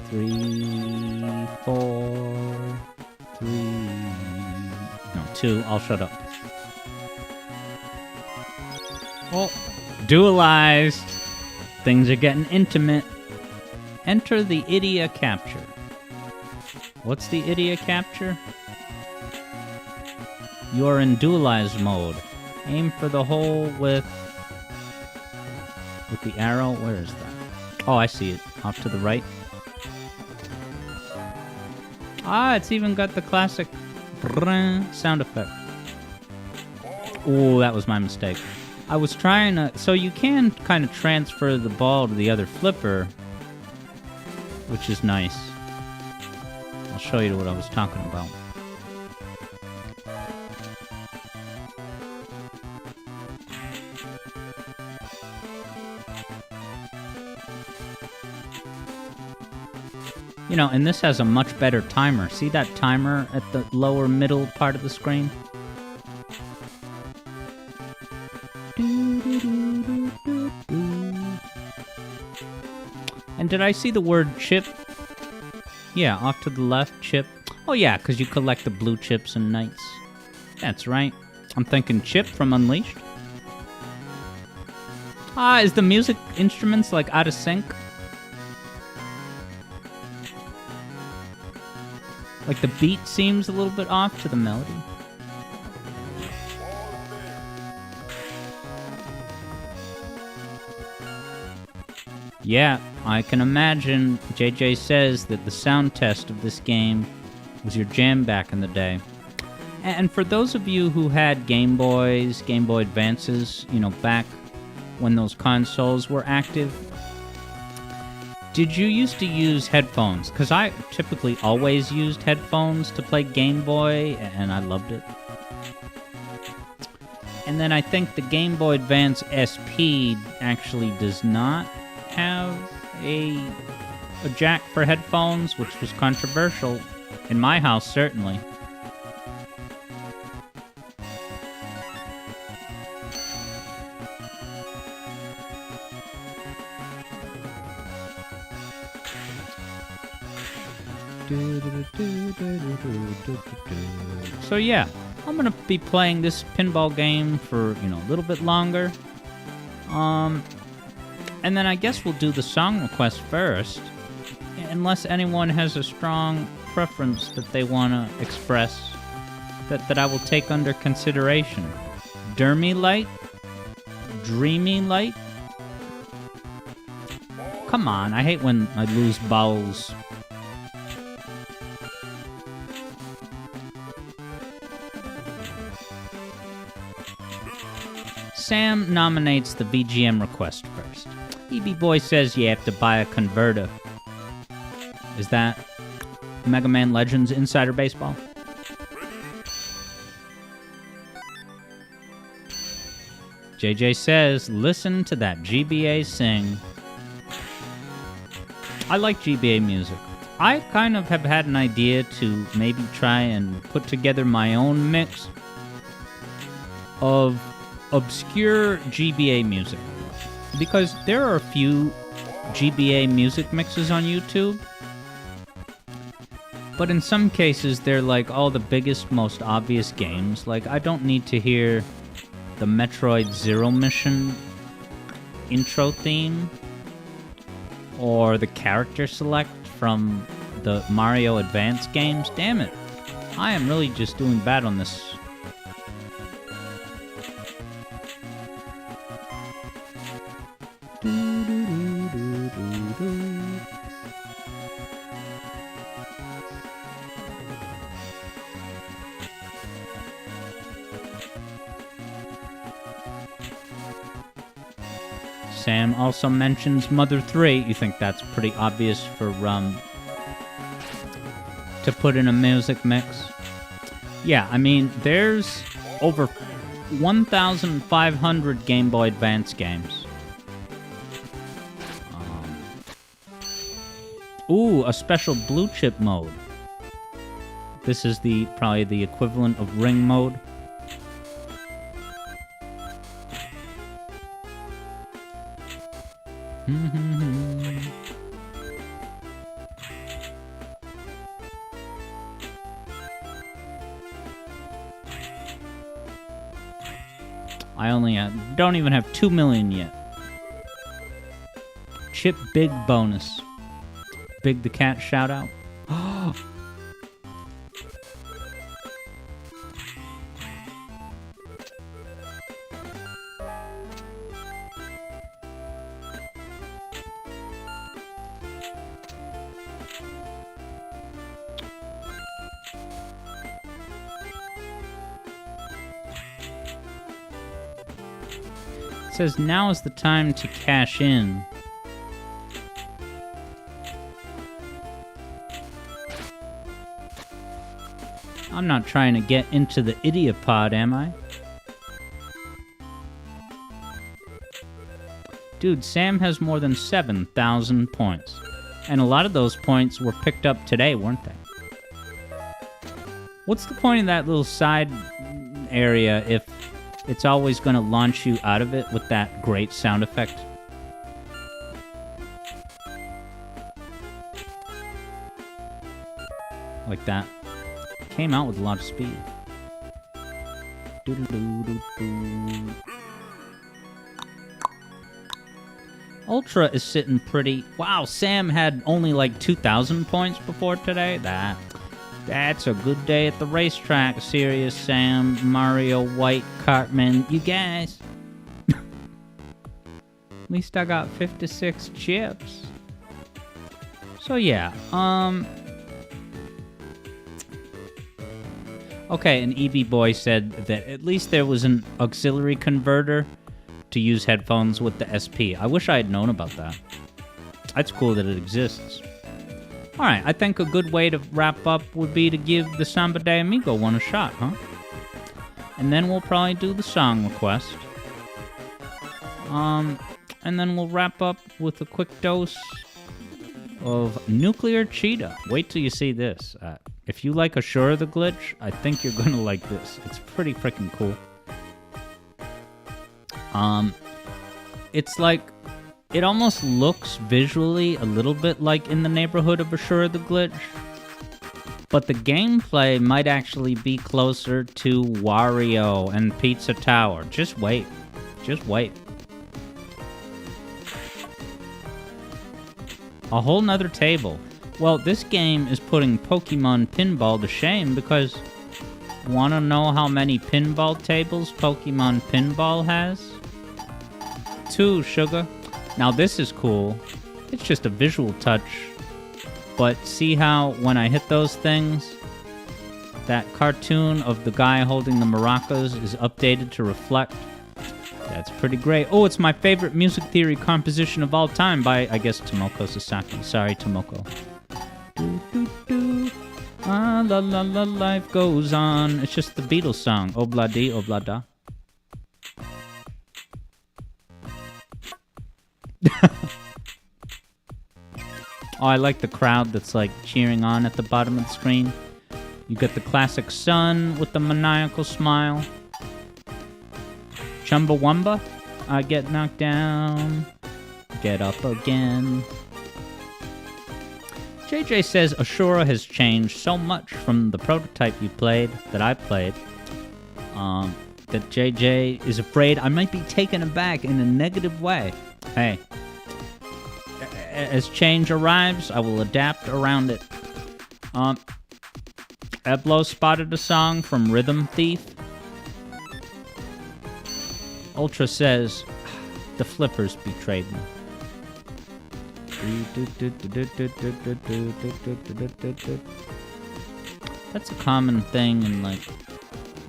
3, 4, 3... No, 2. I'll shut up. Oh, dualized. Things are getting intimate. Enter the Idia capture. What's the Idia capture? You're in dualized mode. Aim for the hole with the arrow. Where is that? Oh, I see it. Off to the right. Ah, it's even got the classic sound effect. Oh, that was my mistake. I was trying to... So you can kind of transfer the ball to the other flipper, which is nice. I'll show you what I was talking about. You know, and this has a much better timer. See that timer at the lower middle part of the screen? And did I see the word chip? Yeah, off to the left, chip. Oh yeah, because you collect the blue chips and Knights. That's right. I'm thinking Chip from Unleashed. Ah, is the music instruments like out of sync? Like the beat seems a little bit off to the melody. Yeah, I can imagine. JJ says that the sound test of this game was your jam back in the day. And for those of you who had Game Boys, Game Boy Advances, you know, back when those consoles were active, did you used to use headphones? Because I typically always used headphones to play Game Boy, and I loved it. And then I think the Game Boy Advance SP actually does not have a jack for headphones, which was controversial in my house, certainly. So yeah, I'm gonna be playing this pinball game for, you know, a little bit longer. And then I guess we'll do the song request first, unless anyone has a strong preference that they want to express that I will take under consideration. Dermy Light? Dreamy Light? Come on, I hate when I lose vowels. Sam nominates the VGM request first. EB Boy says you have to buy a converter. Is that Mega Man Legends Insider Baseball? JJ says, listen to that GBA sing. I like GBA music. I kind of have had an idea to maybe try and put together my own mix of obscure GBA music. Because there are a few GBA music mixes on YouTube. But in some cases, they're like all the biggest, most obvious games. Like, I don't need to hear the Metroid Zero Mission intro theme, or the character select from the Mario Advance games. Damn it. I am really just doing bad on this. Sam also mentions Mother 3. You think that's pretty obvious for to put in a music mix? Yeah, I mean, there's over 1,500 Game Boy Advance games. Ooh, a special blue chip mode. This is probably the equivalent of ring mode. I only don't even have 2 million yet. Chip Big bonus. Big the Cat shout out. It says now is the time to cash in. I'm not trying to get into the Idiopod, am I? Dude, Sam has more than 7,000 points. And a lot of those points were picked up today, weren't they? What's the point of that little side area if it's always going to launch you out of it with that great sound effect? Like that. Came out with a lot of speed. Doo-doo-doo-doo-doo. Ultra is sitting pretty... Wow, Sam had only like 2,000 points before today. That's a good day at the racetrack. Serious Sam, Mario, White, Cartman, you guys. At least I got 56 chips. So yeah, okay, and EB Boy said that at least there was an auxiliary converter to use headphones with the SP. I wish I had known about that. That's cool that it exists. Alright, I think a good way to wrap up would be to give the Samba de Amigo one a shot, huh? And then we'll probably do the song request. And then we'll wrap up with a quick dose of Nuclear Cheetah. Wait till you see this. If you like Ashura the Glitch, I think you're gonna like this. It's pretty freaking cool. It's like, it almost looks visually a little bit like In the Neighborhood of Ashura the Glitch, but the gameplay might actually be closer to Wario and Pizza Tower. Just wait. Just wait. A whole nother table. Well, this game is putting Pokemon Pinball to shame because... Wanna know how many pinball tables Pokemon Pinball has? 2, sugar. Now this is cool. It's just a visual touch. But see how when I hit those things, that cartoon of the guy holding the maracas is updated to reflect That's pretty great. Oh, it's my favorite music theory composition of all time by, I guess, Tomoko Sasaki. Sorry, Tomoko. Do, do, do. Ah, la la la, life goes on. It's just the Beatles song. Obla di, obla da. Oh, I like the crowd that's like cheering on at the bottom of the screen. You get the classic sun with the maniacal smile. Chumbawamba, I get knocked down, get up again. JJ says Ashura has changed so much from the prototype you played, that I played, that JJ is afraid I might be taken aback in a negative way. Hey, as change arrives, I will adapt around it. Eblo spotted a song from Rhythm Thief. Ultra says, the flippers betrayed me. That's a common thing in, like,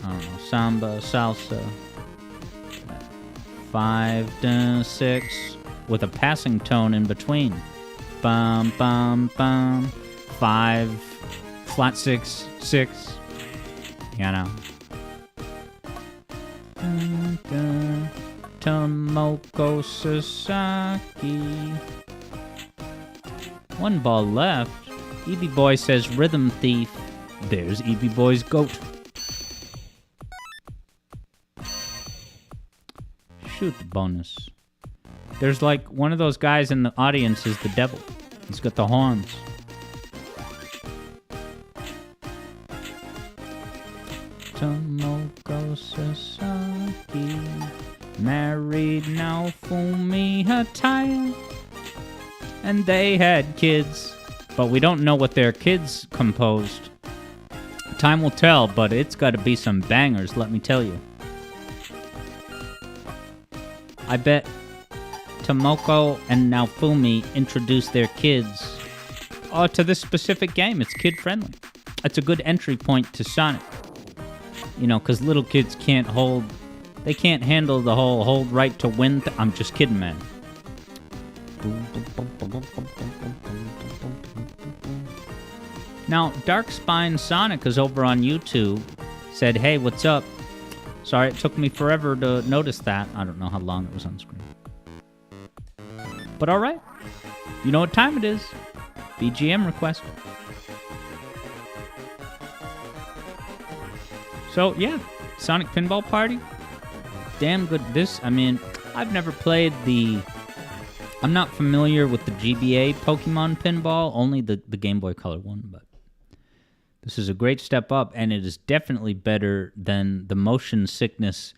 I don't know, samba, salsa. 5 6 with a passing tone in between. Bum bum bum. 5 flat 6 6. You know. Dun, dun. Tomoko Sasaki. 1 ball left. EB Boy says Rhythm Thief. There's EB Boy's goat. Shoot the bonus. There's like one of those guys in the audience is the devil. He's got the horns. Tomoko Sasaki. Married now Fumi Hataya. And they had kids. But we don't know what their kids composed. Time will tell, but it's got to be some bangers, let me tell you. I bet Tomoko and Naofumi introduced their kids to this specific game. It's kid-friendly. It's a good entry point to Sonic. You know, because little kids can't hold... They can't handle the whole hold right to win. I'm just kidding, man. Now, Darkspine Sonic is over on YouTube. Said, hey, what's up? Sorry, it took me forever to notice that. I don't know how long it was on screen. But alright. You know what time it is. BGM request. So, yeah. Sonic Pinball Party. Damn good. I mean, I've never played the... I'm not familiar with the GBA Pokemon Pinball. Only the Game Boy Color one, but... This is a great step up, and it is definitely better than the motion sickness,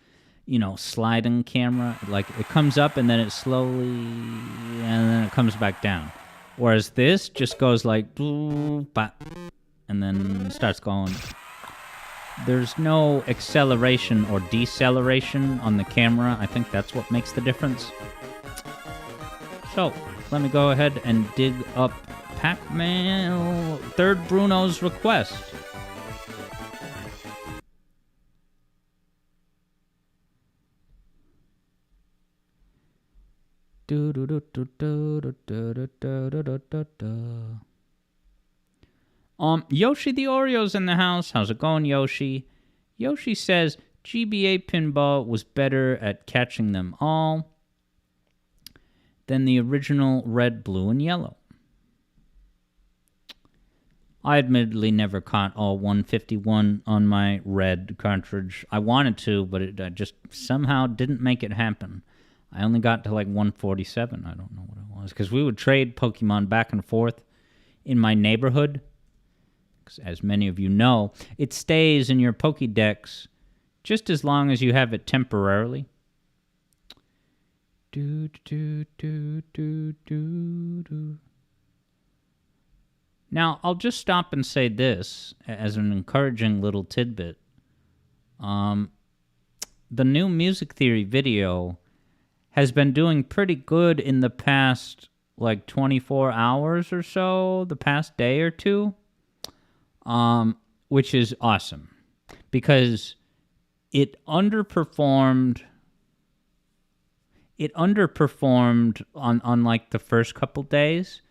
you know, sliding camera. Like, it comes up, and then it slowly... and then it comes back down. Whereas this just goes like... and then starts going... There's no acceleration or deceleration on the camera. I think that's what makes the difference. So, let me go ahead and dig up Pac-Man, third Bruno's request. Yoshi the Oreo's in the house. How's it going, Yoshi? Yoshi says GBA Pinball was better at catching them all than the original red, blue, and yellow. I admittedly never caught all 151 on my red cartridge. I wanted to, but I just somehow didn't make it happen. I only got to like 147. I don't know what it was. Because we would trade Pokemon back and forth in my neighborhood. Because as many of you know, it stays in your Pokédex just as long as you have it temporarily. Now, I'll just stop and say this as an encouraging little tidbit. The new Music Theory video has been doing pretty good in the past, like, 24 hours or so, the past day or two, which is awesome. Because it underperformed it underperformed on like the first couple days,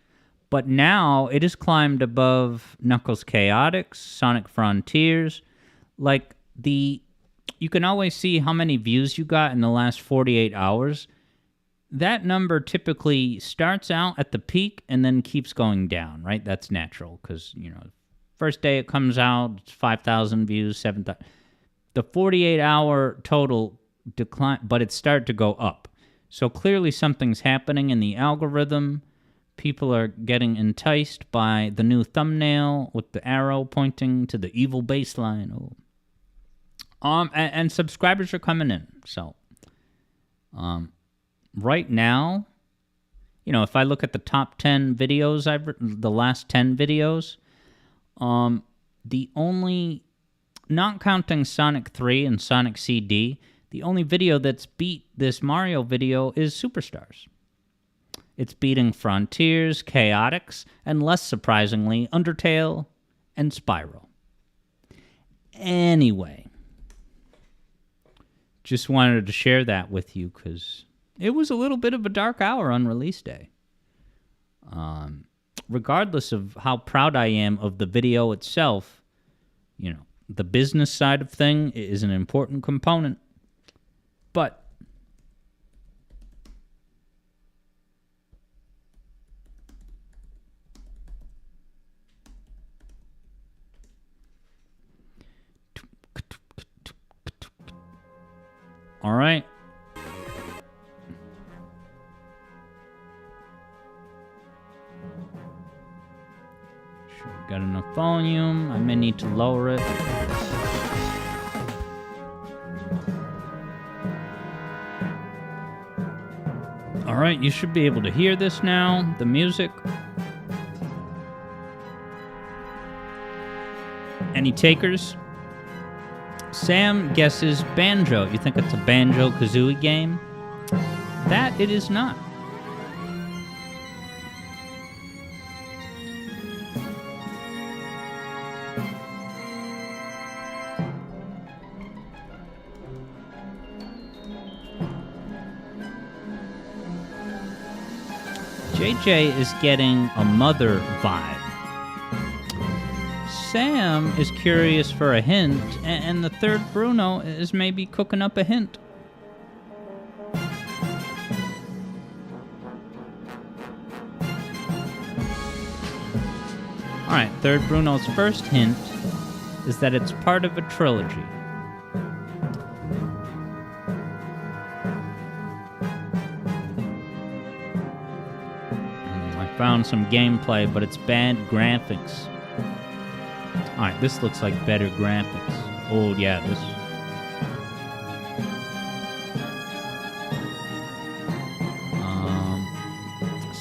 but now it has climbed above Knuckles Chaotix, Sonic Frontiers. Like you can always see how many views you got in the last 48 hours. That number typically starts out at the peak and then keeps going down, right? That's natural because, first day it comes out, it's 5,000 views, 7,000. The 48-hour total decline, but it started to go up. So clearly something's happening in the algorithm. People are getting enticed by the new thumbnail with the arrow pointing to the evil baseline. And subscribers are coming in. So, right now, if I look at the top 10 videos the last 10 videos, the only, not counting Sonic 3 and Sonic CD, the only video that's beat this Mario video is Superstars. It's beating Frontiers, Chaotix, and less surprisingly, Undertale and Spyro. Anyway, just wanted to share that with you because it was a little bit of a dark hour on release day. Regardless of how proud I am of the video itself, the business side of thing is an important component. But all right. Sure, got enough volume. I may need to lower it. All right, you should be able to hear this now, the music. Any takers? Sam guesses Banjo. You think it's a Banjo-Kazooie game? That it is not. JJ is getting a mother vibe. Sam is curious for a hint, and the third Bruno is maybe cooking up a hint. Alright, third Bruno's first hint is that it's part of a trilogy. I found some gameplay, but it's bad graphics. Alright, this looks like better graphics. Oh, yeah, this...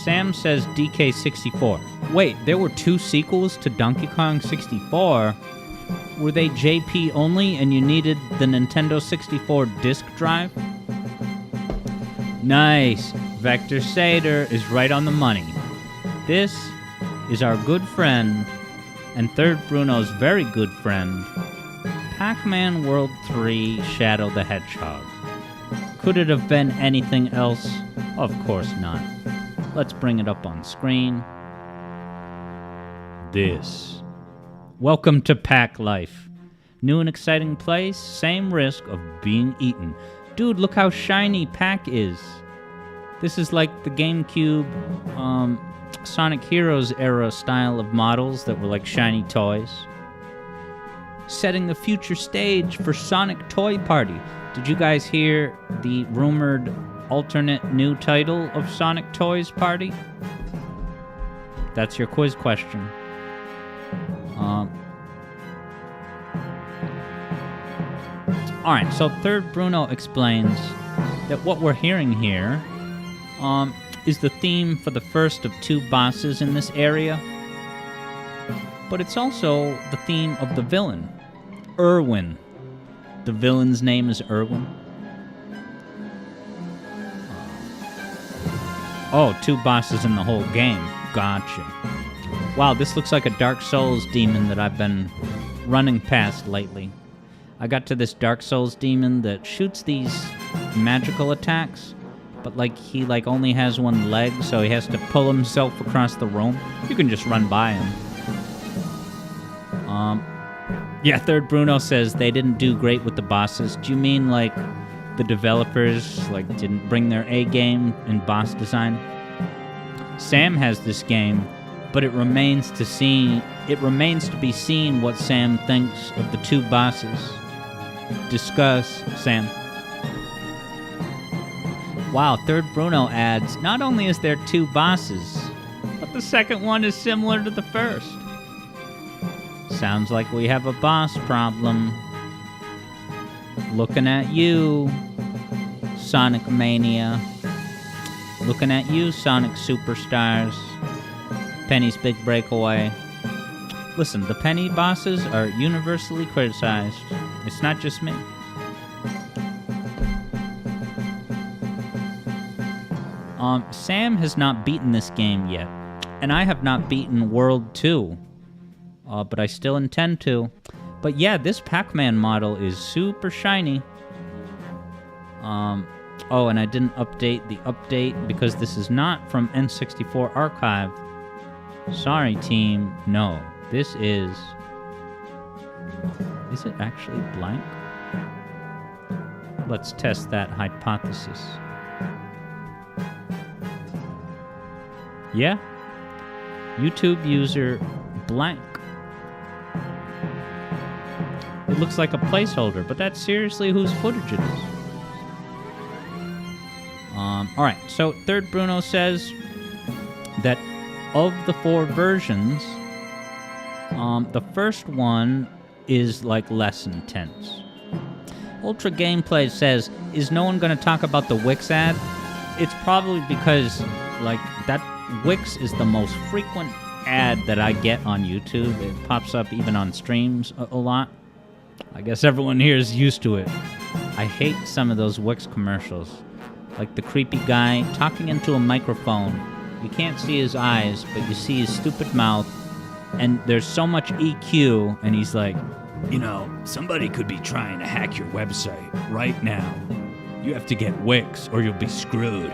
Sam says DK64. Wait, there were 2 sequels to Donkey Kong 64? Were they JP only and you needed the Nintendo 64 disk drive? Nice. Vector Sater is right on the money. This is our good friend and third Bruno's very good friend, Pac-Man World 3 Shadow the Hedgehog. Could it have been anything else? Of course not. Let's bring it up on screen. This. Welcome to Pac Life. New and exciting place, same risk of being eaten. Dude, look how shiny Pac is. This is like the GameCube, Sonic Heroes era style of models that were like shiny toys. Setting the future stage for Sonic Toy Party. Did you guys hear the rumored alternate new title of Sonic Toys Party? That's your quiz question. Alright, so third Bruno explains that what we're hearing here is the theme for the first of 2 bosses in this area. But it's also the theme of the villain, Irwin. The villain's name is Irwin. Oh, 2 bosses in the whole game. Gotcha. Wow, this looks like a Dark Souls demon that I've been running past lately. I got to this Dark Souls demon that shoots these magical attacks, but like he like only has one leg, so he has to pull himself across the room. You can just run by him. Yeah, Third Bruno says they didn't do great with the bosses. Do you mean like the developers like didn't bring their A game in boss design? Sam has this game, but it remains to be seen what Sam thinks of the two bosses. Discuss, Sam. Wow, Third Bruno adds, not only is there two bosses, but the second one is similar to the first. Sounds like we have a boss problem. Looking at you, Sonic Mania. Looking at you, Sonic Superstars. Penny's Big Breakaway. Listen, the Penny bosses are universally criticized. It's not just me. Sam has not beaten this game yet, and I have not beaten World 2. But I still intend to. But yeah, this Pac-Man model is super shiny. Oh, and I didn't update the update because this is not from N64 Archive. Sorry, team. No, this is... Is it actually blank? Let's test that hypothesis. Yeah. YouTube user blank. It looks like a placeholder, but that's seriously whose footage it is. Alright, so Third Bruno says that of the 4 versions, the first one is like less intense. Ultra Gameplay says, is no one going to talk about the Wix ad? It's probably because, like, that Wix is the most frequent ad that I get on YouTube. It pops up even on streams a lot. I guess everyone here is used to it. I hate some of those Wix commercials. Like the creepy guy talking into a microphone. You can't see his eyes, but you see his stupid mouth. And there's so much EQ, and he's like, you know, somebody could be trying to hack your website right now. You have to get Wix or you'll be screwed.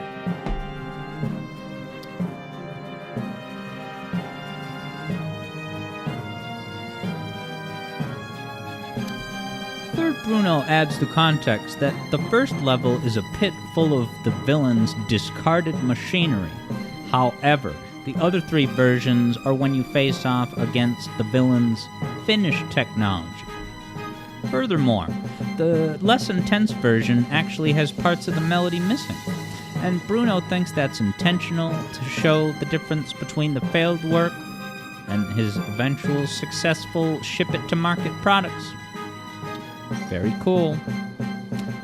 Third Bruno adds the context that the first level is a pit full of the villain's discarded machinery. However, the other 3 versions are when you face off against the villain's finished technology. Furthermore, the less intense version actually has parts of the melody missing, and Bruno thinks that's intentional to show the difference between the failed work and his eventual successful ship-it-to-market products. Very cool.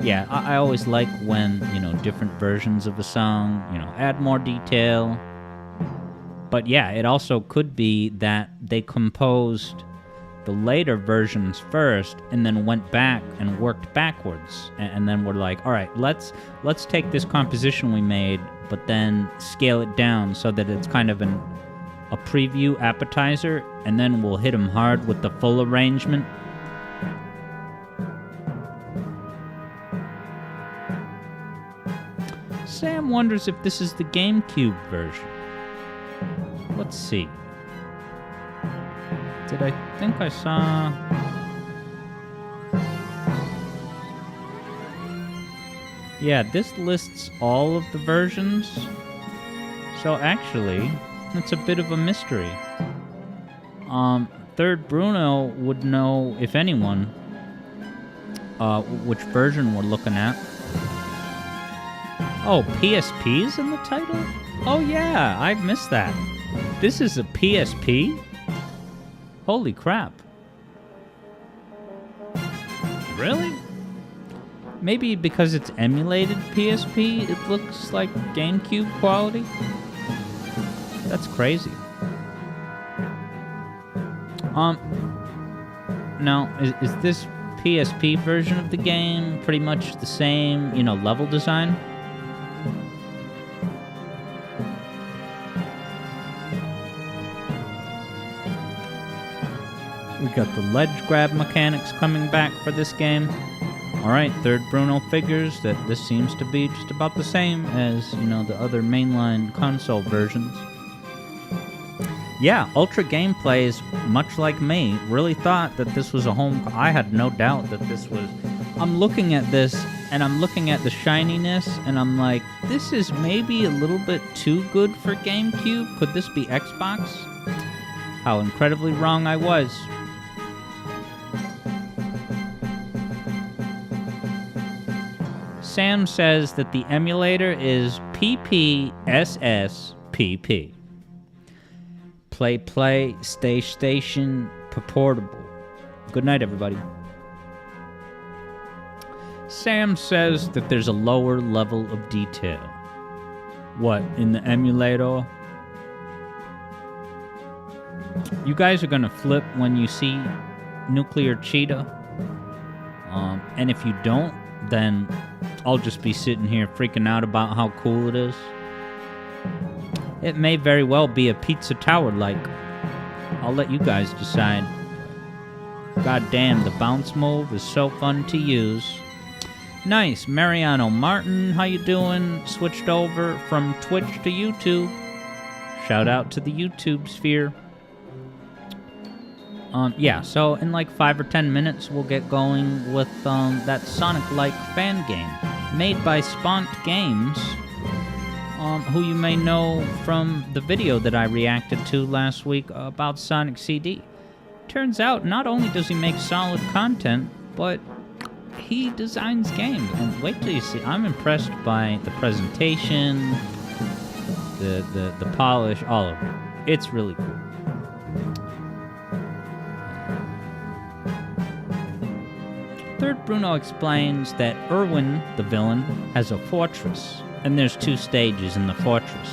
Yeah, I always like when, different versions of a song, add more detail. But yeah, it also could be that they composed the later versions first and then went back and worked backwards. And then we're like, all right, let's take this composition we made, but then scale it down so that it's kind of a preview appetizer, and then we'll hit them hard with the full arrangement. Sam wonders if this is the GameCube version. Let's see. Did I think I saw... Yeah, this lists all of the versions. So actually, it's a bit of a mystery. Third Bruno would know, if anyone, which version we're looking at. Oh, PSP's in the title? Oh yeah, I missed that. This is a PSP? Holy crap. Really? Maybe because it's emulated PSP, it looks like GameCube quality? That's crazy. Now, is this PSP version of the game pretty much the same, level design? We got the ledge grab mechanics coming back for this game. Alright, third Bruno figures that this seems to be just about the same as, the other mainline console versions. Yeah, Ultra Gameplay is much like me. Really thought that this was a home... I had no doubt that this was... I'm looking at this, and I'm looking at the shininess, and I'm like, this is maybe a little bit too good for GameCube? Could this be Xbox? How incredibly wrong I was. Sam says that the emulator is PPSSPP. Play, station, purportable. Good night, everybody. Sam says that there's a lower level of detail. What, in the emulator? You guys are gonna flip when you see Nuclear Cheetah. And if you don't, then I'll just be sitting here freaking out about how cool it is. It may very well be a Pizza Tower-like. I'll let you guys decide. God damn, the bounce move is so fun to use. Nice, Mariano Martin, how you doing? Switched over from Twitch to YouTube. Shout out to the YouTube sphere. Yeah, so in like 5 or 10 minutes, we'll get going with that Sonic-like fan game made by Spont Games, who you may know from the video that I reacted to last week about Sonic CD. Turns out, not only does he make solid content, but he designs games. And wait till you see, I'm impressed by the presentation, the polish, all of it. It's really cool. Third Bruno explains that Irwin, the villain, has a fortress, and there's 2 stages in the fortress.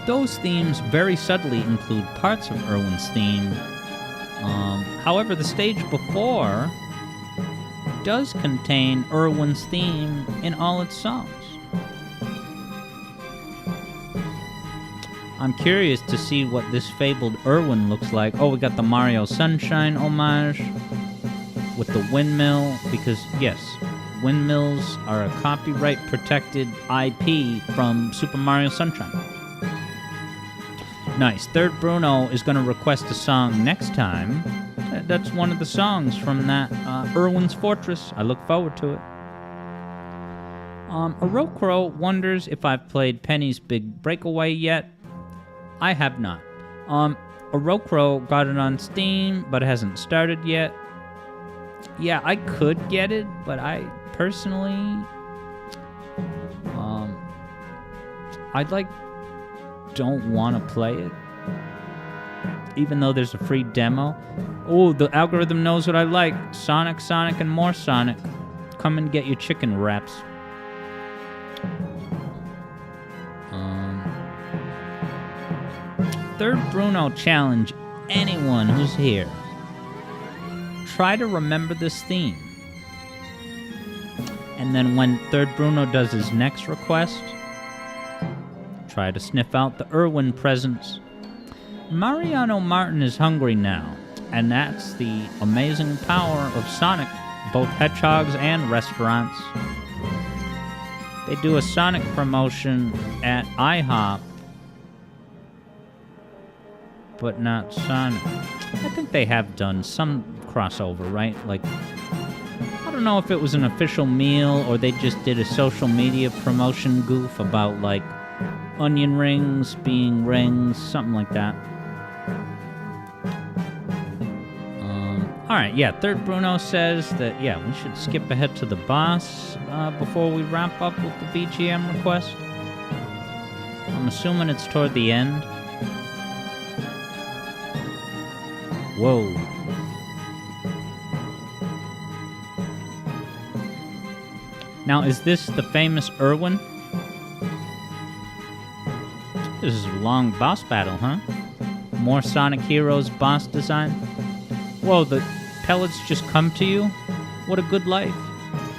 Those themes very subtly include parts of Irwin's theme. However, the stage before does contain Irwin's theme in all its songs. I'm curious to see what this fabled Irwin looks like. Oh, we got the Mario Sunshine homage with the windmill, because yes, windmills are a copyright-protected IP from Super Mario Sunshine. Nice. Third Bruno is going to request a song next time. That's one of the songs from that Irwin's Fortress. I look forward to it. Orokro wonders if I've played Penny's Big Breakaway yet. I have not. Orokro got it on Steam, but hasn't started yet. Yeah, I could get it, but I personally, don't want to play it, even though there's a free demo. Oh, the algorithm knows what I like. Sonic, and more Sonic. Come and get your chicken wraps. Third Bruno challenge anyone who's here. Try to remember this theme. And then when Third Bruno does his next request, try to sniff out the Irwin presents. Mariano Martin is hungry now, and that's the amazing power of Sonic, both hedgehogs and restaurants. They do a Sonic promotion at IHOP, but not Sonic. I think they have done some crossover, right? Like, I don't know if it was an official meal or they just did a social media promotion goof about, like, onion rings being rings, something like that. Alright, yeah, Third Bruno says that, yeah, we should skip ahead to the boss before we wrap up with the BGM request. I'm assuming it's toward the end. Whoa. Now, is this the famous Irwin? This is a long boss battle, huh? More Sonic Heroes boss design? Whoa, the pellets just come to you? What a good life.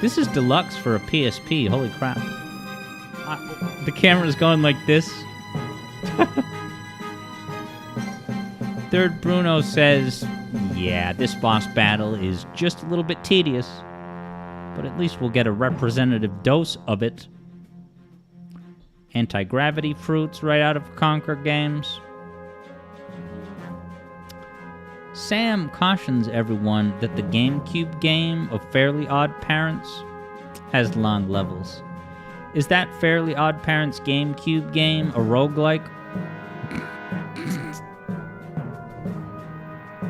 This is deluxe for a PSP, holy crap. The camera's going like this. Third Bruno says, yeah, this boss battle is just a little bit tedious. but at least we'll get a representative dose of it. Anti-gravity fruits right out of Conquer Games. Sam cautions everyone that the GameCube game of Fairly Odd Parents has long levels. Is that Fairly Odd Parents GameCube game a roguelike?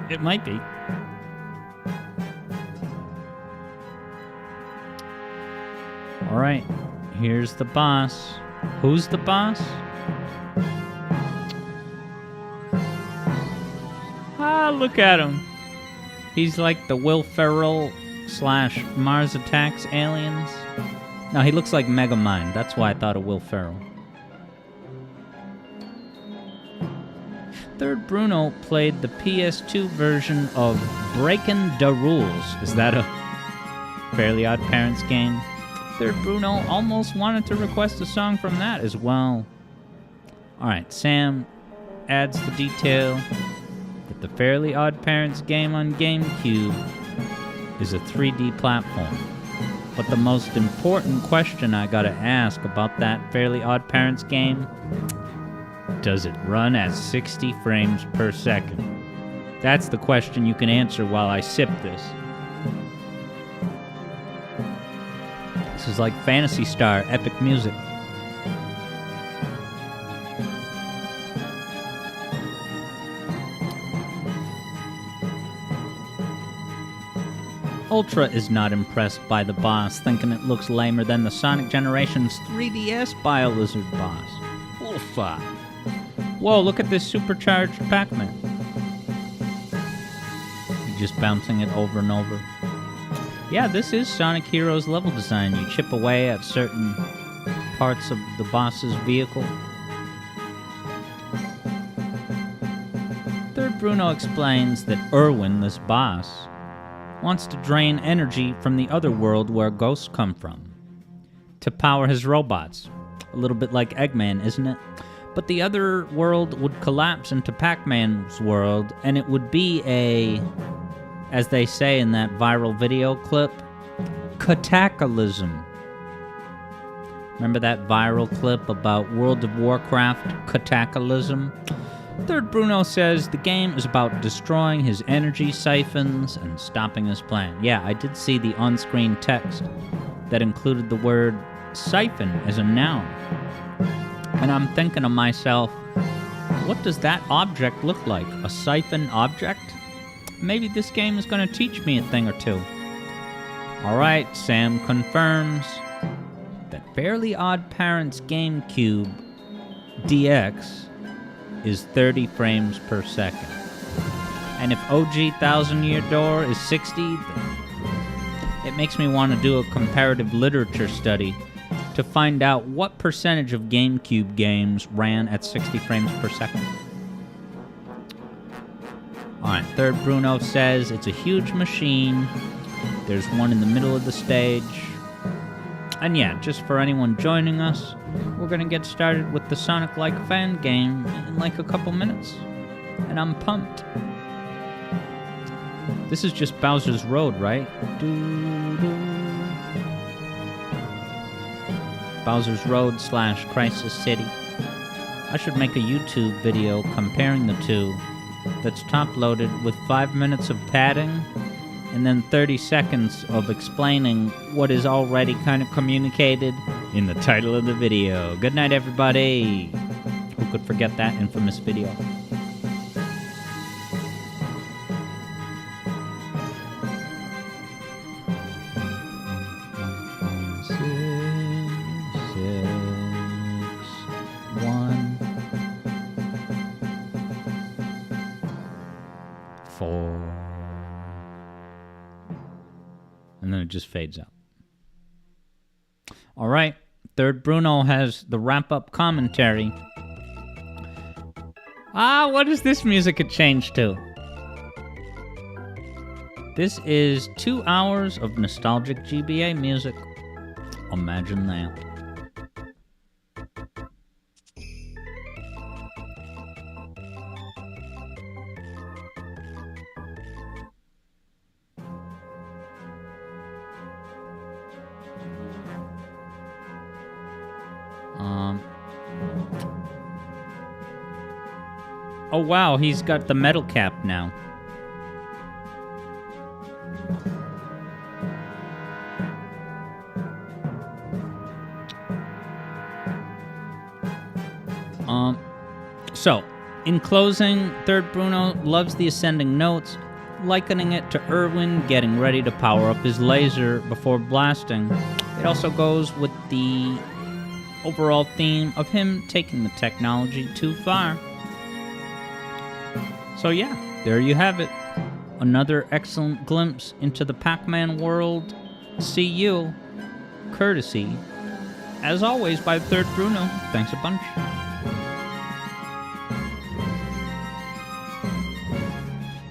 It might be. Alright, here's the boss. Who's the boss? Ah, look at him. He's like the Will Ferrell / Mars Attacks aliens. No, he looks like Megamind. That's why I thought of Will Ferrell. Third Bruno played the PS2 version of Breakin' Da Rules. Is that a Fairly Odd Parents game? Third Bruno almost wanted to request a song from that as well. Alright, Sam adds the detail that the Fairly Odd Parents game on GameCube is a 3D platform. But the most important question I gotta ask about that Fairly Odd Parents game, does it run at 60 frames per second? That's the question you can answer while I sip this. This is like Phantasy Star epic music. Ultra is not impressed by the boss, thinking it looks lamer than the Sonic Generations 3DS Bio-Lizard boss. Wolfa. Whoa, look at this supercharged Pac-Man. Just bouncing it over and over. Yeah, this is Sonic Heroes level design. You chip away at certain parts of the boss's vehicle. Third Bruno explains that Irwin, this boss, wants to drain energy from the other world where ghosts come from to power his robots. A little bit like Eggman, isn't it? But the other world would collapse into Pac-Man's world, and it would be a, as they say in that viral video clip, cataclysm. Remember that viral clip about World of Warcraft cataclysm? Third Bruno says the game is about destroying his energy siphons and stopping his plan. Yeah, I did see the on-screen text that included the word siphon as a noun. And I'm thinking to myself, what does that object look like? A siphon object? Maybe this game is going to teach me a thing or two. Alright, Sam confirms that Fairly Odd Parents GameCube DX is 30 frames per second. And if OG Thousand Year Door is 60, then it makes me want to do a comparative literature study to find out what percentage of GameCube games ran at 60 frames per second. Alright, Third Bruno says it's a huge machine. There's one in the middle of the stage. And yeah, just for anyone joining us, we're gonna get started with the Sonic-like Fangame in like a couple minutes. And I'm pumped. This is just Bowser's Road, right? Bowser's Road / Crisis City. I should make a YouTube video comparing the two that's top-loaded with 5 minutes of padding and then 30 seconds of explaining what is already kind of communicated in the title of the video. Good night, everybody! Who could forget that infamous video? And then it just fades out. All right, Third Bruno has the wrap-up commentary. What is this music it changed to? This is 2 hours of nostalgic GBA music. Imagine that. Oh wow, he's got the metal cap now. So, in closing, Third Bruno loves the ascending notes, likening it to Irwin getting ready to power up his laser before blasting. It also goes with the overall theme of him taking the technology too far. So yeah, there you have it. Another excellent glimpse into the Pac-Man world. See you, courtesy, as always, by Third Bruno. Thanks a bunch.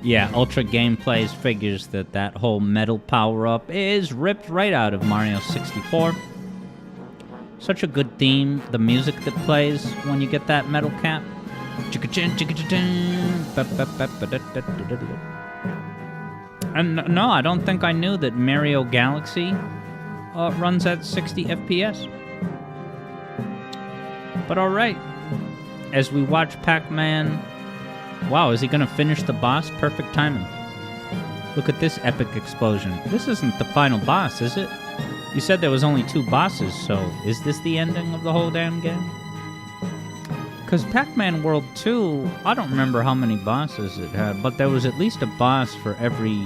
Yeah, Ultra Gameplays figures that whole metal power-up is ripped right out of Mario 64. Such a good theme, the music that plays when you get that metal cap. And no, I don't think I knew that Mario Galaxy runs at 60 FPS. But alright, as we watch Pac-Man... Wow, is he gonna finish the boss? Perfect timing. Look at this epic explosion. This isn't the final boss, is it? You said there was only 2 bosses, so is this the ending of the whole damn game? Because Pac-Man World 2, I don't remember how many bosses it had, but there was at least a boss for every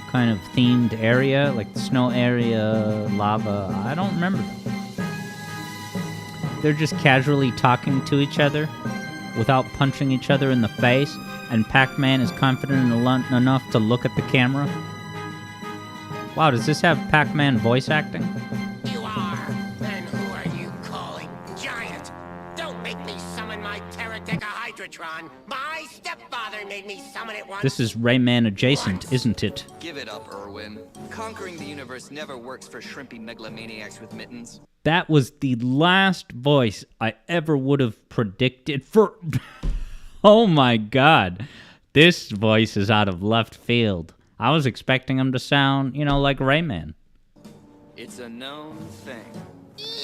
kind of themed area, like the snow area, lava. I don't remember. They're just casually talking to each other without punching each other in the face, and Pac-Man is confident enough to look at the camera. Wow, does this have Pac-Man voice acting? You are? And who are you calling giant? Don't make me summon my Terradecahydratron. My stepfather made me summon it once. This is Rayman adjacent, isn't it? Give it up, Irwin. Conquering the universe never works for shrimpy megalomaniacs with mittens. That was the last voice I ever would have predicted for... Oh my god. This voice is out of left field. I was expecting him to sound, you know, like Rayman. It's a known thing.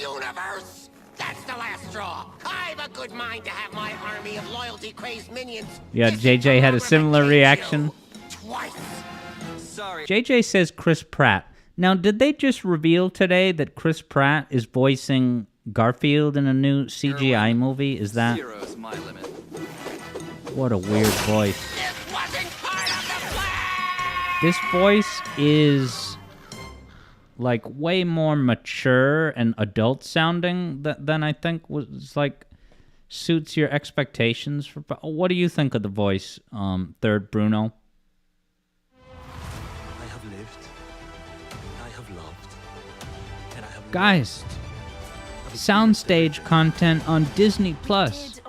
Universe! That's the last straw. I've a good mind to have my army of loyalty-crazed minions. Yeah, JJ had a similar reaction. Twice. Sorry. JJ says Chris Pratt. Now, did they just reveal today that Chris Pratt is voicing Garfield in a new CGI movie? Is that... Zero's my limit. What a weird voice. This wasn't part of the plan! This voice is like way more mature and adult sounding than I think was like suits your expectations for. What do you think of the voice, Third Bruno? I have lived, I have loved, and I have Guys, soundstage content on Disney Plus,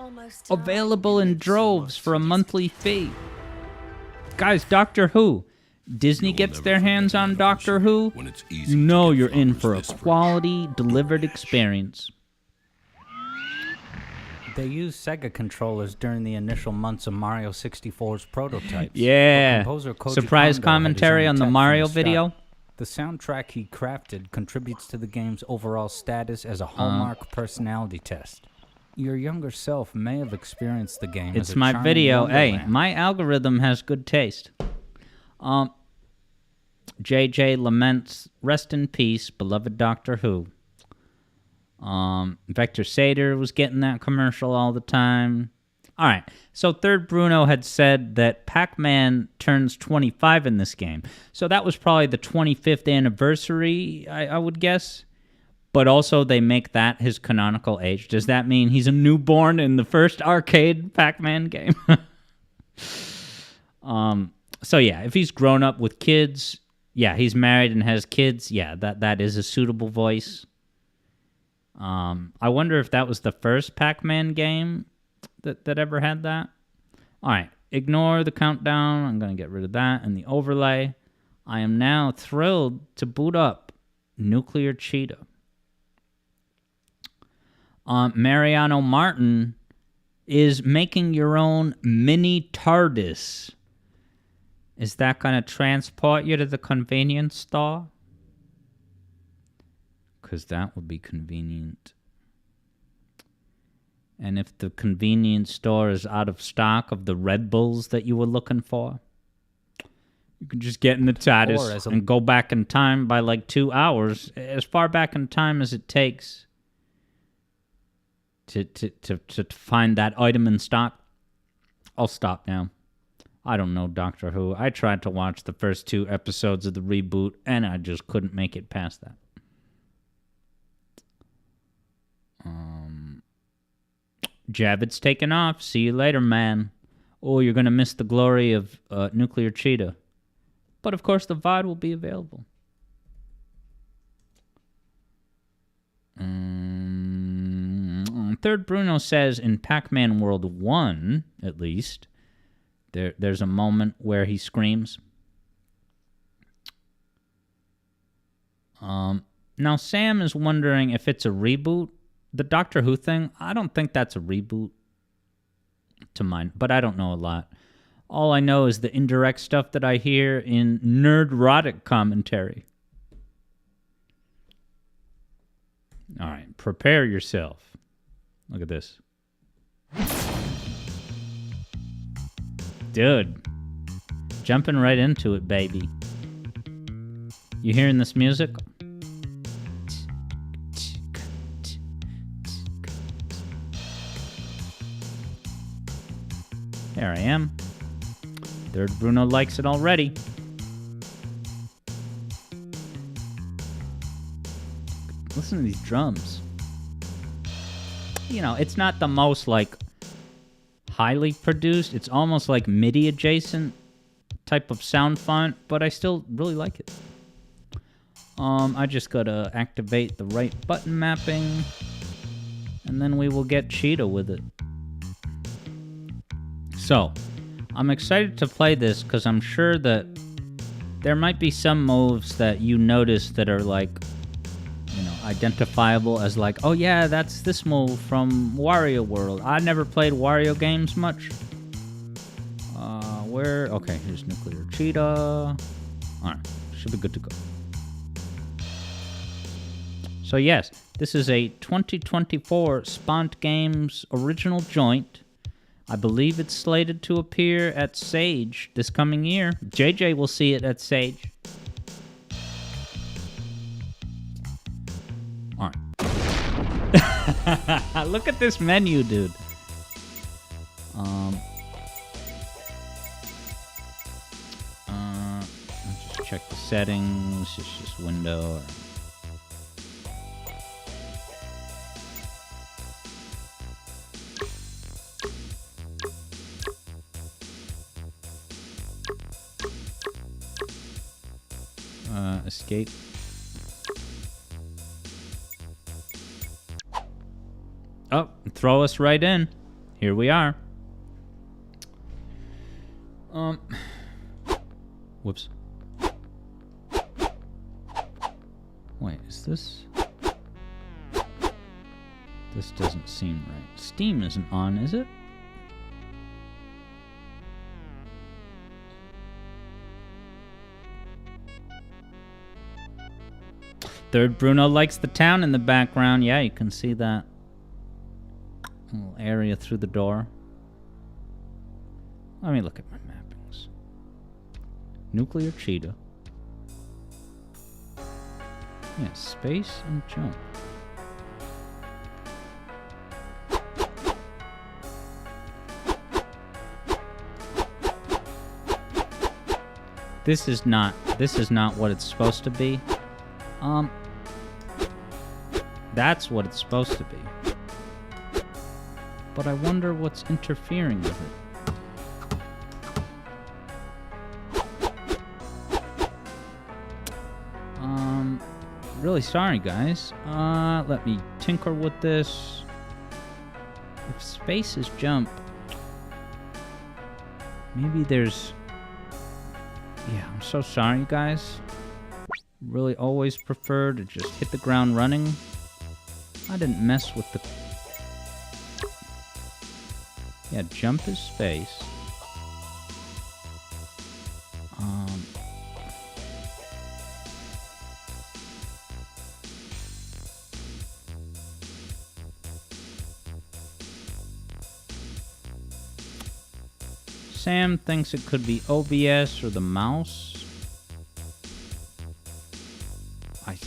available in droves for a monthly fee. Guys, Doctor Who. Disney gets their hands on Doctor Who, you know you're in for a quality, delivered experience. They used Sega controllers during the initial months of Mario 64's prototypes. Yeah. Composer Koji Surprise Kondo had commentary his own on the tech from Mario start. video. The soundtrack he crafted contributes to the game's overall status as a hallmark personality test. Your younger self may have experienced the game as It's a my charming video. Hey, wonderland. my algorithm has good taste. JJ laments, rest in peace, beloved Doctor Who. Vector Sater was getting that commercial all the time. All right, so Third Bruno had said that Pac-Man turns 25 in this game. So that was probably the 25th anniversary, I would guess. But also they make that his canonical age. Does that mean he's a newborn in the first arcade Pac-Man game? So yeah, if he's grown up with kids, yeah, he's married and has kids, yeah, that is a suitable voice. I wonder if that was the first Pac-Man game that ever had that. All right, ignore the countdown. I'm going to get rid of that and the overlay. I am now thrilled to boot up Nuclear Cheetah. Mariano Martin is making your own mini TARDIS. Is that going to transport you to the convenience store? Because that would be convenient. And if the convenience store is out of stock of the Red Bulls that you were looking for, you can just get in the TARDIS and go back in time by like 2 hours, as far back in time as it takes to find that item in stock. I'll stop now. I don't know Doctor Who. I tried to watch the first 2 episodes of the reboot, and I just couldn't make it past that. Javid's taking off. See you later, man. Oh, you're going to miss the glory of Nuclear Cheetah. But, of course, the VOD will be available. Third Bruno says, in Pac-Man World 1, at least, there's a moment where he screams. Now, Sam is wondering if it's a reboot. The Doctor Who thing, I don't think that's a reboot to mine, but I don't know a lot. All I know is the indirect stuff that I hear in nerd-rotic commentary. All right, prepare yourself. Look at this. Dude, jumping right into it, baby. You hearing this music? There I am. Third Bruno likes it already. Listen to these drums. You know, it's not the most, like, highly produced. It's almost like MIDI adjacent type of sound font, but I still really like it. I just gotta activate the right button mapping, and then we will get Cheetah with it. So, I'm excited to play this because I'm sure that there might be some moves that you notice that are like, you know, identifiable as like, oh yeah, that's this move from Wario World. I never played Wario games much. Okay, here's Nuclear Cheetah. Alright, should be good to go. So yes, this is a 2024 Spont Games original joint. I believe it's slated to appear at Sage this coming year. JJ will see it at Sage. All right. Look at this menu, dude. Let's just check the settings. It's just window. Escape. Oh, throw us right in. Here we are. Whoops. Wait, is this? This doesn't seem right. Steam isn't on, is it? Third Bruno likes the town in the background. Yeah, you can see that little area through the door. Let me look at my mappings. Nuclear Cheetah. Yeah, space and jump. This is not what it's supposed to be. That's what it's supposed to be. But I wonder what's interfering with it. Really sorry, guys. Let me tinker with this. If space is jump, maybe there's... Yeah, I'm so sorry, guys. Really always prefer to just hit the ground running. I didn't mess with the... Yeah, jump is space. Sam thinks it could be OBS or the mouse. I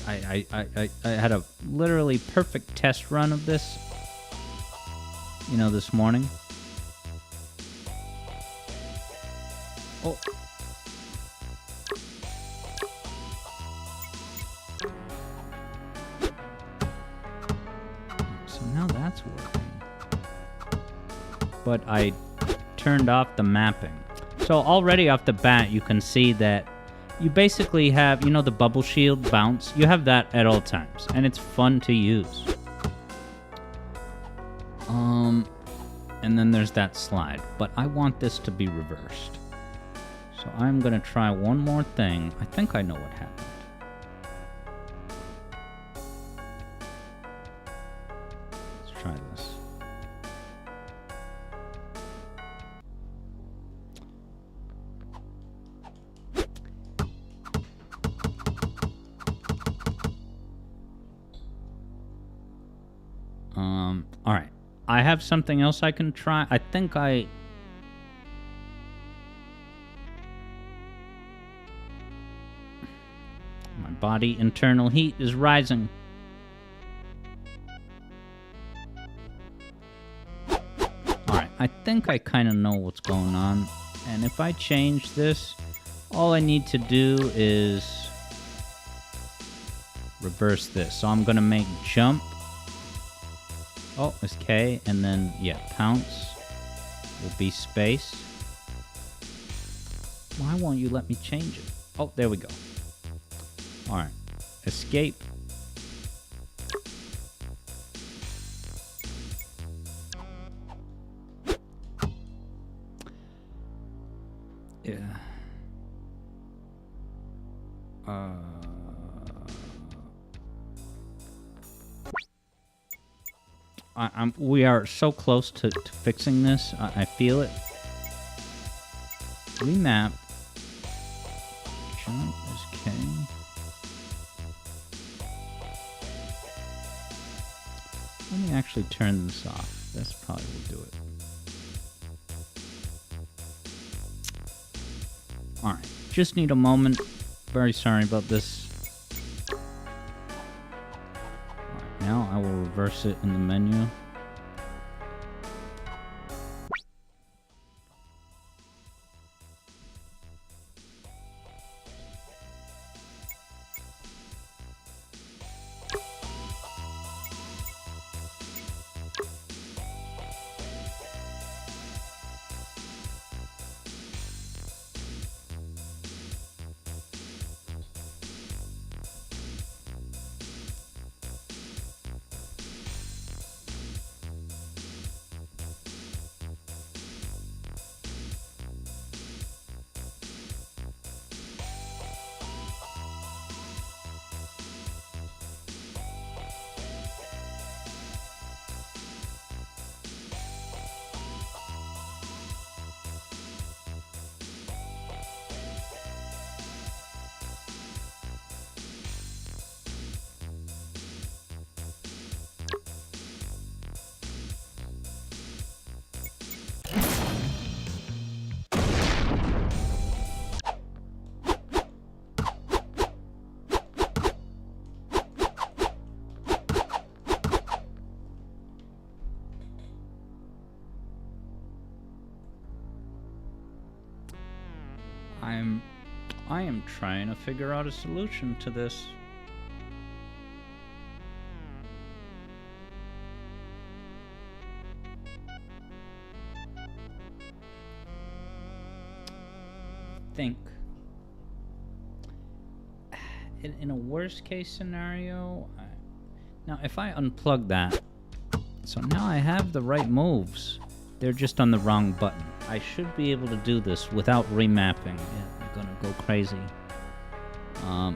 had a literally perfect test run of this, you know, this morning. Oh. So now that's working. But I turned off the mapping. So already off the bat, you can see that you basically have, you know, the bubble shield bounce. You have that at all times, and it's fun to use. And then there's that slide, but I want this to be reversed. So I'm gonna try one more thing. I think I know what happened. Let's try this. All right. I have something else I can try. I think my body internal heat is rising. All right. I think I kind of know what's going on. And if I change this, all I need to do is reverse this. So I'm going to make jump. Oh, it's K, and then, yeah, pounce will be space. Why won't you let me change it? Oh, there we go. All right. Escape. Yeah. We are so close to fixing this. I feel it. Remap. Jump is K. Let me actually turn this off. This probably will do it. Alright. Just need a moment. Very sorry about this. Now I will reverse it in the menu. I am trying to figure out a solution to this. Think. In a worst case scenario, now if I unplug that, so now I have the right moves. They're just on the wrong button. I should be able to do this without remapping. Yeah, I'm gonna go crazy. Now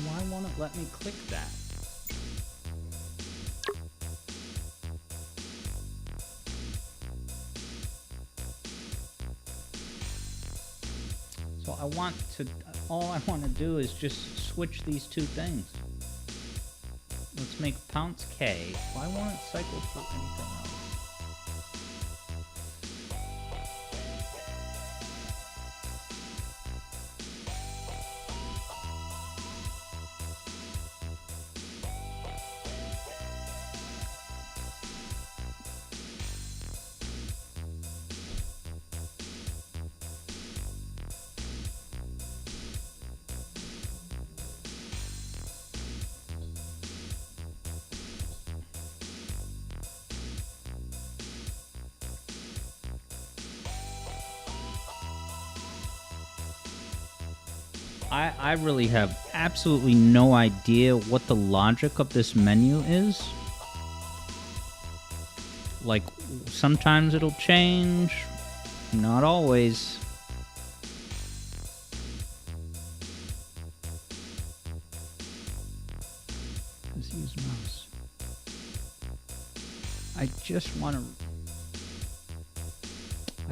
why won't it let me click that? So all I want to do is just switch these two things. Let's make Pounce K. Why won't it cycle through anything else? I really have absolutely no idea what the logic of this menu is. Like, sometimes it'll change, not always. Let's use mouse. I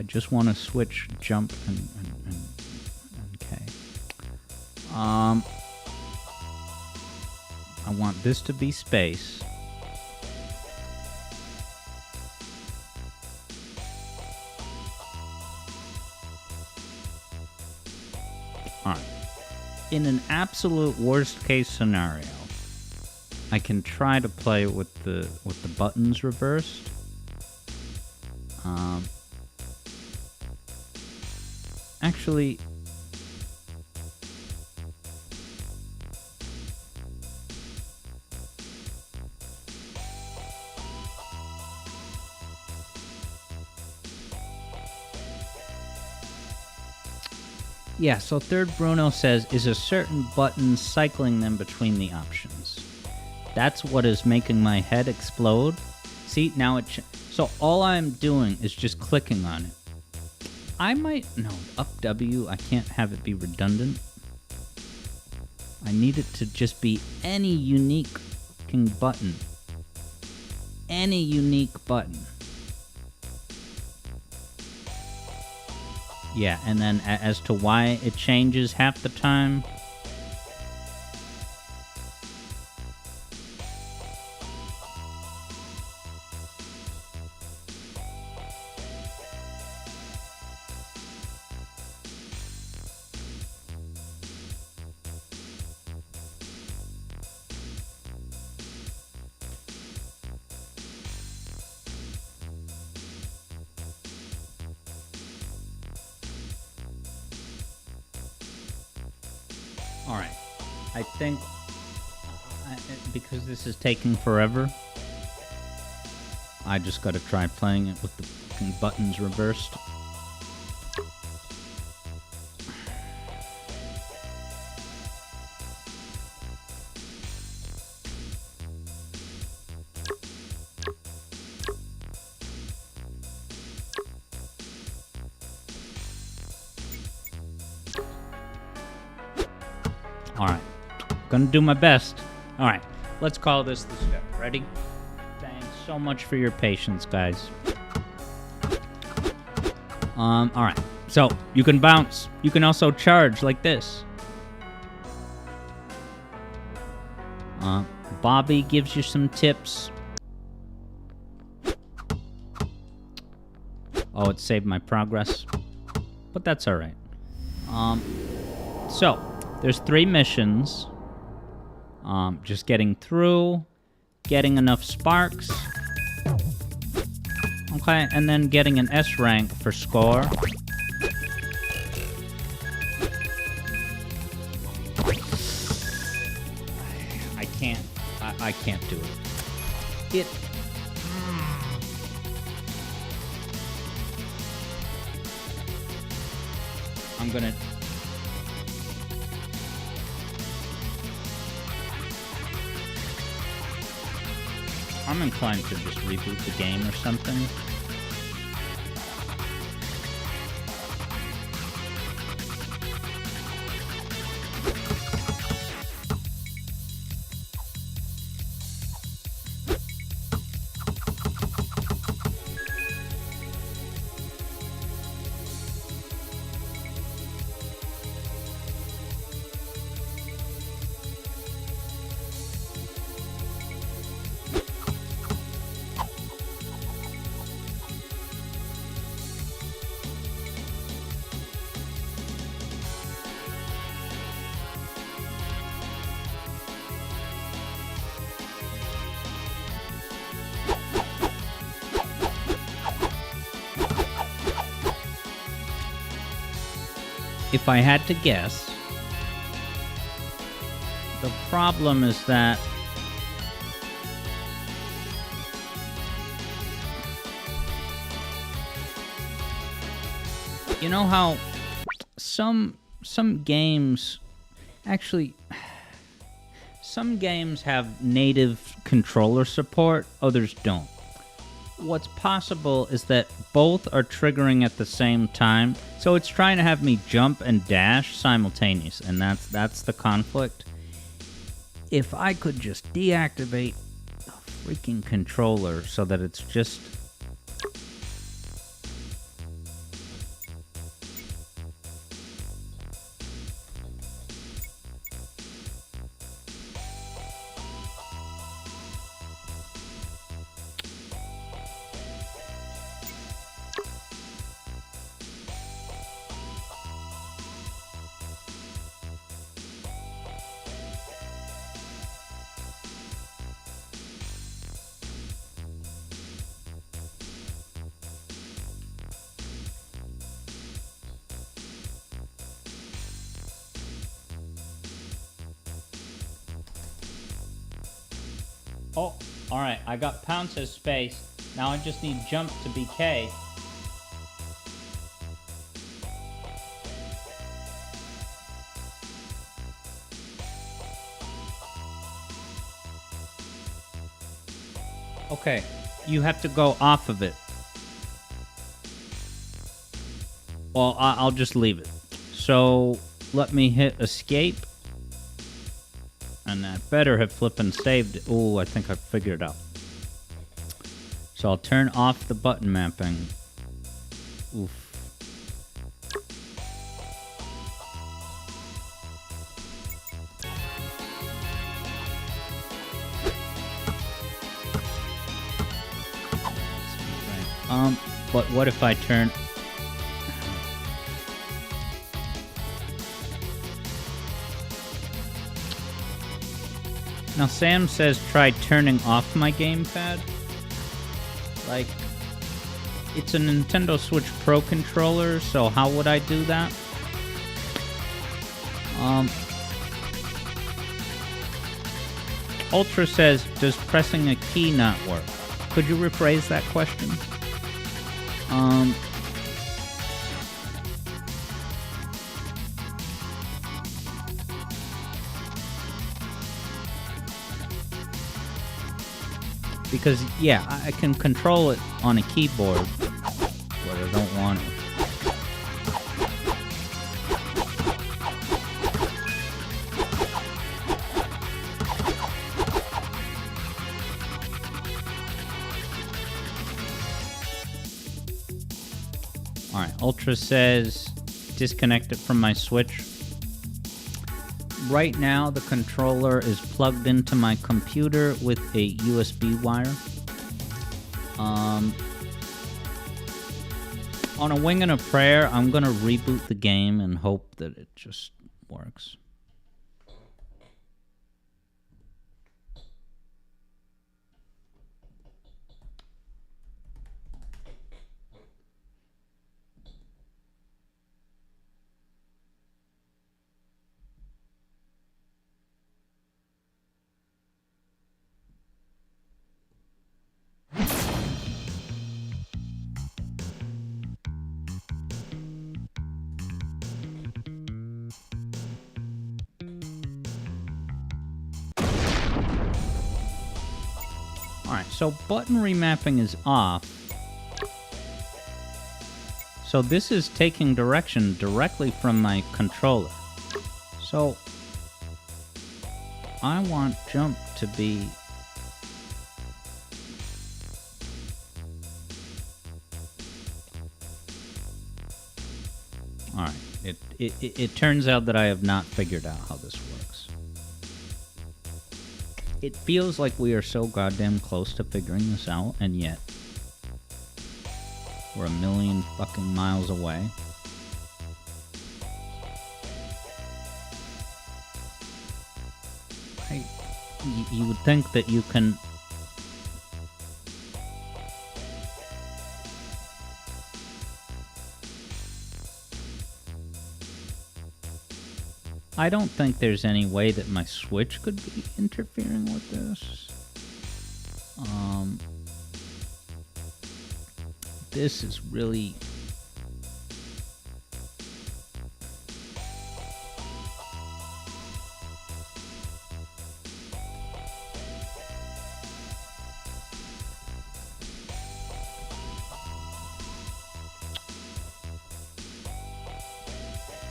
just want to switch jump and K. I want this to be space. Alright. In an absolute worst case scenario, I can try to play with the buttons reversed. Actually, yeah, so Third Bruno says, is a certain button cycling them between the options? That's what is making my head explode. See, now so all I'm doing is just clicking on it. No, up W, I can't have it be redundant. I need it to just be any unique fucking button. Any unique button. Yeah, and then as to why it changes half the time. Alright, I think, because this is taking forever, I just gotta try playing it with the fucking buttons reversed. Alright, gonna do my best. Alright, let's call this the step. Ready? Thanks so much for your patience, guys. Alright, so you can bounce. You can also charge like this. Bobby gives you some tips. Oh, it saved my progress. But that's alright. So, there's 3 missions. Just getting through, getting enough sparks. Okay, and then getting an S rank for score. I can't do it. I'm gonna... I'm inclined to just reboot the game or something. if I had to guess, the problem is that you know how some games actually some games have native controller support, others don't. What's possible is that both are triggering at the same time, so it's trying to have me jump and dash simultaneous, and that's the conflict. If I could just deactivate the freaking controller so that it's just... Oh, alright, I got Pounce as space. Now I just need jump to be K. Okay, you have to go off of it. Well, I'll just leave it. So, let me hit escape. And I better have flippin' saved it. Ooh, I think I figured it out. So I'll turn off the button mapping. Oof. But what if I turn... Now Sam says try turning off my gamepad. Like, it's a Nintendo Switch Pro controller, so how would I do that? Ultra says, does pressing a key not work? Could you rephrase that question? Because, yeah, I can control it on a keyboard, but I don't want to. Alright, Ultra says, disconnect it from my Switch. Right now, the controller is plugged into my computer with a USB wire. On a wing and a prayer, I'm gonna reboot the game and hope that it just works. Alright, so button remapping is off. So this is taking direction directly from my controller. So I want jump to be... Alright, it turns out that I have not figured out how this works. It feels like we are so goddamn close to figuring this out, and yet we're a million fucking miles away. You would think that you can... I don't think there's any way that my Switch could be interfering with this. This is really...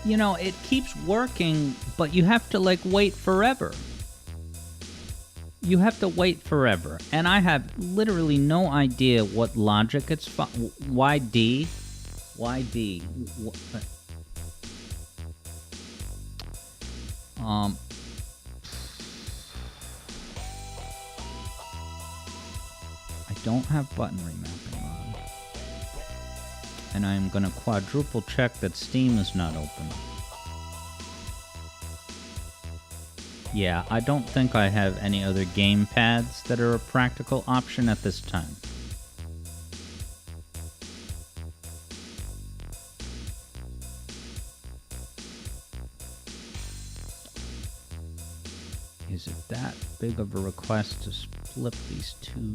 You know, it keeps working, but you have to, like, wait forever. You have to wait forever. And I have literally no idea what logic it's... Why D? Why D? I don't have button remapping on. And I'm gonna quadruple check that Steam is not open. Yeah, I don't think I have any other game pads that are a practical option at this time. Is it that big of a request to split these two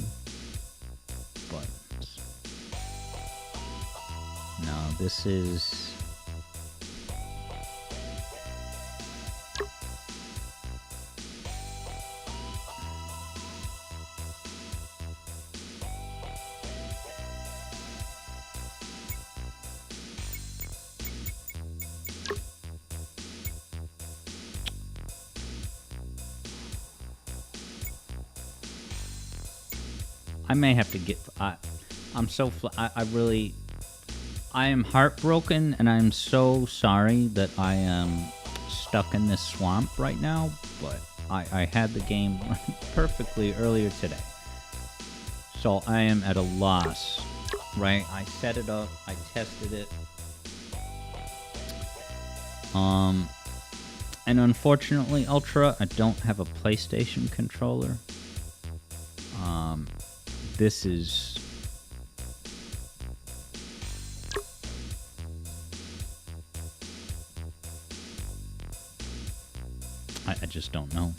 buttons? No, this is... I may have to get... I'm so... I really... I am heartbroken, and I'm so sorry that I am stuck in this swamp right now, but I had the game run perfectly earlier today. So I am at a loss, right? I set it up, I tested it. And unfortunately, Ultra, I don't have a PlayStation controller. This is... I just don't know.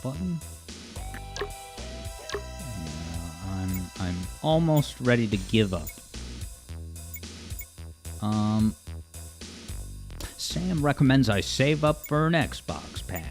Button. Yeah, I'm almost ready to give up. Sam recommends I save up for an Xbox pad.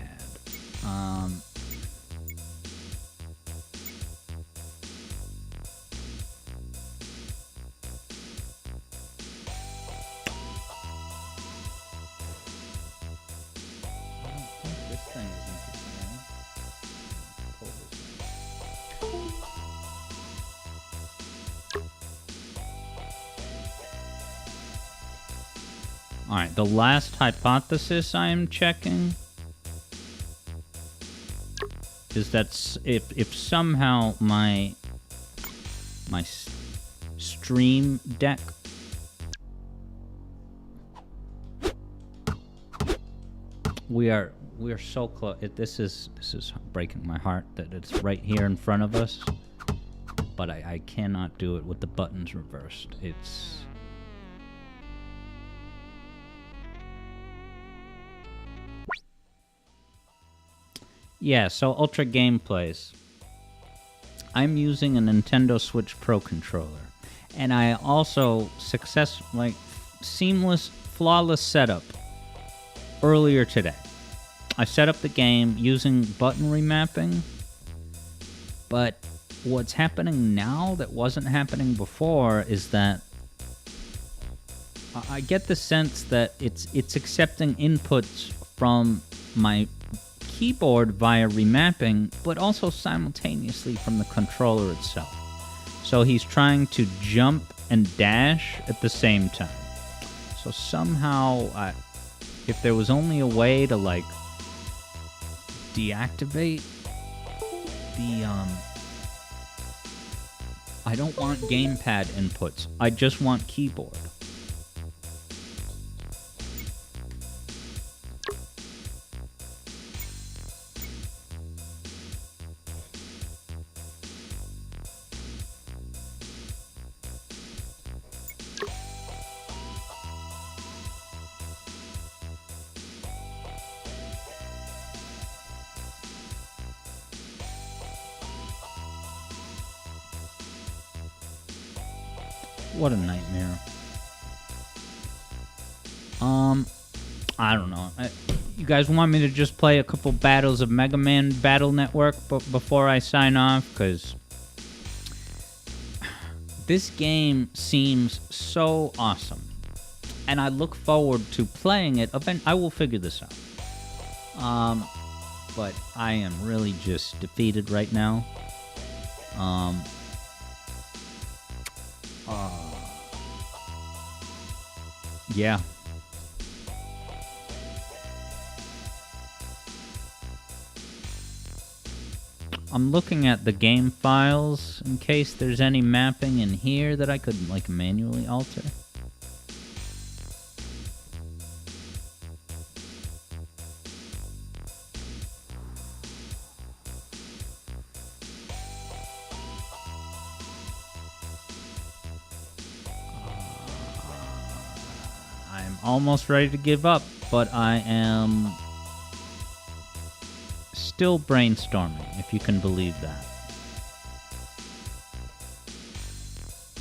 Alright, the last hypothesis I am checking is that if somehow my stream deck we are so close. This is breaking my heart that it's right here in front of us, but I cannot do it with the buttons reversed. It's... Yeah, so Ultra Gameplays. I'm using a Nintendo Switch Pro controller. And I also seamless, flawless setup earlier today. I set up the game using button remapping. But what's happening now that wasn't happening before is that I get the sense that it's accepting inputs from my keyboard via remapping, but also simultaneously from the controller itself. So he's trying to jump and dash at the same time. So somehow, if there was only a way to, like, deactivate the, I don't want gamepad inputs. I just want keyboard. What a nightmare. I don't know. You guys want me to just play a couple battles of Mega Man Battle Network before I sign off? Because this game seems so awesome. And I look forward to playing it. I will figure this out. But I am really just defeated right now. Yeah. I'm looking at the game files in case there's any mapping in here that I could, like, manually alter. I'm almost ready to give up, but I am still brainstorming, if you can believe that.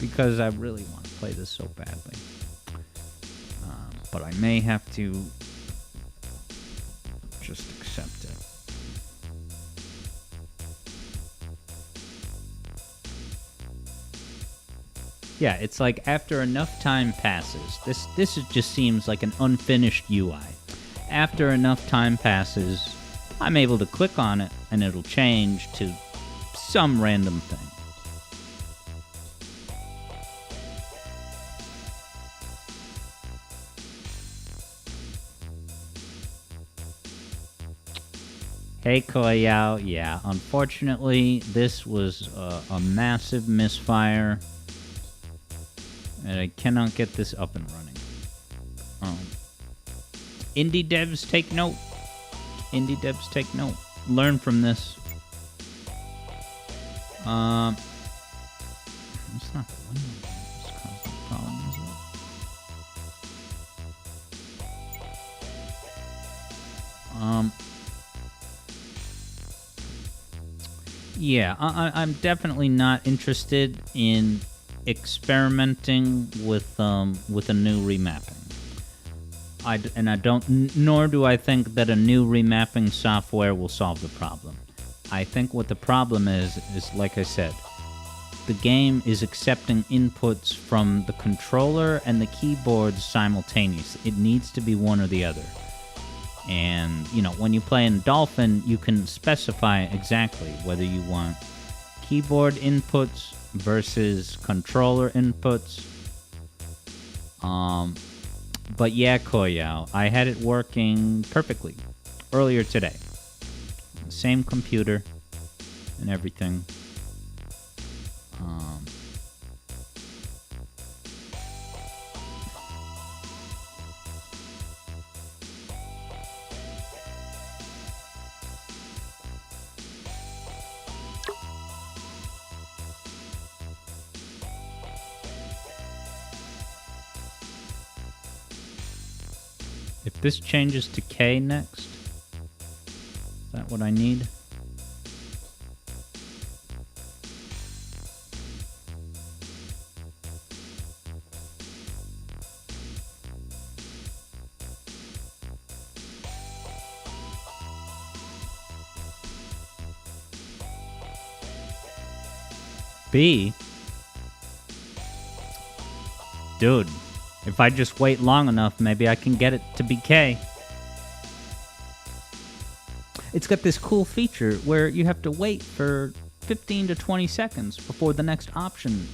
Because I really want to play this so badly. But I may have to just accept it. Yeah, it's like after enough time passes, this just seems like an unfinished UI. After enough time passes, I'm able to click on it and it'll change to some random thing. Hey Koyao, yeah, unfortunately this was a massive misfire. And I cannot get this up and running. Indie devs, take note. Indie devs, take note. Learn from this. It's not the window that's causing the problem, is it? Yeah, I'm definitely not interested in experimenting with a new remapping. Nor do I think that a new remapping software will solve the problem. I think what the problem is like I said, the game is accepting inputs from the controller and the keyboard simultaneously. It needs to be one or the other. And, you know, when you play in Dolphin, you can specify exactly whether you want keyboard inputs versus controller inputs. But yeah, Koyao, I had it working perfectly earlier today. Same computer and everything. If this changes to K next, is that what I need? B? Dude, If I just wait long enough, maybe I can get it to BK. It's got this cool feature where you have to wait for 15 to 20 seconds before the next option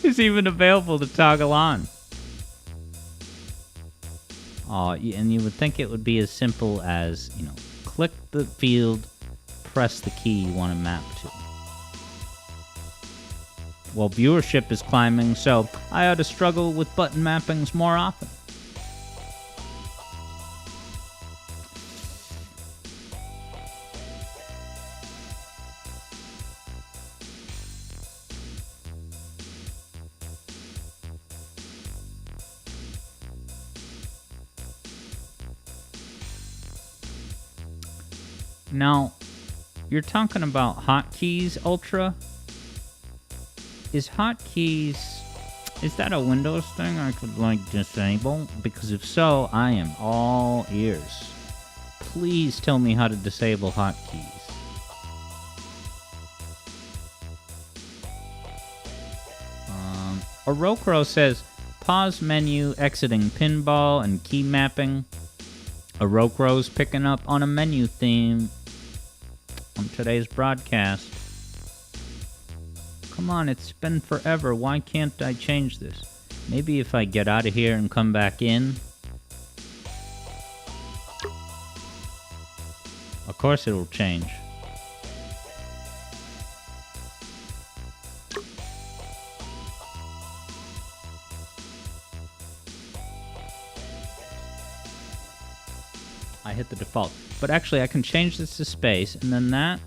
is even available to toggle on. Oh, and you would think it would be as simple as, you know, click the field, press the key you want to map to. Well, viewership is climbing, so I ought to struggle with button mappings more often. Now, you're talking about hotkeys, Ultra? Is hotkeys... is that a Windows thing I could, like, disable? Because if so, I am all ears. Please tell me how to disable hotkeys. Orokro says, pause menu, exiting pinball, and key mapping. Orokro's picking up on a menu theme on today's broadcast. Come on, it's been forever. Why can't I change this? Maybe if I get out of here and come back in. Of course it'll change. I hit the default. But actually, I can change this to space, and then that...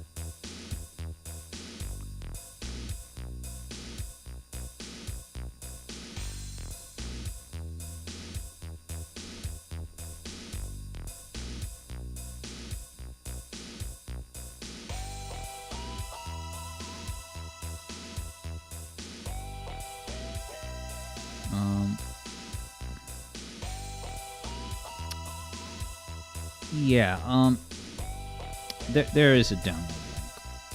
Yeah, there is a download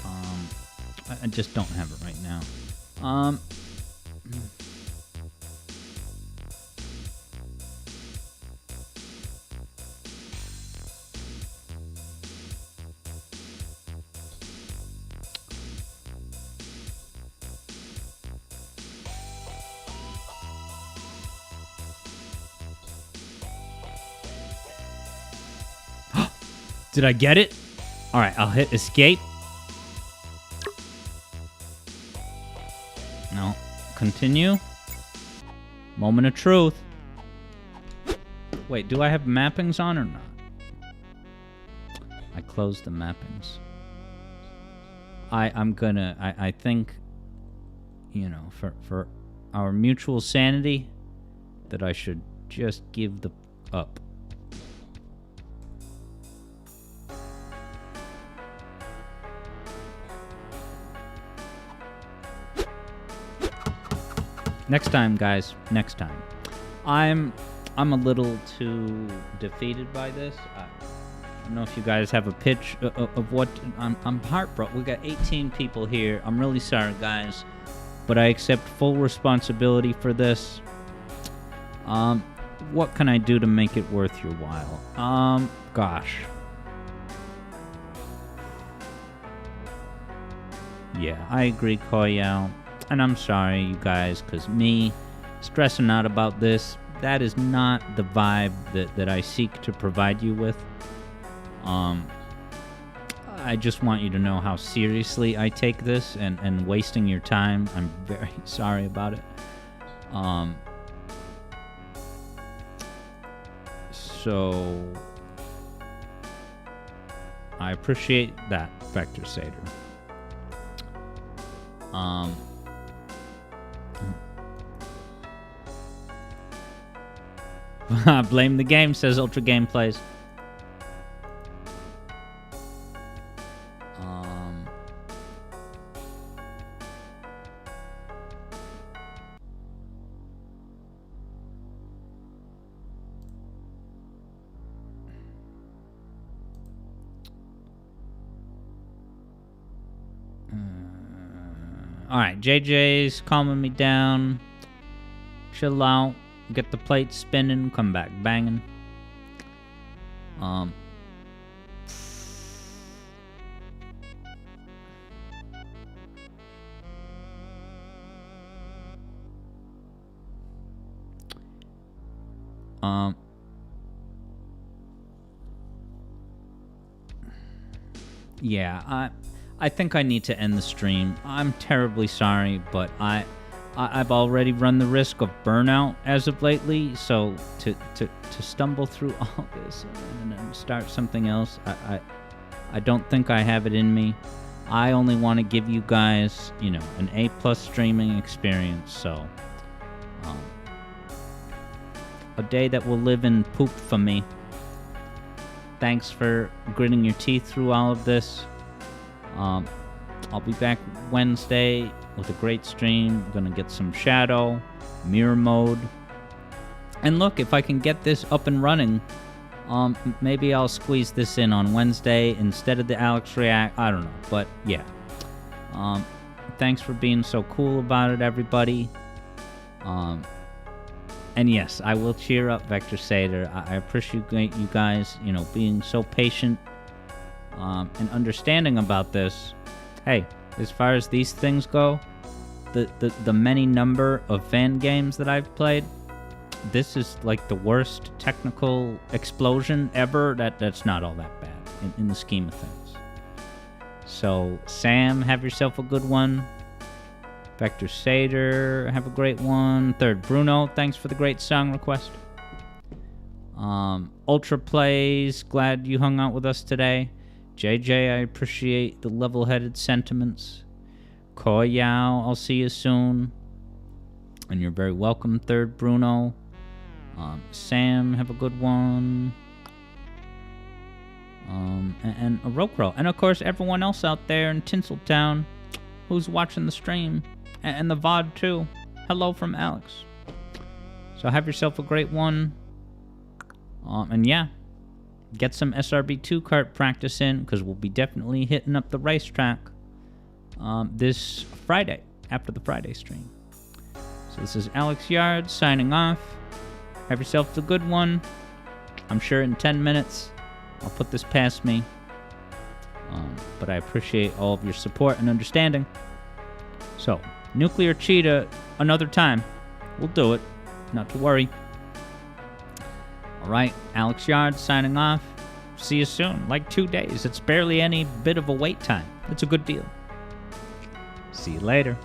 link. I just don't have it right now. Did I get it? All right, I'll hit escape. No. Continue. Moment of truth. Wait, do I have mappings on or not? I closed the mappings. I think, you know, for our mutual sanity, that I should just give the up. Next time, guys. Next time. I'm a little too defeated by this. I don't know if you guys have a pitch of what... I'm heartbroken. We got 18 people here. I'm really sorry, guys. But I accept full responsibility for this. What can I do to make it worth your while? Gosh. Yeah, I agree, Koyao. And I'm sorry, you guys, because me stressing out about this, that is not the vibe that I seek to provide you with. I just want you to know how seriously I take this and wasting your time. I'm very sorry about it. So I appreciate that, Vector Sater. Blame the game, says Ultra Gameplays. Alright, JJ's calming me down. chill out, get the plate spinning, come back banging. Yeah, I think I need to end the stream. I'm terribly sorry, but I've already run the risk of burnout as of lately, so to stumble through all this and then start something else, I don't think I have it in me. I only want to give you guys, an A+ streaming experience, so a day that will live in poop for me. Thanks for gritting your teeth through all of this. I'll be back Wednesday with a great stream. I'm gonna get some Shadow, Mirror Mode. And look, if I can get this up and running, maybe I'll squeeze this in on Wednesday instead of the Alex React. I don't know, but yeah. Thanks for being so cool about it, everybody. And yes, I will cheer up Vector Sater. I appreciate you guys, being so patient and understanding about this. Hey, as far as these things go, the many number of fan games that I've played, this is like the worst technical explosion ever. That's not all that bad in the scheme of things. So, Sam, have yourself a good one. Vector Sater, have a great one. Third Bruno, thanks for the great song request. Ultra Plays, glad you hung out with us today. JJ, I appreciate the level-headed sentiments. Koyao, I'll see you soon. And you're very welcome, Third Bruno. Sam, have a good one. And Orokro. And of course, everyone else out there in Tinseltown who's watching the stream. And the VOD too. Hello from Alex. So have yourself a great one. And yeah, get some SRB2 kart practice in, because we'll be definitely hitting up the racetrack this Friday, after the Friday stream. So this is Alex Yard signing off. Have yourself a good one. I'm sure in 10 minutes I'll put this past me. But I appreciate all of your support and understanding. So, Nuclear Cheetah, another time. We'll do it. Not to worry. Alright, Alex Yard signing off. See you soon. Like 2 days. It's barely any bit of a wait time. It's a good deal. See you later.